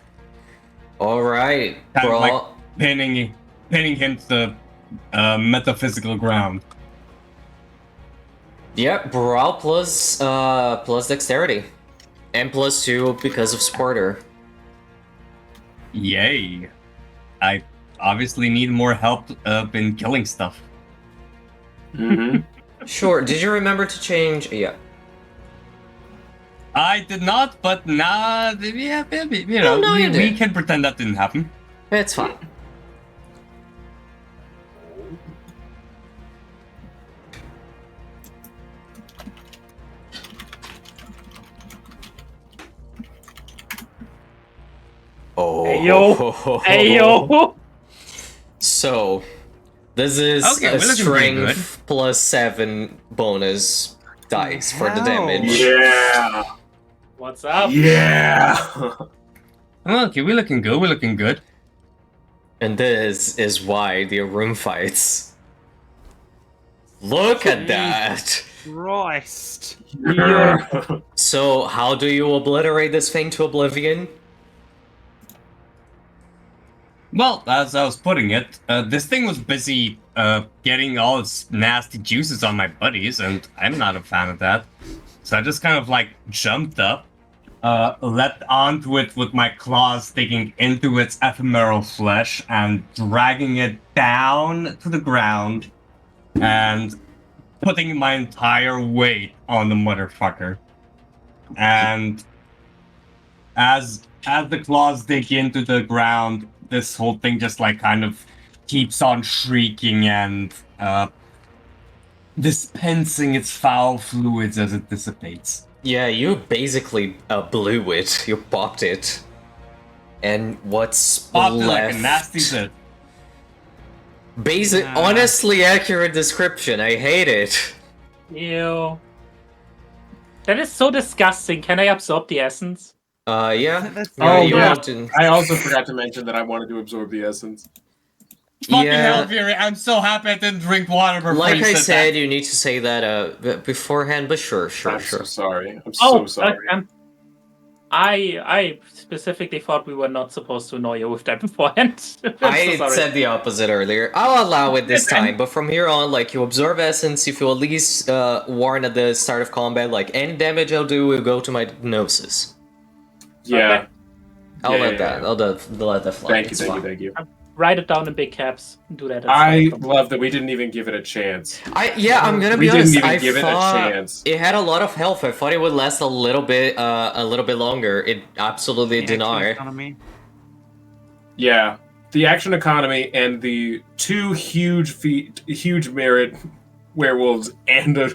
[SPEAKER 1] Alright,
[SPEAKER 6] Kind
[SPEAKER 1] bro.
[SPEAKER 6] of like pinning him to the metaphysical ground.
[SPEAKER 1] Yep, brawl plus dexterity. And plus 2 because of supporter.
[SPEAKER 6] Yay. I obviously need more help in killing stuff.
[SPEAKER 2] Mm-hmm.
[SPEAKER 1] Sure, did you remember to change? Yeah.
[SPEAKER 6] I did not, but nah, yeah, maybe, you know,
[SPEAKER 1] no, you
[SPEAKER 6] we
[SPEAKER 1] did.
[SPEAKER 6] can pretend that didn't happen.
[SPEAKER 1] It's fine. Oh.
[SPEAKER 3] Ayo. Ayo.
[SPEAKER 1] So, this is
[SPEAKER 6] Okay,
[SPEAKER 1] a
[SPEAKER 6] we're looking pretty good.
[SPEAKER 1] strength plus 7 bonus dice for the
[SPEAKER 5] Hell.
[SPEAKER 1] damage.
[SPEAKER 2] Yeah.
[SPEAKER 3] What's up?
[SPEAKER 2] Yeah.
[SPEAKER 6] Okay, we're looking good. We're looking good.
[SPEAKER 1] And this is why the room fights. Look at that!
[SPEAKER 5] Christ.
[SPEAKER 2] Yeah.
[SPEAKER 1] So, how do you obliterate this thing to oblivion?
[SPEAKER 6] Well, as I was putting it, this thing was busy getting all its nasty juices on my buddies, and I'm not a fan of that. So I just kind of like jumped up, leapt onto it with my claws sticking into its ephemeral flesh and dragging it down to the ground and putting my entire weight on the motherfucker. And as the claws dig into the ground, this whole thing just like kind of keeps on shrieking and dispensing its foul fluids as it dissipates.
[SPEAKER 1] Yeah, you basically blew it. You popped it. And what's
[SPEAKER 6] Popped it
[SPEAKER 1] left?
[SPEAKER 6] like a nasty zit.
[SPEAKER 1] Basic, honestly accurate description. I hate it.
[SPEAKER 3] Ew. That is so disgusting. Can I absorb the essence?
[SPEAKER 1] Yeah.
[SPEAKER 5] That's
[SPEAKER 1] Yeah,
[SPEAKER 2] Oh,
[SPEAKER 1] you
[SPEAKER 2] yeah.
[SPEAKER 1] want to-
[SPEAKER 2] I also forgot to mention that I wanted to absorb the essence.
[SPEAKER 6] Fucking
[SPEAKER 1] Yeah.
[SPEAKER 6] hell, Fury, I'm so happy I didn't drink water before
[SPEAKER 1] Like
[SPEAKER 6] you
[SPEAKER 1] I
[SPEAKER 6] said
[SPEAKER 1] said,
[SPEAKER 6] that.
[SPEAKER 1] you need to say that beforehand, but sure.
[SPEAKER 2] I'm so sorry. I'm
[SPEAKER 3] Oh,
[SPEAKER 2] so sorry.
[SPEAKER 3] I specifically thought we were not supposed to annoy you with that beforehand. I'm
[SPEAKER 1] I
[SPEAKER 3] so sorry.
[SPEAKER 1] said the opposite earlier. I'll allow it this time, but from here on, like, you absorb essence, if you at least warn at the start of combat, like, any damage I'll do will go to my gnosis.
[SPEAKER 2] Yeah.
[SPEAKER 3] Okay.
[SPEAKER 1] I'll
[SPEAKER 2] Yeah,
[SPEAKER 1] let
[SPEAKER 2] yeah,
[SPEAKER 1] that.
[SPEAKER 2] yeah.
[SPEAKER 1] I'll let that fly.
[SPEAKER 2] Thank you,
[SPEAKER 1] It's
[SPEAKER 2] thank you,
[SPEAKER 1] fine.
[SPEAKER 2] thank you.
[SPEAKER 3] Write it down in big caps. Do that.
[SPEAKER 2] I love that we didn't even give it a chance.
[SPEAKER 1] I'm gonna
[SPEAKER 2] We
[SPEAKER 1] be
[SPEAKER 2] didn't
[SPEAKER 1] honest.
[SPEAKER 2] even
[SPEAKER 1] I
[SPEAKER 2] give it a
[SPEAKER 1] thought
[SPEAKER 2] chance.
[SPEAKER 1] it had a lot of health. I thought it would last a little bit longer. It absolutely did not.
[SPEAKER 5] Economy.
[SPEAKER 2] Yeah. The action economy and the two huge merit werewolves and a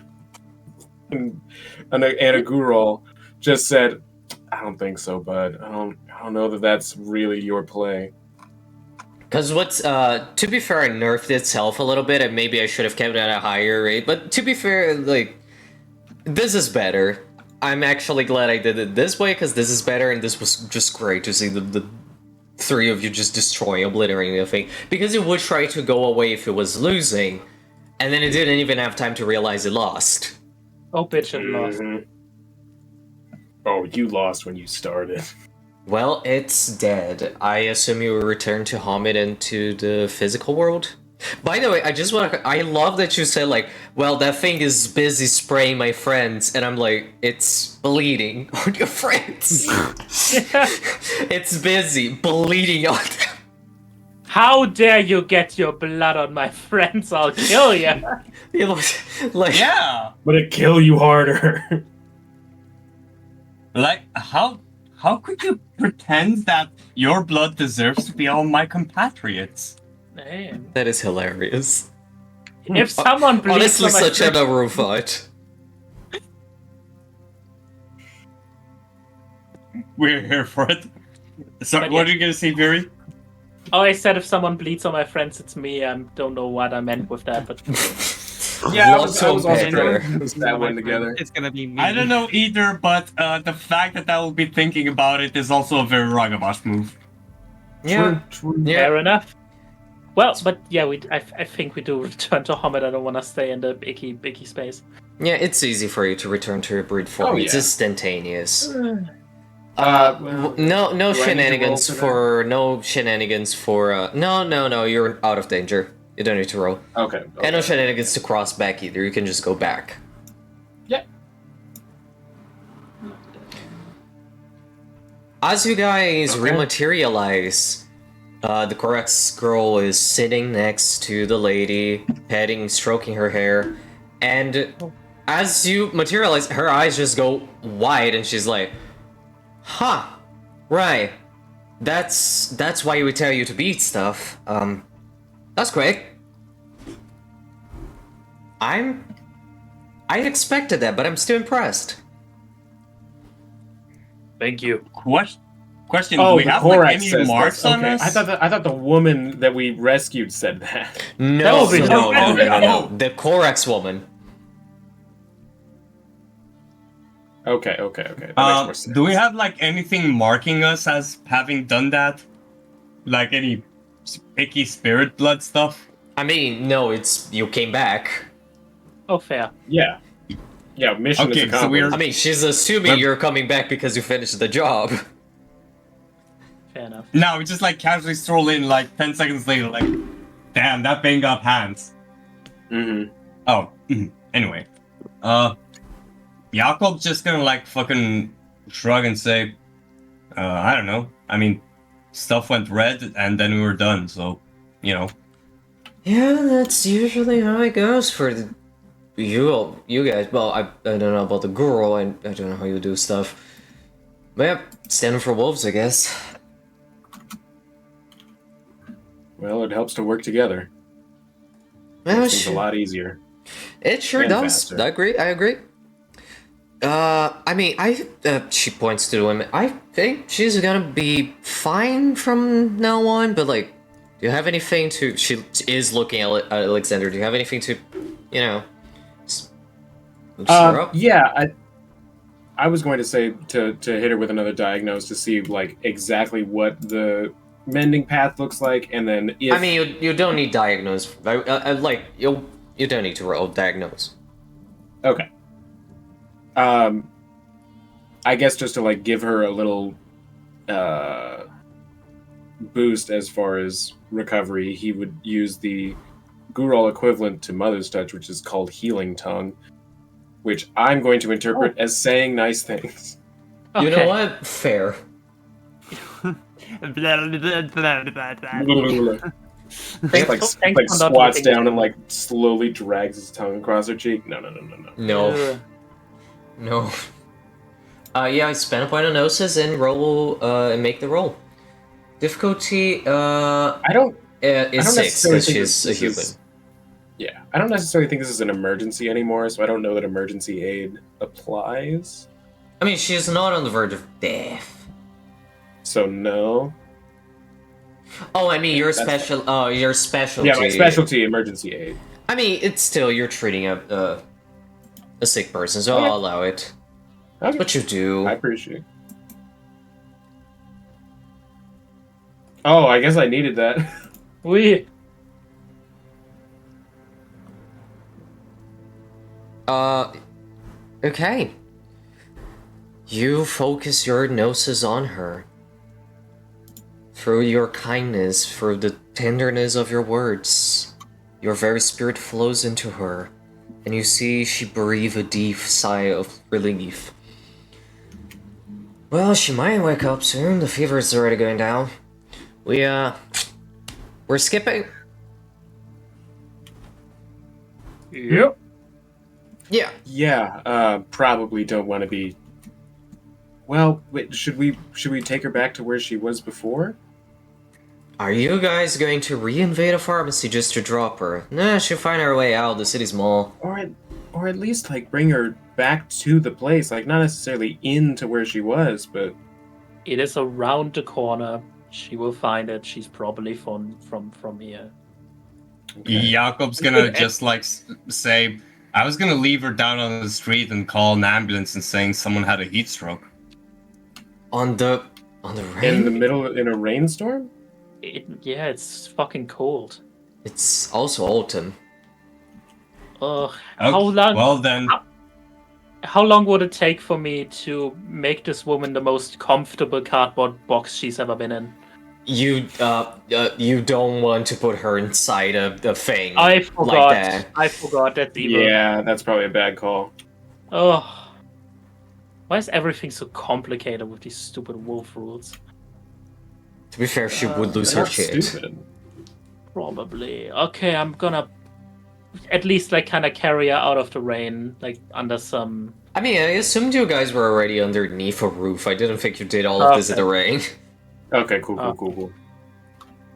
[SPEAKER 2] Gurul just said, I don't think so, bud. I don't know that that's really your play.
[SPEAKER 1] Because what's to be fair, it nerfed itself a little bit, and maybe I should have kept it at a higher rate. But to be fair, like, this is better. I'm actually glad I did it this way, because this is better, and this was just great to see the three of you just destroy, obliterating the thing. Because it would try to go away if it was losing, and then it didn't even have time to realize it lost.
[SPEAKER 3] Oh, bitch, it lost.
[SPEAKER 2] Mhm. Oh, you lost when you started.
[SPEAKER 1] Well, it's dead. I assume you will return to Hamid into the physical world? By the way, I love that you said, like, well, that thing is busy spraying my friends, and I'm like, it's bleeding on your friends. It's busy bleeding on them.
[SPEAKER 3] How dare you get your blood on my friends? I'll kill you.
[SPEAKER 1] You look like,
[SPEAKER 6] Yeah!
[SPEAKER 2] But it kill you harder.
[SPEAKER 6] Like, how could you pretend that your blood deserves to be on my compatriots?
[SPEAKER 3] Hey,
[SPEAKER 1] that is hilarious.
[SPEAKER 3] if someone bleeds
[SPEAKER 1] Honestly,
[SPEAKER 3] on my
[SPEAKER 1] such a
[SPEAKER 3] friends,
[SPEAKER 1] Naru fight.
[SPEAKER 6] We're here for it. So,
[SPEAKER 3] But
[SPEAKER 6] what
[SPEAKER 3] yeah.
[SPEAKER 6] are you gonna say, Fury?
[SPEAKER 3] oh, I said if someone bleeds on my friends, it's me. I don't know what I meant with that, but
[SPEAKER 2] Yeah, I
[SPEAKER 1] Lots
[SPEAKER 2] was
[SPEAKER 1] of
[SPEAKER 2] also
[SPEAKER 1] better.
[SPEAKER 2] trying to put that one together.
[SPEAKER 5] It's gonna be me.
[SPEAKER 6] I don't know either, but the fact that I will be thinking about it is also a very Ragabash move.
[SPEAKER 1] Yeah.
[SPEAKER 2] True.
[SPEAKER 1] Yeah.
[SPEAKER 3] fair enough. Well, but yeah, I think we do return to Hamid. I don't want to stay in the icky space.
[SPEAKER 1] Yeah, it's easy for you to return to your breed form.
[SPEAKER 2] Oh,
[SPEAKER 1] It's
[SPEAKER 2] yeah.
[SPEAKER 1] instantaneous.
[SPEAKER 2] Well,
[SPEAKER 1] No
[SPEAKER 2] do I need to
[SPEAKER 1] shenanigans
[SPEAKER 2] roll
[SPEAKER 1] for no, you're out of danger. You don't need to roll.
[SPEAKER 2] Okay.
[SPEAKER 1] And no shenanigans to cross back either. You can just go back.
[SPEAKER 2] Yeah.
[SPEAKER 1] As you guys
[SPEAKER 2] Okay.
[SPEAKER 1] rematerialize, the Korax girl is sitting next to the lady, stroking her hair, and as you materialize, her eyes just go wide, and she's like, "Huh, right. That's why we tell you to beat stuff. That's great. I expected that, but I'm still impressed."
[SPEAKER 3] Thank you.
[SPEAKER 6] Question:
[SPEAKER 2] Oh,
[SPEAKER 6] do we
[SPEAKER 2] the
[SPEAKER 6] have
[SPEAKER 2] Korax
[SPEAKER 6] like any
[SPEAKER 2] says
[SPEAKER 6] marks
[SPEAKER 2] this.
[SPEAKER 6] on
[SPEAKER 2] Okay.
[SPEAKER 6] us?
[SPEAKER 2] I thought the woman that we rescued said that.
[SPEAKER 1] No,
[SPEAKER 3] would be
[SPEAKER 1] no, no, no, no,
[SPEAKER 6] no.
[SPEAKER 1] no. The Korax woman.
[SPEAKER 2] Okay. That makes more sense.
[SPEAKER 6] Do we have like anything marking us as having done that? Like any icky spirit blood stuff?
[SPEAKER 1] I mean, no, it's you came back.
[SPEAKER 3] Oh, fair.
[SPEAKER 2] Yeah. Yeah, mission
[SPEAKER 6] Okay,
[SPEAKER 2] is
[SPEAKER 6] so
[SPEAKER 2] accomplished.
[SPEAKER 6] we're-
[SPEAKER 1] I mean, she's assuming you're coming back because you finished the job.
[SPEAKER 3] Fair enough.
[SPEAKER 6] No, we just like casually stroll in like 10 seconds later, like, damn, that thing got hands.
[SPEAKER 2] Mm-hmm.
[SPEAKER 6] Oh, anyway. Jakob's just gonna like fucking shrug and say, I don't know. I mean, stuff went red and then we were done, so, you know.
[SPEAKER 1] Yeah, that's usually how it goes for you guys. Well, I don't know about the girl, and I don't know how you do stuff. But yeah, standing for wolves, I guess.
[SPEAKER 2] Well, it helps to work together.
[SPEAKER 1] Well,
[SPEAKER 2] Makes things a lot easier.
[SPEAKER 1] it sure
[SPEAKER 2] and
[SPEAKER 1] does.
[SPEAKER 2] faster.
[SPEAKER 1] I agree. I mean, she points to the women. I think she's gonna be fine from now on, but like, do you have anything to... She is looking at Alexander. Do you have anything to, you know, boost her up?
[SPEAKER 2] Yeah, I was going to say to hit her with another diagnose to see like exactly what the mending path looks like, and then if
[SPEAKER 1] I mean, you don't need diagnose. Like, you don't need to roll diagnose.
[SPEAKER 2] okay. I guess just to like give her a little boost as far as recovery, he would use the Gurul equivalent to Mother's Touch, which is called Healing Tongue, which I'm going to interpret as saying nice things.
[SPEAKER 1] You know
[SPEAKER 3] Okay.
[SPEAKER 1] what? Fair.
[SPEAKER 2] Like,
[SPEAKER 3] Thanks
[SPEAKER 2] like
[SPEAKER 3] for not
[SPEAKER 2] squats
[SPEAKER 3] looking
[SPEAKER 2] down
[SPEAKER 3] at
[SPEAKER 2] and
[SPEAKER 3] me.
[SPEAKER 2] like slowly drags his tongue across her cheek. No.
[SPEAKER 1] No. No. Yeah, I spend a point on gnosis and roll, and make the roll. Difficulty,
[SPEAKER 2] I don't
[SPEAKER 1] is 6,
[SPEAKER 2] necessarily
[SPEAKER 1] because
[SPEAKER 2] think
[SPEAKER 1] she's a
[SPEAKER 2] this
[SPEAKER 1] human.
[SPEAKER 2] is- Yeah, I don't necessarily think this is an emergency anymore, so I don't know that emergency aid applies.
[SPEAKER 1] I mean, she's not on the verge of death.
[SPEAKER 2] So no.
[SPEAKER 1] Oh, I mean, your
[SPEAKER 2] That's
[SPEAKER 1] specialty.
[SPEAKER 2] Yeah, my specialty, emergency aid.
[SPEAKER 1] I mean, it's still, you're treating a sick person, so
[SPEAKER 2] Okay.
[SPEAKER 1] I'll allow it. That's
[SPEAKER 2] Okay.
[SPEAKER 1] what you do.
[SPEAKER 2] I appreciate. Oh, I guess I needed that.
[SPEAKER 3] We.
[SPEAKER 1] Okay. You focus your gnosis on her. Through your kindness, through the tenderness of your words, your very spirit flows into her, and you see she breathe a deep sigh of relief. Well, she might wake up soon. The fever is already going down. We're skipping.
[SPEAKER 3] Yep.
[SPEAKER 1] Yeah.
[SPEAKER 2] Yeah, probably don't want to be. Well, wait, should we take her back to where she was before?
[SPEAKER 1] Are you guys going to reinvade a pharmacy just to drop her? Nah, she'll find her way out. The city's small.
[SPEAKER 2] Or at least like bring her back to the place, like not necessarily into where she was, but
[SPEAKER 3] It is around the corner. She will find it. She's probably from here.
[SPEAKER 2] okay.
[SPEAKER 6] Jakob's gonna just like say, I was gonna leave her down on the street and call an ambulance and saying someone had a heat stroke.
[SPEAKER 1] On the rain?
[SPEAKER 2] In the middle in a rainstorm?
[SPEAKER 3] Yeah, it's fucking cold.
[SPEAKER 1] It's also autumn.
[SPEAKER 3] Ugh.
[SPEAKER 6] Okay,
[SPEAKER 3] How long?
[SPEAKER 6] Well then,
[SPEAKER 3] How long would it take for me to make this woman the most comfortable cardboard box she's ever been in?
[SPEAKER 1] You don't want to put her inside a thing
[SPEAKER 3] I forgot.
[SPEAKER 1] like that.
[SPEAKER 3] I forgot that's evil.
[SPEAKER 2] Yeah, that's probably a bad call.
[SPEAKER 3] Oh. Why is everything so complicated with these stupid wolf rules?
[SPEAKER 1] To be fair, she would lose
[SPEAKER 2] They're
[SPEAKER 1] her
[SPEAKER 2] not
[SPEAKER 1] shit.
[SPEAKER 2] stupid.
[SPEAKER 3] Probably. Okay, I'm gonna at least like kind of carry her out of the rain, like under some.
[SPEAKER 1] I mean, I assumed you guys were already underneath a roof. I didn't think you did all of this in the rain.
[SPEAKER 2] Okay, cool.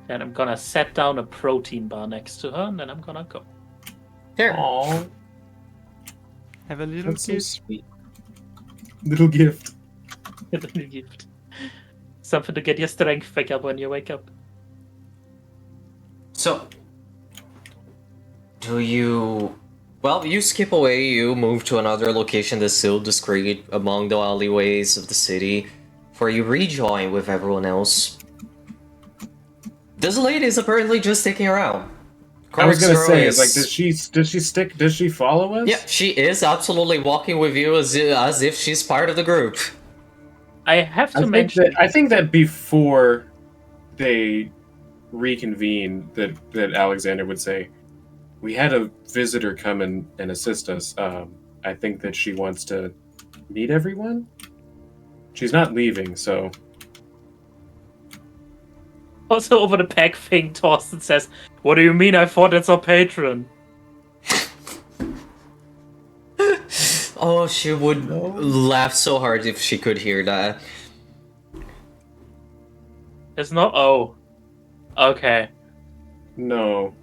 [SPEAKER 3] Then I'm gonna set down a protein bar next to her, and then I'm gonna go.
[SPEAKER 1] Here.
[SPEAKER 2] Aww,
[SPEAKER 5] Have a little
[SPEAKER 2] that's so
[SPEAKER 5] gift.
[SPEAKER 2] sweet. Little gift.
[SPEAKER 3] Little gift. Something to get your strength back up when you wake up.
[SPEAKER 1] So, do you... Well, you skip away, you move to another location that's still discreet among the alleyways of the city, where you rejoin with everyone else. This lady is apparently just sticking around.
[SPEAKER 2] I was gonna say,
[SPEAKER 1] is-
[SPEAKER 2] like, does she follow us?
[SPEAKER 1] Yeah, she is absolutely walking with you as if she's part of the group.
[SPEAKER 3] I have to
[SPEAKER 2] I think
[SPEAKER 3] mention.
[SPEAKER 2] that before they reconvene, that Alexander would say, "We had a visitor come and assist us. I think that she wants to meet everyone. She's not leaving, so."
[SPEAKER 3] Also over the pack thing, Torsten says, "What do you mean? I thought it's our patron."
[SPEAKER 1] Oh, she would laugh so hard if she could hear that.
[SPEAKER 3] It's not. Oh, okay.
[SPEAKER 2] No,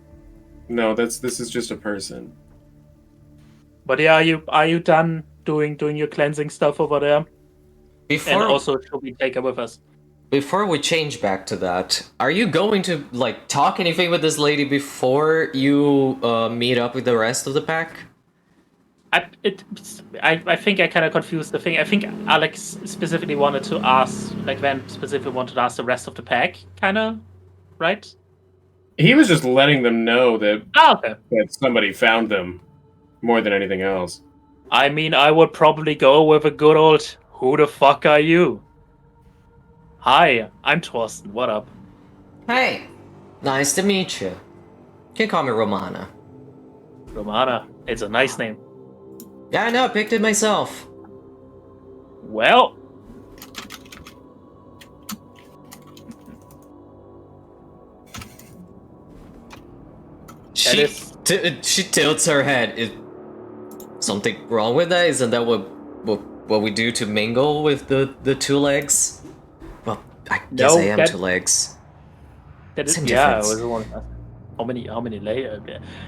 [SPEAKER 2] this is just a person.
[SPEAKER 3] But yeah, are you done doing your cleansing stuff over there?
[SPEAKER 1] Before,
[SPEAKER 3] And also, should we take her with us?
[SPEAKER 1] before we change back to that, are you going to, like, talk anything with this lady before you meet up with the rest of the pack?
[SPEAKER 3] I think I kind of confused the thing. I think Alex specifically wanted to ask, like Van specifically wanted to ask the rest of the pack, kind of, right?
[SPEAKER 2] He was just letting them know that
[SPEAKER 3] Oh, okay.
[SPEAKER 2] somebody found them, more than anything else.
[SPEAKER 3] I mean, I would probably go with a good old, "Who the fuck are you?" Hi, I'm Torsten. What up?
[SPEAKER 1] Hey, nice to meet you. You can call me Romana.
[SPEAKER 3] Romana. It's a nice name.
[SPEAKER 1] Yeah, I know, I picked it myself.
[SPEAKER 3] Well,
[SPEAKER 1] She, she tilts her head. Is something wrong with that? Isn't that what we do to mingle with the two legs? Well, I guess
[SPEAKER 3] No,
[SPEAKER 1] I am
[SPEAKER 3] that-
[SPEAKER 1] two legs.
[SPEAKER 3] that is,
[SPEAKER 1] Same
[SPEAKER 3] yeah, I
[SPEAKER 1] difference.
[SPEAKER 3] was wondering how many layers?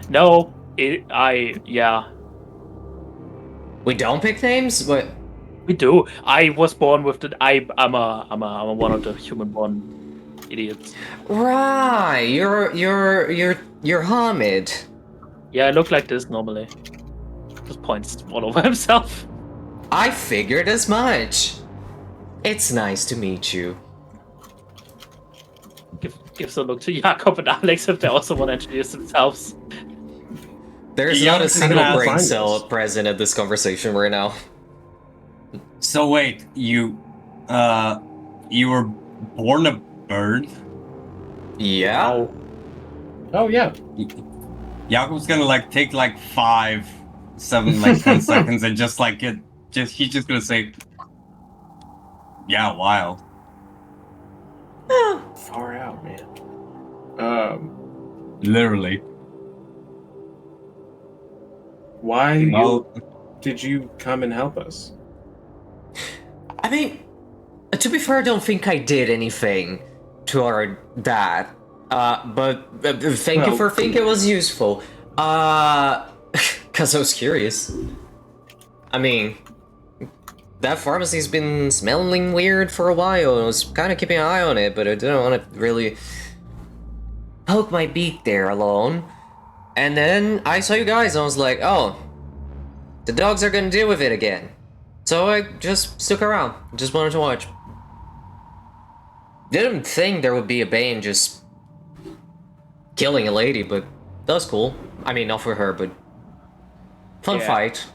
[SPEAKER 3] No, yeah.
[SPEAKER 1] We don't pick names? What?
[SPEAKER 3] We do. I was born with the. I'm a one of the human-born idiots.
[SPEAKER 1] Right, you're Hamid.
[SPEAKER 3] Yeah, I look like this normally. Just points all over himself.
[SPEAKER 1] I figured as much. It's nice to meet you.
[SPEAKER 3] Gives a look to Jakob and Alex if they also want to introduce themselves.
[SPEAKER 1] There's
[SPEAKER 6] Yeah,
[SPEAKER 1] not a
[SPEAKER 6] it's
[SPEAKER 1] single
[SPEAKER 6] gonna
[SPEAKER 1] brain
[SPEAKER 2] find
[SPEAKER 1] cell
[SPEAKER 2] us.
[SPEAKER 1] present at this conversation right now.
[SPEAKER 6] So wait, you were born a bird?
[SPEAKER 1] Yeah?
[SPEAKER 2] Oh yeah.
[SPEAKER 6] Jakob's gonna like take like 5, 7, like 10 seconds and just like he's just gonna say, "Yeah, wild."
[SPEAKER 2] Far out, man.
[SPEAKER 6] Literally.
[SPEAKER 2] Why
[SPEAKER 6] Well,
[SPEAKER 2] did you come and help us?
[SPEAKER 1] I mean, to be fair, I don't think I did anything toward that. But thank you
[SPEAKER 2] Well-
[SPEAKER 1] for thinking it was useful. Cause I was curious. I mean, that pharmacy's been smelling weird for a while, and I was kind of keeping an eye on it, but I didn't want to really poke my beak there alone. And then I saw you guys, and I was like, oh, the dogs are gonna deal with it again. So I just stuck around, just wanted to watch. Didn't think there would be a Bane just killing a lady, but that was cool. I mean, not for her, but fun
[SPEAKER 3] Yeah.
[SPEAKER 1] fight.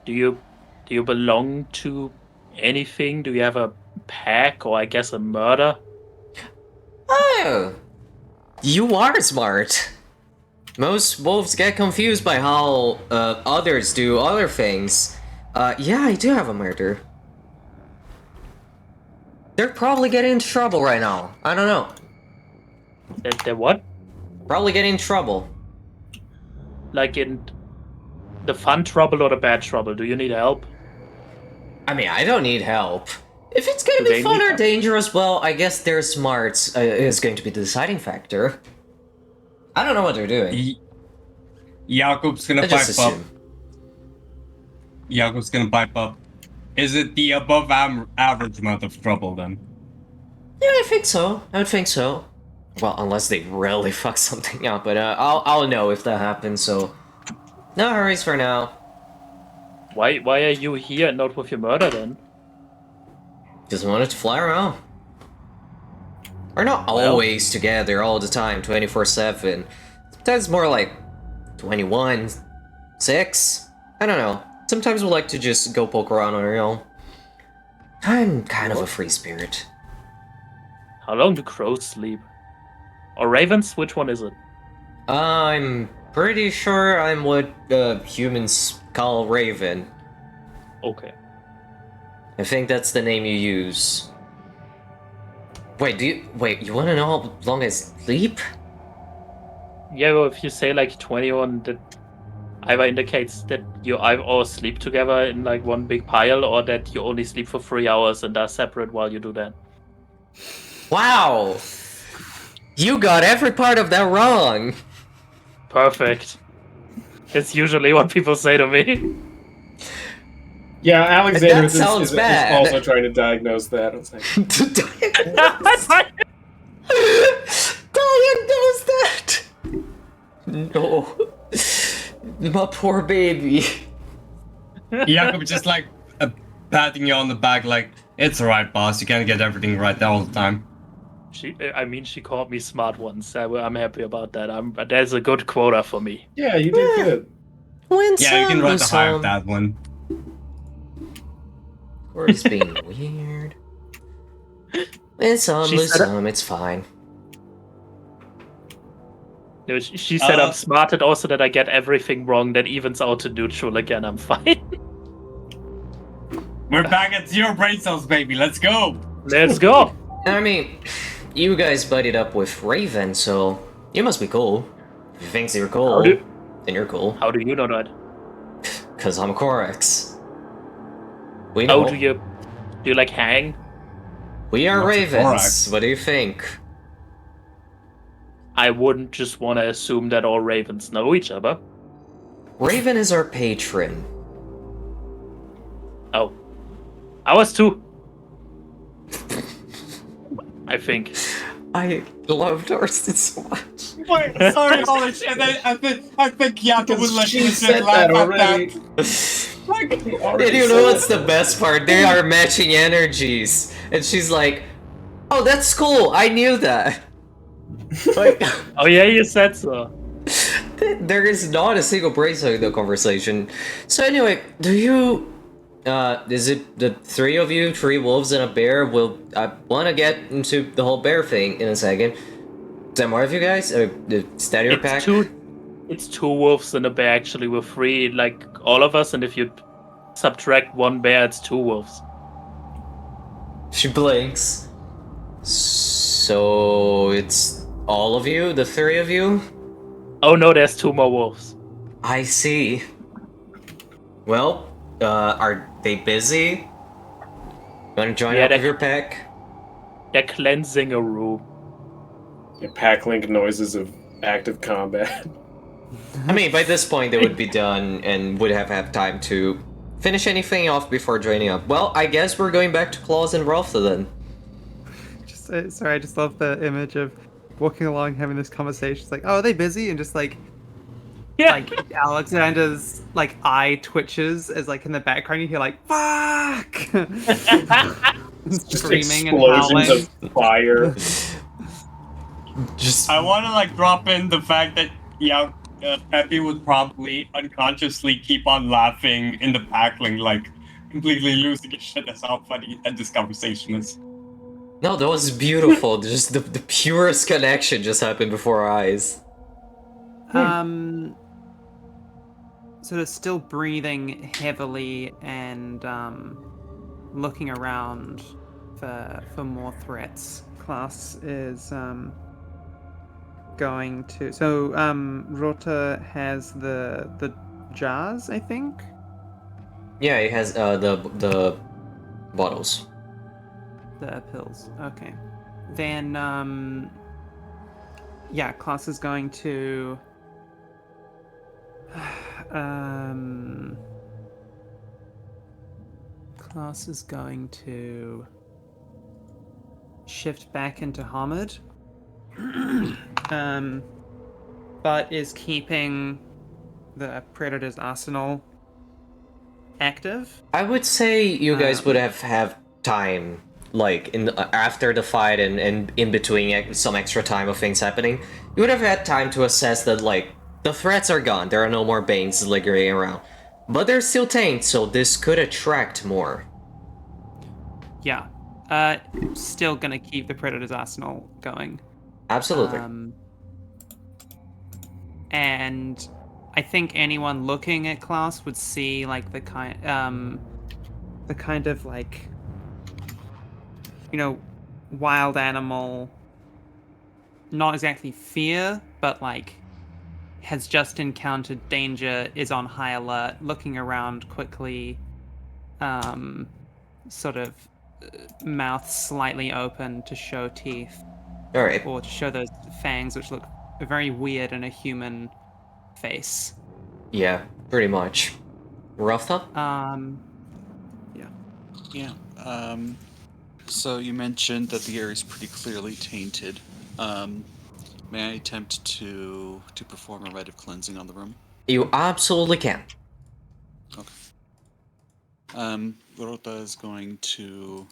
[SPEAKER 3] Do you belong to anything? Do you have a pack or I guess a murder?
[SPEAKER 1] Oh, you are smart. Most wolves get confused by how others do other things. Yeah, I do have a murder. They're probably getting into trouble right now. I don't know.
[SPEAKER 3] They're what?
[SPEAKER 1] Probably getting in trouble.
[SPEAKER 3] like in the fun trouble or the bad trouble? Do you need help?
[SPEAKER 1] I mean, I don't need help. If it's gonna
[SPEAKER 3] Do
[SPEAKER 1] be
[SPEAKER 3] they
[SPEAKER 1] fun
[SPEAKER 3] need
[SPEAKER 1] or
[SPEAKER 3] help?
[SPEAKER 1] dangerous, well, I guess their smarts is going to be the deciding factor. I don't know what they're doing.
[SPEAKER 6] Jakob's gonna
[SPEAKER 1] I just
[SPEAKER 6] pipe up.
[SPEAKER 1] assume.
[SPEAKER 6] Jakob's gonna pipe up. Is it the above average amount of trouble then?
[SPEAKER 1] Yeah, I think so. I would think so. Well, unless they really fuck something up, but I'll know if that happens. So, no hurries for now.
[SPEAKER 3] Why are you here and not with your murder then?
[SPEAKER 1] Just wanted to fly around. We're not
[SPEAKER 3] Well.
[SPEAKER 1] always together all the time, 24/7. Sometimes more like 21/6. I don't know. Sometimes we like to just go poke around on our own. I'm kind of a free spirit.
[SPEAKER 3] How long do crows sleep? Or ravens? Which one is it?
[SPEAKER 1] I'm pretty sure I'm what humans call Raven.
[SPEAKER 3] Okay.
[SPEAKER 1] I think that's the name you use. Wait, you want to know how long I sleep?
[SPEAKER 3] Yeah, well, if you say like 21, that either indicates that you either all sleep together in like one big pile, or that you only sleep for 3 hours and are separate while you do that.
[SPEAKER 1] Wow! You got every part of that wrong!
[SPEAKER 3] Perfect. That's usually what people say to me.
[SPEAKER 2] Yeah, Alexander
[SPEAKER 1] That
[SPEAKER 2] is
[SPEAKER 1] sounds bad.
[SPEAKER 2] also trying to diagnose that. It's like,
[SPEAKER 1] Diagnose that! No. My poor baby.
[SPEAKER 6] Jakob just like patting you on the back, like, it's alright, boss. You can't get everything right all the time.
[SPEAKER 3] She called me smart once. I'm happy about that. There's a good quota for me.
[SPEAKER 2] yeah, you did good.
[SPEAKER 1] Win
[SPEAKER 6] Yeah, you can
[SPEAKER 1] some,
[SPEAKER 6] write
[SPEAKER 1] lose
[SPEAKER 6] the high of
[SPEAKER 1] some.
[SPEAKER 6] that one.
[SPEAKER 1] Or he's being weird. Win some,
[SPEAKER 3] She
[SPEAKER 1] lose
[SPEAKER 3] said it-
[SPEAKER 1] some, it's fine.
[SPEAKER 3] No, she said
[SPEAKER 6] Uh,
[SPEAKER 3] I'm smart, and also that I get everything wrong. That evens out to neutral again. I'm fine.
[SPEAKER 6] We're back at 0 brain cells, baby. Let's go.
[SPEAKER 3] Let's go.
[SPEAKER 1] I mean, you guys buddied up with Raven, so you must be cool. If you think you're cool,
[SPEAKER 3] How do-
[SPEAKER 1] then you're cool.
[SPEAKER 3] How do you know that?
[SPEAKER 1] Cause I'm a Corax. We know.
[SPEAKER 3] How do you like hang?
[SPEAKER 1] We are
[SPEAKER 6] What's a
[SPEAKER 1] Ravens.
[SPEAKER 6] Corax?
[SPEAKER 1] What do you think?
[SPEAKER 3] I wouldn't just want to assume that all ravens know each other.
[SPEAKER 1] Raven is our patron.
[SPEAKER 3] Oh, I was too. I think.
[SPEAKER 1] I love Darcy so much.
[SPEAKER 6] Wait, sorry, holy shit. I think Jakob would let
[SPEAKER 2] She
[SPEAKER 6] you
[SPEAKER 2] said
[SPEAKER 6] just laugh
[SPEAKER 2] that
[SPEAKER 6] at
[SPEAKER 2] already.
[SPEAKER 6] that. Like,
[SPEAKER 1] And you know what's the best part? They are matching energies. And she's like, oh, that's cool. I knew that. Like,
[SPEAKER 3] Oh yeah, you said so.
[SPEAKER 1] there is not a single bracelet in the conversation. So anyway, do you... is it the three of you, 3 wolves and a bear? I want to get into the whole bear thing in a second. Is there more of you guys? The steadier pack?
[SPEAKER 3] It's 2 wolves and a bear. Actually, we're 3, like all of us. And if you subtract 1 bear, it's 2 wolves.
[SPEAKER 1] She blinks. So it's all of you, the 3 of you?
[SPEAKER 3] Oh no, there's 2 more wolves.
[SPEAKER 1] I see. Well, are they busy? You wanna join
[SPEAKER 3] Yeah,
[SPEAKER 1] up with your pack?
[SPEAKER 3] They're cleansing a room.
[SPEAKER 2] Yeah, pack link noises of active combat.
[SPEAKER 1] I mean, by this point they would be done and would have had time to finish anything off before joining up. Well, I guess we're going back to Claus and Ralph then.
[SPEAKER 5] Sorry, I just love the image of walking along having this conversation. It's like, oh, are they busy? And just like Alexander's like eye twitches as like in the background you hear like fuck
[SPEAKER 2] Just
[SPEAKER 5] screaming and
[SPEAKER 2] explosions
[SPEAKER 5] howling.
[SPEAKER 2] of fire.
[SPEAKER 1] Just
[SPEAKER 6] I want to like drop in the fact that Peppy would probably unconsciously keep on laughing in the packling, like completely losing his shit. That's how funny that this conversation is.
[SPEAKER 1] no, that was beautiful. Just the purest connection just happened before our eyes.
[SPEAKER 5] Sort of still breathing heavily and looking around for more threats. Class is going to. So Rota has the jars, I think.
[SPEAKER 1] Yeah, it has the bottles.
[SPEAKER 5] The pills. Okay. Then yeah, Klaus is going to Klaus is going to shift back into Hamid. But is keeping the Predator's arsenal active.
[SPEAKER 1] I would say you guys would have time, like in after the fight and in between some extra time of things happening. You would have had time to assess that like the threats are gone. There are no more Banes lingering around, but they're still tanked, so this could attract more.
[SPEAKER 5] Yeah. Still gonna keep the Predator's arsenal going.
[SPEAKER 1] Absolutely.
[SPEAKER 5] And I think anyone looking at Klaus would see like the kind of like, you know, wild animal, not exactly fear, but like has just encountered danger, is on high alert, looking around quickly, sort of mouth slightly open to show teeth.
[SPEAKER 1] All right.
[SPEAKER 5] Or to show those fangs, which look very weird in a human face.
[SPEAKER 1] Yeah, pretty much. Rotha?
[SPEAKER 5] Yeah.
[SPEAKER 4] Yeah. So you mentioned that the area is pretty clearly tainted. May I attempt to perform a rite of cleansing on the room?
[SPEAKER 1] You absolutely can.
[SPEAKER 4] Okay. Rota is going to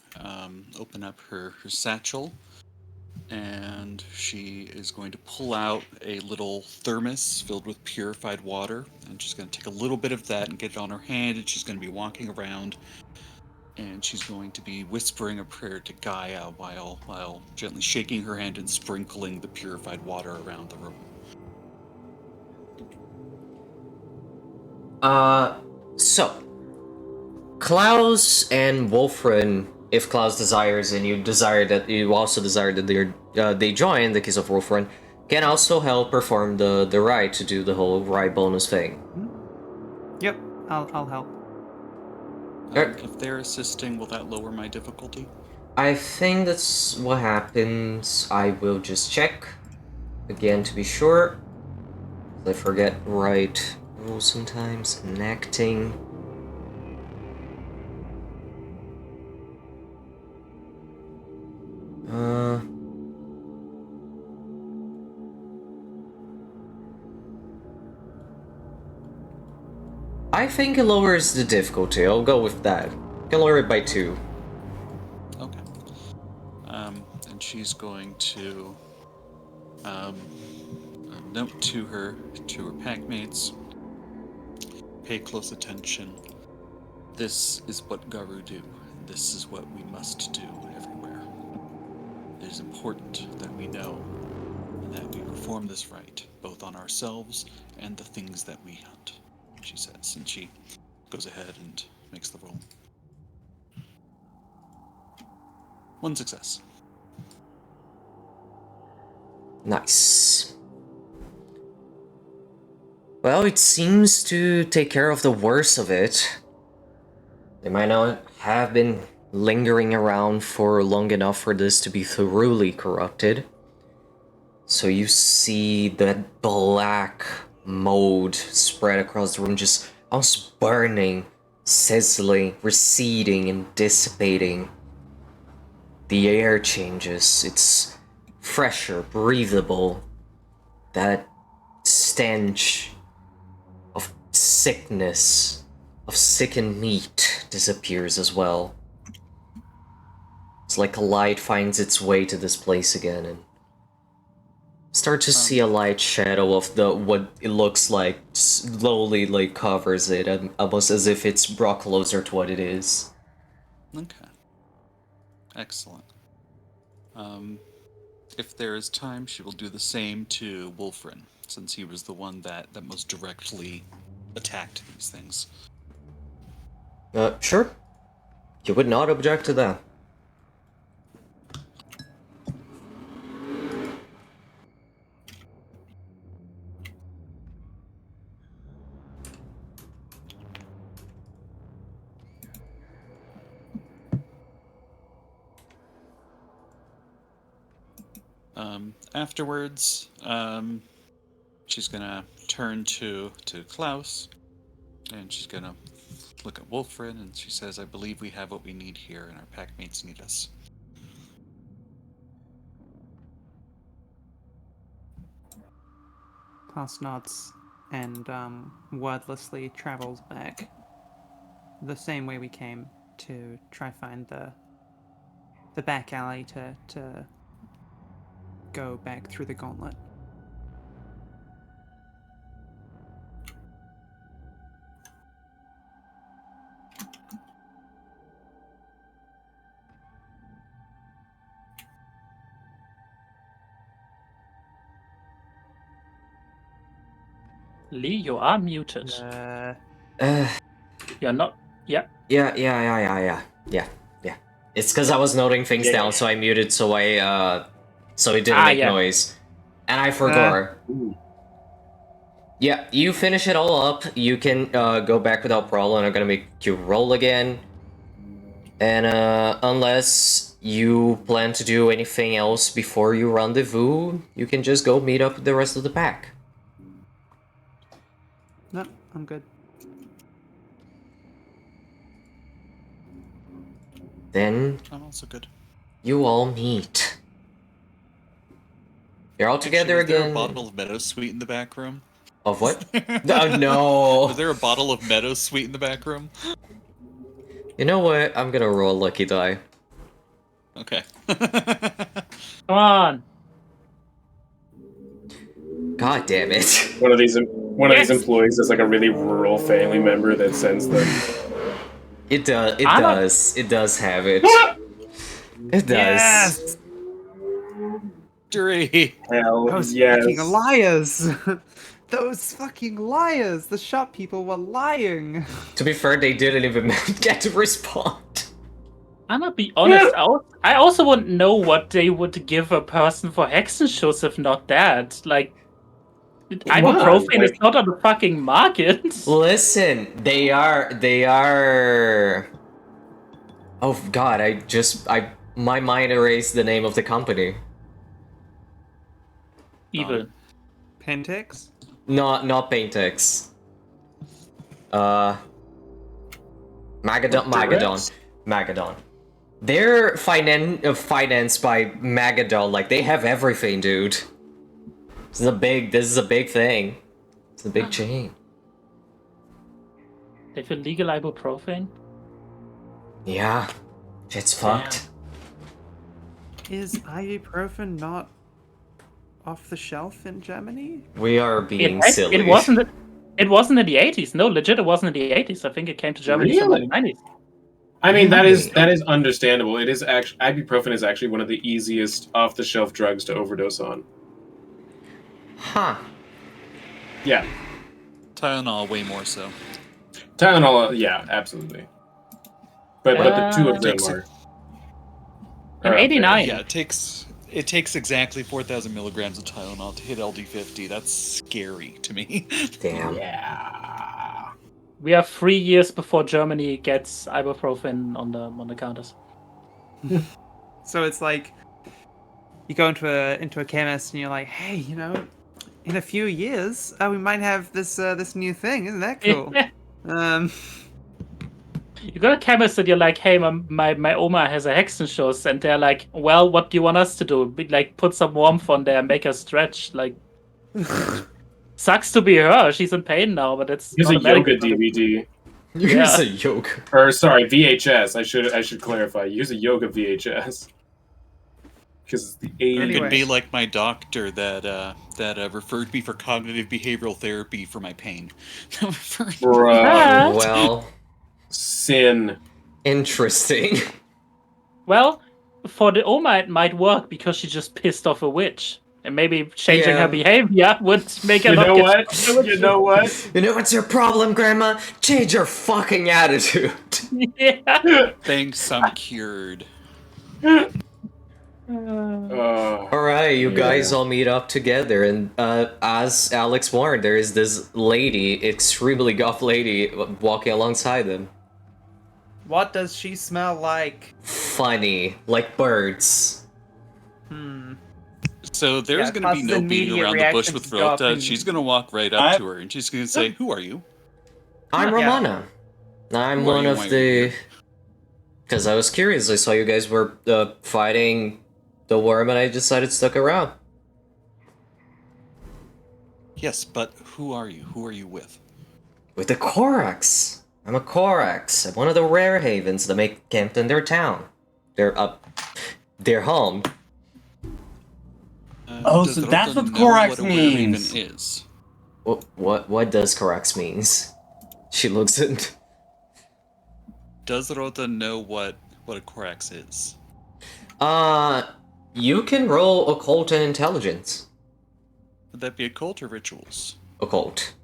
[SPEAKER 4] open up her satchel, and she is going to pull out a little thermos filled with purified water, and she's going to take a little bit of that and get it on her hand, and she's going to be walking around, and she's going to be whispering a prayer to Gaia while gently shaking her hand and sprinkling the purified water around the room.
[SPEAKER 1] So Klaus and Wolfren, if Klaus desires and you also desire that they join, in the case of Wolfren, can also help perform the rite to do the whole rite bonus thing.
[SPEAKER 5] Yep, I'll help.
[SPEAKER 4] If they're assisting, will that lower my difficulty?
[SPEAKER 1] I think that's what happens. I will just check again to be sure. I forget rite rules sometimes. Enacting. I think it lowers the difficulty. I'll go with that. You can lower it by 2.
[SPEAKER 4] Okay. And she's going to note to her packmates. Pay close attention. This is what Garou do. This is what we must do everywhere. It is important that we know that we perform this rite, both on ourselves and the things that we hunt, she says, and she goes ahead and makes the roll. 1 success.
[SPEAKER 1] Nice. Well, it seems to take care of the worst of it. They might not have been lingering around for long enough for this to be thoroughly corrupted. So you see that black mold spread across the room, just almost burning, sizzling, receding, and dissipating. The air changes. It's fresher, breathable. That stench of sickness, of sickened meat, disappears as well. It's like a light finds its way to this place again, and start to see a light shadow of what it looks like slowly like covers it, and almost as if it's brought closer to what it is.
[SPEAKER 4] Okay. Excellent. If there is time, she will do the same to Wolfren, since he was the one that most directly attacked these things.
[SPEAKER 1] Sure. You would not object to that.
[SPEAKER 4] Afterwards, she's gonna turn to Klaus, and she's gonna look at Wolfred, and she says, "I believe we have what we need here, and our packmates need us."
[SPEAKER 5] Klaus nods and wordlessly travels back the same way we came to try find the back alley to go back through the gauntlet.
[SPEAKER 3] Lee, you are muted.
[SPEAKER 1] Uh,
[SPEAKER 3] You're not. Yeah.
[SPEAKER 1] yeah. It's because I was noting things
[SPEAKER 2] Yeah.
[SPEAKER 1] down, so I muted so so it didn't make noise. And I forgot. Yeah, you finish it all up. You can go back without problem. I'm gonna make you roll again. And unless you plan to do anything else before you rendezvous, you can just go meet up with the rest of the pack.
[SPEAKER 5] No, I'm good.
[SPEAKER 1] Then
[SPEAKER 4] I'm also good.
[SPEAKER 1] you all meet. You're all together
[SPEAKER 4] Actually, was there
[SPEAKER 1] again.
[SPEAKER 4] a bottle of Meadowsweet in the back room?
[SPEAKER 1] Of what? Oh, no.
[SPEAKER 4] Was there a bottle of Meadowsweet in the back room?
[SPEAKER 1] You know what? I'm gonna roll lucky die.
[SPEAKER 4] Okay.
[SPEAKER 3] Come on.
[SPEAKER 1] God damn it.
[SPEAKER 2] One of these employees is like a really rural family member that sends them.
[SPEAKER 1] It does. It
[SPEAKER 3] I'm a-
[SPEAKER 1] does. It does have it. It does.
[SPEAKER 5] Yes!
[SPEAKER 4] Victory!
[SPEAKER 2] Hell
[SPEAKER 5] Those
[SPEAKER 2] yes.
[SPEAKER 5] fucking liars! Those fucking liars! The shop people were lying!
[SPEAKER 1] To be fair, they didn't even get to respond.
[SPEAKER 3] I'm gonna be honest. I also wouldn't know what they would give a person for Hexenschuss if not that. Like, ibuprofen is not on the fucking market.
[SPEAKER 1] Listen, they are. Oh God! My mind erased the name of the company.
[SPEAKER 3] Evil.
[SPEAKER 5] Pentex?
[SPEAKER 1] Not Paintex. Magadon. They're financed by Magadon. Like, they have everything, dude. This is a big thing. It's a big chain.
[SPEAKER 3] They feel legal ibuprofen.
[SPEAKER 1] Yeah. Shit's fucked.
[SPEAKER 5] Is ibuprofen not off the shelf in Germany?
[SPEAKER 1] We are being silly.
[SPEAKER 3] It wasn't in the 80s. No, legit, it wasn't in the 80s. I think it came to Germany
[SPEAKER 2] Really?
[SPEAKER 3] in the 90s.
[SPEAKER 2] I mean, that is understandable. It is actually ibuprofen is actually one of the easiest off-the-shelf drugs to overdose on.
[SPEAKER 1] Huh.
[SPEAKER 2] Yeah,
[SPEAKER 4] Tylenol, way more so.
[SPEAKER 2] Tylenol. Yeah, absolutely. But the two of them are.
[SPEAKER 3] In 89.
[SPEAKER 4] Yeah, it takes exactly 4,000 milligrams of Tylenol to hit LD50. That's scary to me.
[SPEAKER 1] Damn.
[SPEAKER 2] Yeah.
[SPEAKER 3] We are 3 years before Germany gets ibuprofen on the counters.
[SPEAKER 5] So it's like you go into a chemist and you're like, hey, you know, in a few years we might have this new thing. Isn't that cool?
[SPEAKER 3] You go to a chemist and you're like, hey, my Oma has a Hexenschuss, and they're like, well, what do you want us to do? Like, put some warmth on there, make her stretch. Like, sucks to be her. She's in pain now, but it's
[SPEAKER 2] Use a
[SPEAKER 3] not medical
[SPEAKER 2] yoga DVD.
[SPEAKER 1] Use a yoga.
[SPEAKER 2] Or sorry, VHS. I should clarify. Use a yoga VHS. Because it's the 80s.
[SPEAKER 4] It
[SPEAKER 5] Anyway.
[SPEAKER 4] could be like my doctor that referred me for cognitive behavioral therapy for my pain.
[SPEAKER 2] Bruh.
[SPEAKER 1] Well,
[SPEAKER 2] Sin.
[SPEAKER 1] interesting.
[SPEAKER 3] Well, for the Oma, it might work because she just pissed off a witch. And maybe changing her behavior would make her
[SPEAKER 2] You
[SPEAKER 3] not
[SPEAKER 2] know
[SPEAKER 3] get...
[SPEAKER 2] what? You know what?
[SPEAKER 1] You know what's your problem, Grandma? Change your fucking attitude.
[SPEAKER 3] Yeah.
[SPEAKER 4] Thanks, I'm cured.
[SPEAKER 1] Alright, you guys all meet up together, and as Alex warned, there is this lady, extremely goth lady, walking alongside them.
[SPEAKER 5] What does she smell like?
[SPEAKER 1] Funny, like birds.
[SPEAKER 4] So there's
[SPEAKER 5] Yeah,
[SPEAKER 4] going to be
[SPEAKER 5] Klaus's
[SPEAKER 4] no beating
[SPEAKER 5] immediate
[SPEAKER 4] around the bush
[SPEAKER 5] reaction
[SPEAKER 4] with
[SPEAKER 5] to go up
[SPEAKER 4] Rota.
[SPEAKER 5] and-
[SPEAKER 4] She's going to walk right up to her and she's going to say, "Who are you?"
[SPEAKER 1] I'm
[SPEAKER 5] Yeah.
[SPEAKER 1] Romana. I'm
[SPEAKER 4] Who are
[SPEAKER 1] one
[SPEAKER 4] you?
[SPEAKER 1] of
[SPEAKER 4] Why are you
[SPEAKER 1] the.
[SPEAKER 4] here?
[SPEAKER 1] Because I was curious. I saw you guys were fighting the worm, and I decided to stick around.
[SPEAKER 4] Yes, but who are you? Who are you with?
[SPEAKER 1] With the Korax. I'm a Korax. I'm one of the rare havens that make Kempten their town. Their home.
[SPEAKER 6] Oh,
[SPEAKER 4] Does
[SPEAKER 6] so
[SPEAKER 4] Rota
[SPEAKER 6] that's what
[SPEAKER 4] know
[SPEAKER 6] Korax
[SPEAKER 4] what a wereraven
[SPEAKER 6] means.
[SPEAKER 4] is?
[SPEAKER 1] What does Korax means? She looks at.
[SPEAKER 4] Does Rota know what a Korax is?
[SPEAKER 1] You can roll occult and intelligence.
[SPEAKER 4] Would that be occult or rituals?
[SPEAKER 1] Occult.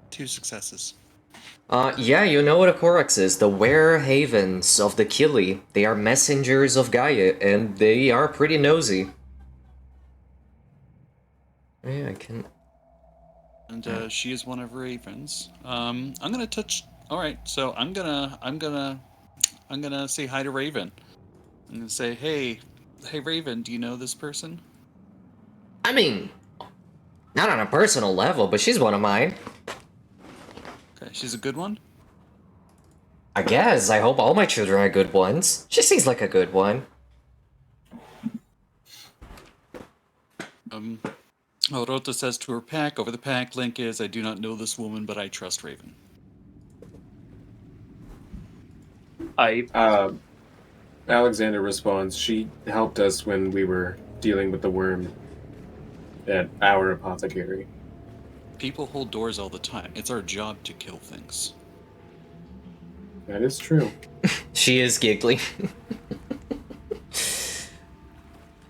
[SPEAKER 4] Two successes.
[SPEAKER 1] Yeah, you know what a Korax is. The were-havens of the Kili. They are messengers of Gaia, and they are pretty nosy. Yeah, I can...
[SPEAKER 4] And she is one of her ravens. I'm gonna touch. All right, so I'm gonna say hi to Raven. I'm gonna say, hey, Raven, do you know this person?
[SPEAKER 1] I mean, not on a personal level, but she's one of mine.
[SPEAKER 4] Okay, she's a good one.
[SPEAKER 1] I guess. I hope all my children are good ones. She seems like a good one.
[SPEAKER 4] Rota says to her pack, over the pack link is, I do not know this woman, but I trust Raven.
[SPEAKER 2] Alexander responds, she helped us when we were dealing with the worm at our apothecary.
[SPEAKER 4] People hold doors all the time. It's our job to kill things.
[SPEAKER 2] That is true.
[SPEAKER 1] She is giggling.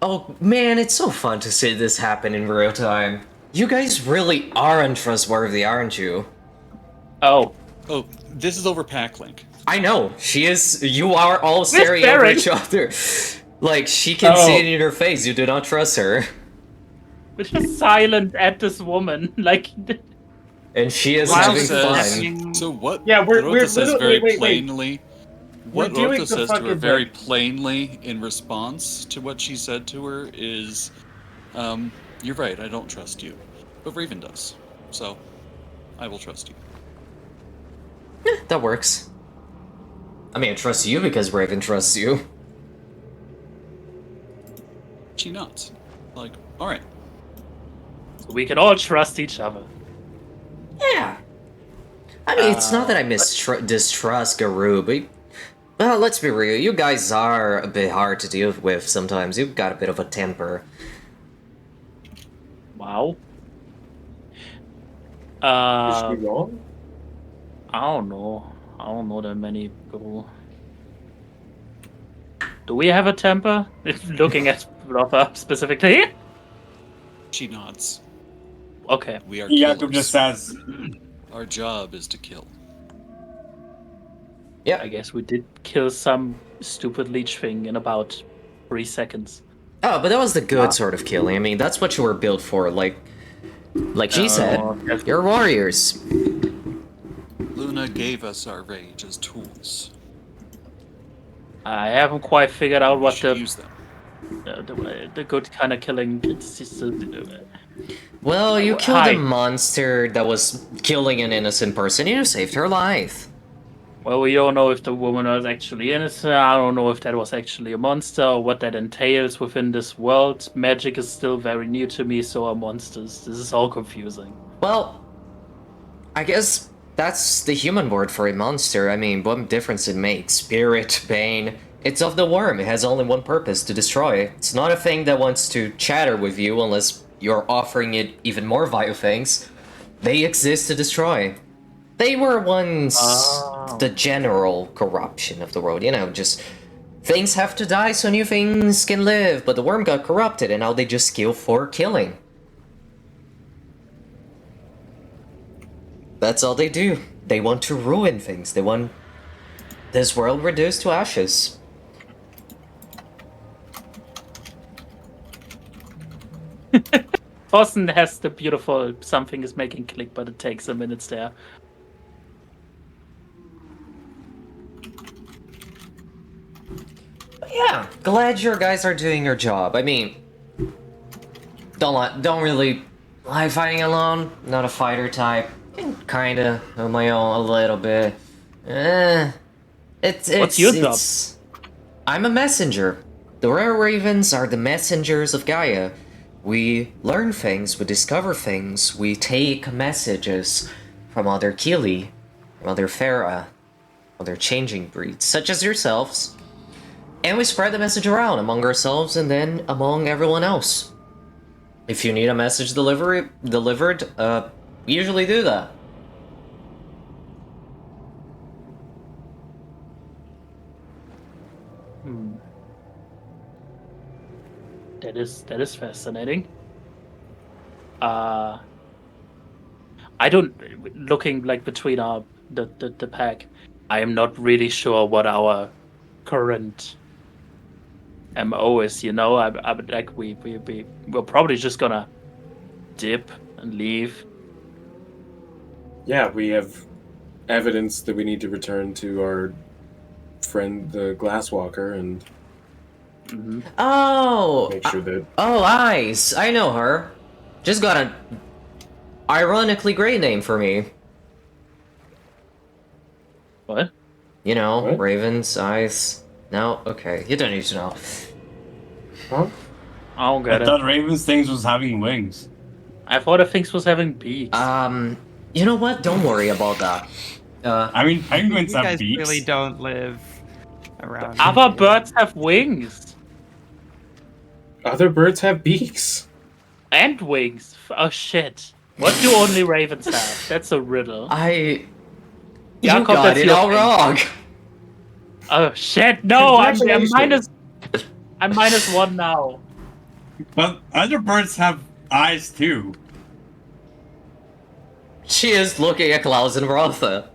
[SPEAKER 1] Oh man, it's so fun to see this happen in real time. You guys really are untrustworthy, aren't you?
[SPEAKER 3] Oh,
[SPEAKER 4] Oh, this is over pack link.
[SPEAKER 1] I know, she is. You are all staring over
[SPEAKER 3] Baron?
[SPEAKER 1] each other. Like, she can see
[SPEAKER 3] Oh.
[SPEAKER 1] it in your face, you do not trust her.
[SPEAKER 3] we're just silent at this woman. Like,
[SPEAKER 1] And she is
[SPEAKER 3] Wow,
[SPEAKER 1] having
[SPEAKER 3] this is
[SPEAKER 1] fun.
[SPEAKER 3] happening.
[SPEAKER 4] So what?
[SPEAKER 2] Yeah, we're
[SPEAKER 4] Rota says
[SPEAKER 2] literally-
[SPEAKER 4] very
[SPEAKER 2] wait.
[SPEAKER 4] plainly.
[SPEAKER 2] We're
[SPEAKER 4] What
[SPEAKER 2] doing
[SPEAKER 4] Rota
[SPEAKER 2] the
[SPEAKER 4] says to her
[SPEAKER 2] fucking,
[SPEAKER 4] very
[SPEAKER 2] like-
[SPEAKER 4] plainly in response to what she said to her is, "You're right. I don't trust you, but Raven does. So, I will trust you."
[SPEAKER 1] That works. I mean, I trust you because Raven trusts you.
[SPEAKER 4] She nods. Like, all right.
[SPEAKER 3] we can all trust each other.
[SPEAKER 1] Yeah. I mean, it's not that I distrust Garou, but... Well, let's be real, you guys are a bit hard to deal with sometimes. You've got a bit of a temper.
[SPEAKER 3] Wow.
[SPEAKER 2] Is
[SPEAKER 3] Uh,
[SPEAKER 2] she wrong?
[SPEAKER 3] I don't know. I don't know that many people. Do we have a temper? Looking at Rafa specifically.
[SPEAKER 4] She nods.
[SPEAKER 3] Okay.
[SPEAKER 4] We are
[SPEAKER 6] Jakub
[SPEAKER 4] killers.
[SPEAKER 6] just says,
[SPEAKER 4] Our job is to kill.
[SPEAKER 3] I guess we did kill some stupid leech thing in about 3 seconds.
[SPEAKER 1] Oh, but that was the good sort of killing. I mean, that's what you were built for, like she said.
[SPEAKER 3] yes.
[SPEAKER 1] You're warriors.
[SPEAKER 4] Luna gave us our rage as tools.
[SPEAKER 3] I haven't quite figured out
[SPEAKER 4] We
[SPEAKER 3] what
[SPEAKER 4] should
[SPEAKER 3] the
[SPEAKER 4] use them.
[SPEAKER 3] the good kind of killing consists of.
[SPEAKER 1] Well, you killed
[SPEAKER 3] Hi.
[SPEAKER 1] a monster that was killing an innocent person. You saved her life.
[SPEAKER 3] Well, we don't know if the woman was actually innocent. I don't know if that was actually a monster or what that entails within this world. Magic is still very new to me, so are monsters. This is all confusing.
[SPEAKER 1] Well, I guess that's the human word for a monster. I mean, what difference it makes? Spirit, bane. It's of the worm. It has only one purpose, to destroy. It's not a thing that wants to chatter with you unless you're offering it even more vile things. They exist to destroy. They were once the general corruption of the world, you know, just things have to die so new things can live, but the worm got corrupted and now they just kill for killing. That's all they do. They want to ruin things. They want this world reduced to ashes.
[SPEAKER 3] Thorsten has the beautiful something is making click, but it takes a minute there.
[SPEAKER 1] Yeah, glad your guys are doing your job. I mean, don't really like fighting alone. Not a fighter type. Kinda on my own a little bit.
[SPEAKER 3] What's your job?
[SPEAKER 1] I'm a messenger. The Rare Ravens are the messengers of Gaia. We learn things, we discover things, we take messages from other Kili, from other Pharaoh, other changing breeds, such as yourselves, and we spread the message around among ourselves and then among everyone else. If you need a message delivered, we usually do that.
[SPEAKER 3] That is fascinating. I don't looking like between the pack. I am not really sure what our current MO is. I like we're probably just gonna dip and leave.
[SPEAKER 2] Yeah, we have evidence that we need to return to our friend the Glasswalker and
[SPEAKER 1] Oh!
[SPEAKER 2] make sure that.
[SPEAKER 1] Oh, Ice! I know her. Just got an ironically great name for me.
[SPEAKER 3] What?
[SPEAKER 1] You know,
[SPEAKER 2] What?
[SPEAKER 1] Ravens, Ice. No? Okay, you don't need to know.
[SPEAKER 2] Huh?
[SPEAKER 3] I don't
[SPEAKER 6] I
[SPEAKER 3] get it.
[SPEAKER 6] thought Ravens things was having wings.
[SPEAKER 3] I thought the things was having beaks.
[SPEAKER 1] You know what? Don't worry about that.
[SPEAKER 6] I mean,
[SPEAKER 5] You
[SPEAKER 6] penguins have
[SPEAKER 5] guys
[SPEAKER 6] beaks.
[SPEAKER 5] really don't live around.
[SPEAKER 3] Other
[SPEAKER 5] here.
[SPEAKER 3] birds have wings
[SPEAKER 2] Other birds have beaks.
[SPEAKER 3] and wings. Oh shit! What do only ravens have? That's a riddle.
[SPEAKER 1] You
[SPEAKER 3] Jakob,
[SPEAKER 1] got
[SPEAKER 3] that's
[SPEAKER 1] it
[SPEAKER 3] your
[SPEAKER 1] all
[SPEAKER 3] thing.
[SPEAKER 1] wrong!
[SPEAKER 3] Oh shit! No, I'm
[SPEAKER 2] Congratulations.
[SPEAKER 3] I'm -1 now.
[SPEAKER 6] But other birds have eyes too.
[SPEAKER 1] She is looking at Klaus and Rotha.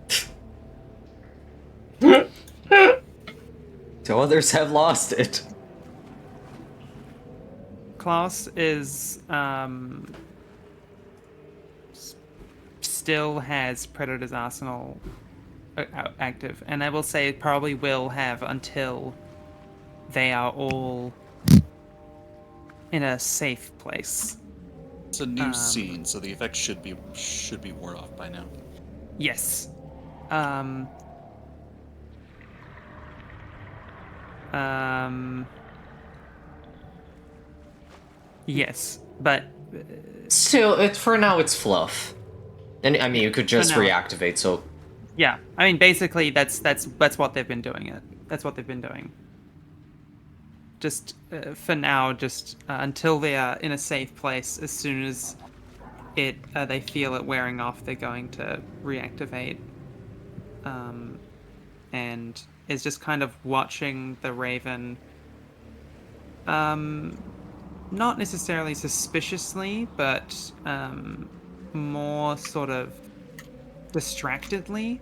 [SPEAKER 1] Two others have lost it.
[SPEAKER 5] Klaus is still has Predator's Arsenal active, and I will say it probably will have until they are all in a safe place.
[SPEAKER 4] It's a new scene, so the effect should be worn off by now.
[SPEAKER 5] Yes. Yes, but
[SPEAKER 1] Still, for now it's fluff. And I mean, you could just
[SPEAKER 5] For now.
[SPEAKER 1] reactivate, so...
[SPEAKER 5] yeah, I mean, basically, that's what they've been doing. That's what they've been doing. Just for now, just until they are in a safe place. As soon as they feel it wearing off, they're going to reactivate. And is just kind of watching the Raven. Not necessarily suspiciously, but more sort of distractedly.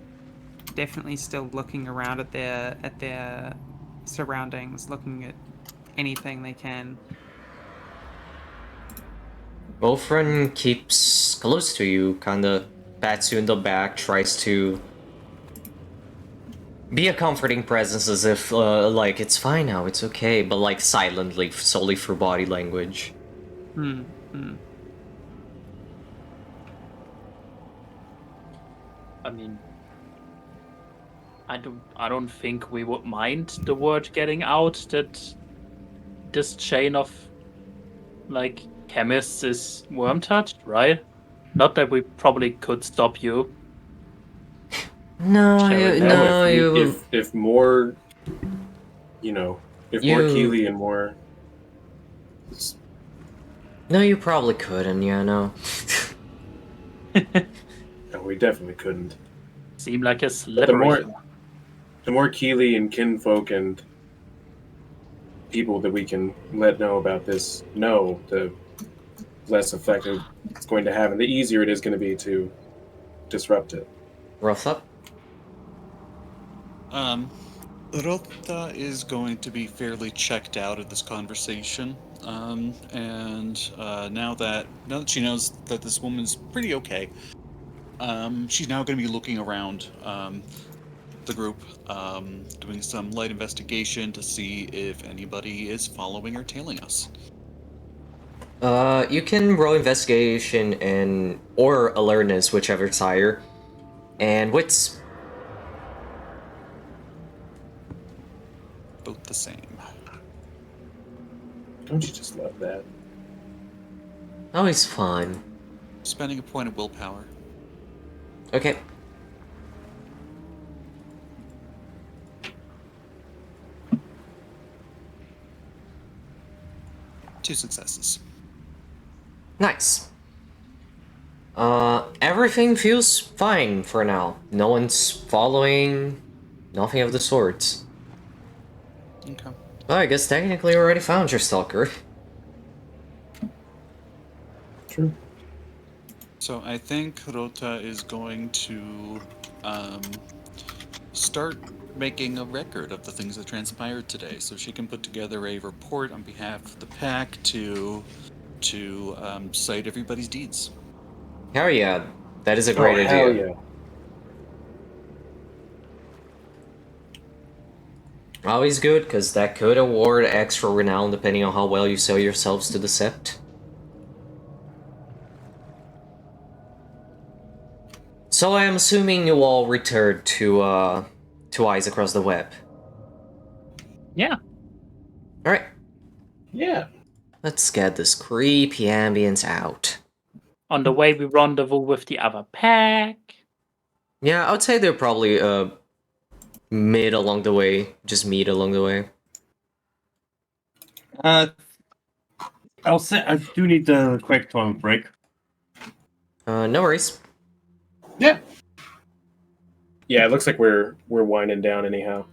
[SPEAKER 5] Definitely still looking around at their surroundings, looking at anything they can.
[SPEAKER 1] Wolfren keeps close to you, kinda pats you in the back, tries to be a comforting presence as if, like, it's fine now, it's okay, but, like, silently, solely through body language.
[SPEAKER 3] I mean, I don't think we would mind the word getting out that this chain of like chemists is worm touched, right? Not that we probably could stop you.
[SPEAKER 1] No,
[SPEAKER 3] Sharon,
[SPEAKER 2] If more, if more
[SPEAKER 1] You-
[SPEAKER 2] Keely and more.
[SPEAKER 1] No, you probably couldn't, yeah, no.
[SPEAKER 2] No, we definitely couldn't.
[SPEAKER 3] Seem like a
[SPEAKER 2] But
[SPEAKER 3] slippery.
[SPEAKER 2] the more Keely and kinfolk and people that we can let know about this know, the less effective it's going to have, and the easier it is going to be to disrupt it.
[SPEAKER 1] Rough up?
[SPEAKER 4] Rota is going to be fairly checked out of this conversation, and now that she knows that this woman's pretty okay, she's now going to be looking around. the group, doing some light investigation to see if anybody is following or tailing us.
[SPEAKER 1] You can roll investigation and or alertness, whichever's higher. And what's
[SPEAKER 4] Both the same.
[SPEAKER 2] Don't you just love that?
[SPEAKER 1] always fun.
[SPEAKER 4] Spending a point of willpower.
[SPEAKER 1] Okay.
[SPEAKER 4] Two successes.
[SPEAKER 1] Nice. Everything feels fine for now. No one's following, nothing of the sorts.
[SPEAKER 4] Okay.
[SPEAKER 1] Well, I guess technically you already found your stalker.
[SPEAKER 2] True.
[SPEAKER 4] So I think Rota is going to start making a record of the things that transpired today, so she can put together a report on behalf of the pack to cite everybody's deeds.
[SPEAKER 1] Hell yeah, that is a great idea.
[SPEAKER 2] Hell yeah.
[SPEAKER 1] Always good, because that could award extra renown depending on how well you sell yourselves to the Sept. So I am assuming you all returned to Eyes Across the Web.
[SPEAKER 3] Yeah.
[SPEAKER 1] Alright,
[SPEAKER 2] Yeah.
[SPEAKER 1] let's get this creepy ambience out.
[SPEAKER 3] On the way, we rendezvous with the other pack.
[SPEAKER 1] Yeah, I would say they're probably mid along the way. Just meet along the way.
[SPEAKER 6] I'll say I do need a quick toilet break.
[SPEAKER 1] No worries.
[SPEAKER 2] Yeah. Yeah, it looks like we're winding down anyhow.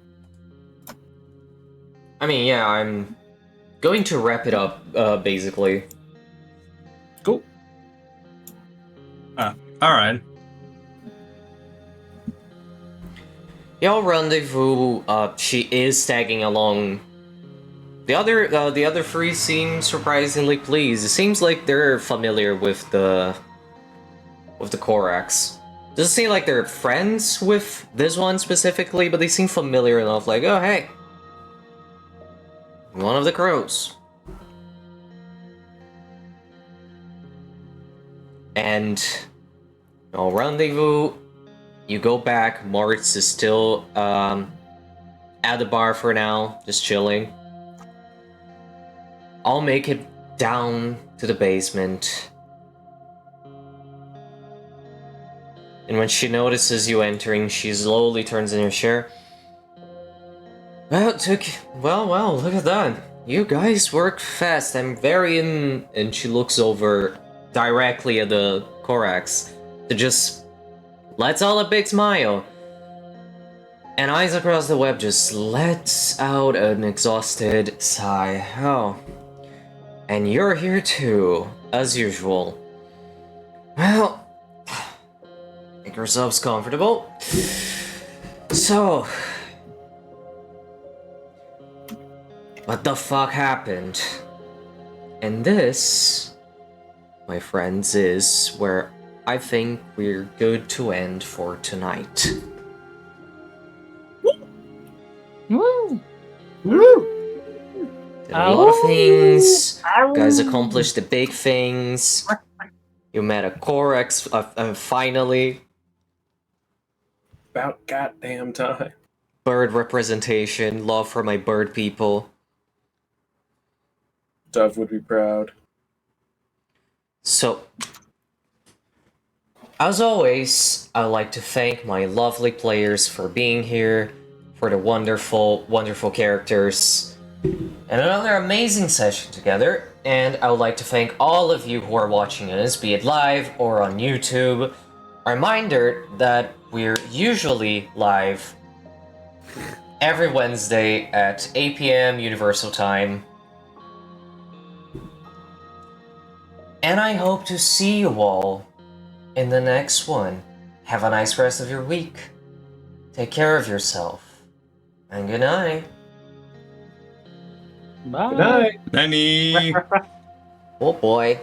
[SPEAKER 1] I mean, yeah, I'm going to wrap it up, basically.
[SPEAKER 2] Cool.
[SPEAKER 6] Alright.
[SPEAKER 1] Y'all rendezvous, she is tagging along. The other three seem surprisingly pleased. It seems like they're familiar with the Korax. Doesn't seem like they're friends with this one specifically, but they seem familiar enough, like, oh hey, one of the crows. And y'all rendezvous. You go back. Moritz is still at the bar for now, just chilling. I'll make it down to the basement. And when she notices you entering, she slowly turns in her chair. Well, look at that. You guys work fast. I'm very in... And she looks over directly at the Korax to just... lets out a big smile. And Eyes Across the Web just lets out an exhausted sigh. Oh. And you're here too, as usual. Well, make yourselves comfortable. So, what the fuck happened? And this, my friends, is where I think we're good to end for tonight.
[SPEAKER 3] Woo!
[SPEAKER 2] Woo!
[SPEAKER 1] Did a lot of things. You guys accomplished the big things. You met a Korax finally.
[SPEAKER 2] About goddamn time.
[SPEAKER 1] Bird representation. Love for my bird people.
[SPEAKER 2] Dove would be proud.
[SPEAKER 1] So, as always, I'd like to thank my lovely players for being here, for the wonderful, wonderful characters, and another amazing session together. And I would like to thank all of you who are watching us, be it live or on YouTube. A reminder that we're usually live every Wednesday at 8 p.m. Universal Time. And I hope to see you all in the next one. Have a nice rest of your week. Take care of yourself. And good night.
[SPEAKER 3] Bye.
[SPEAKER 2] Good night.
[SPEAKER 6] Benny!
[SPEAKER 1] Oh boy.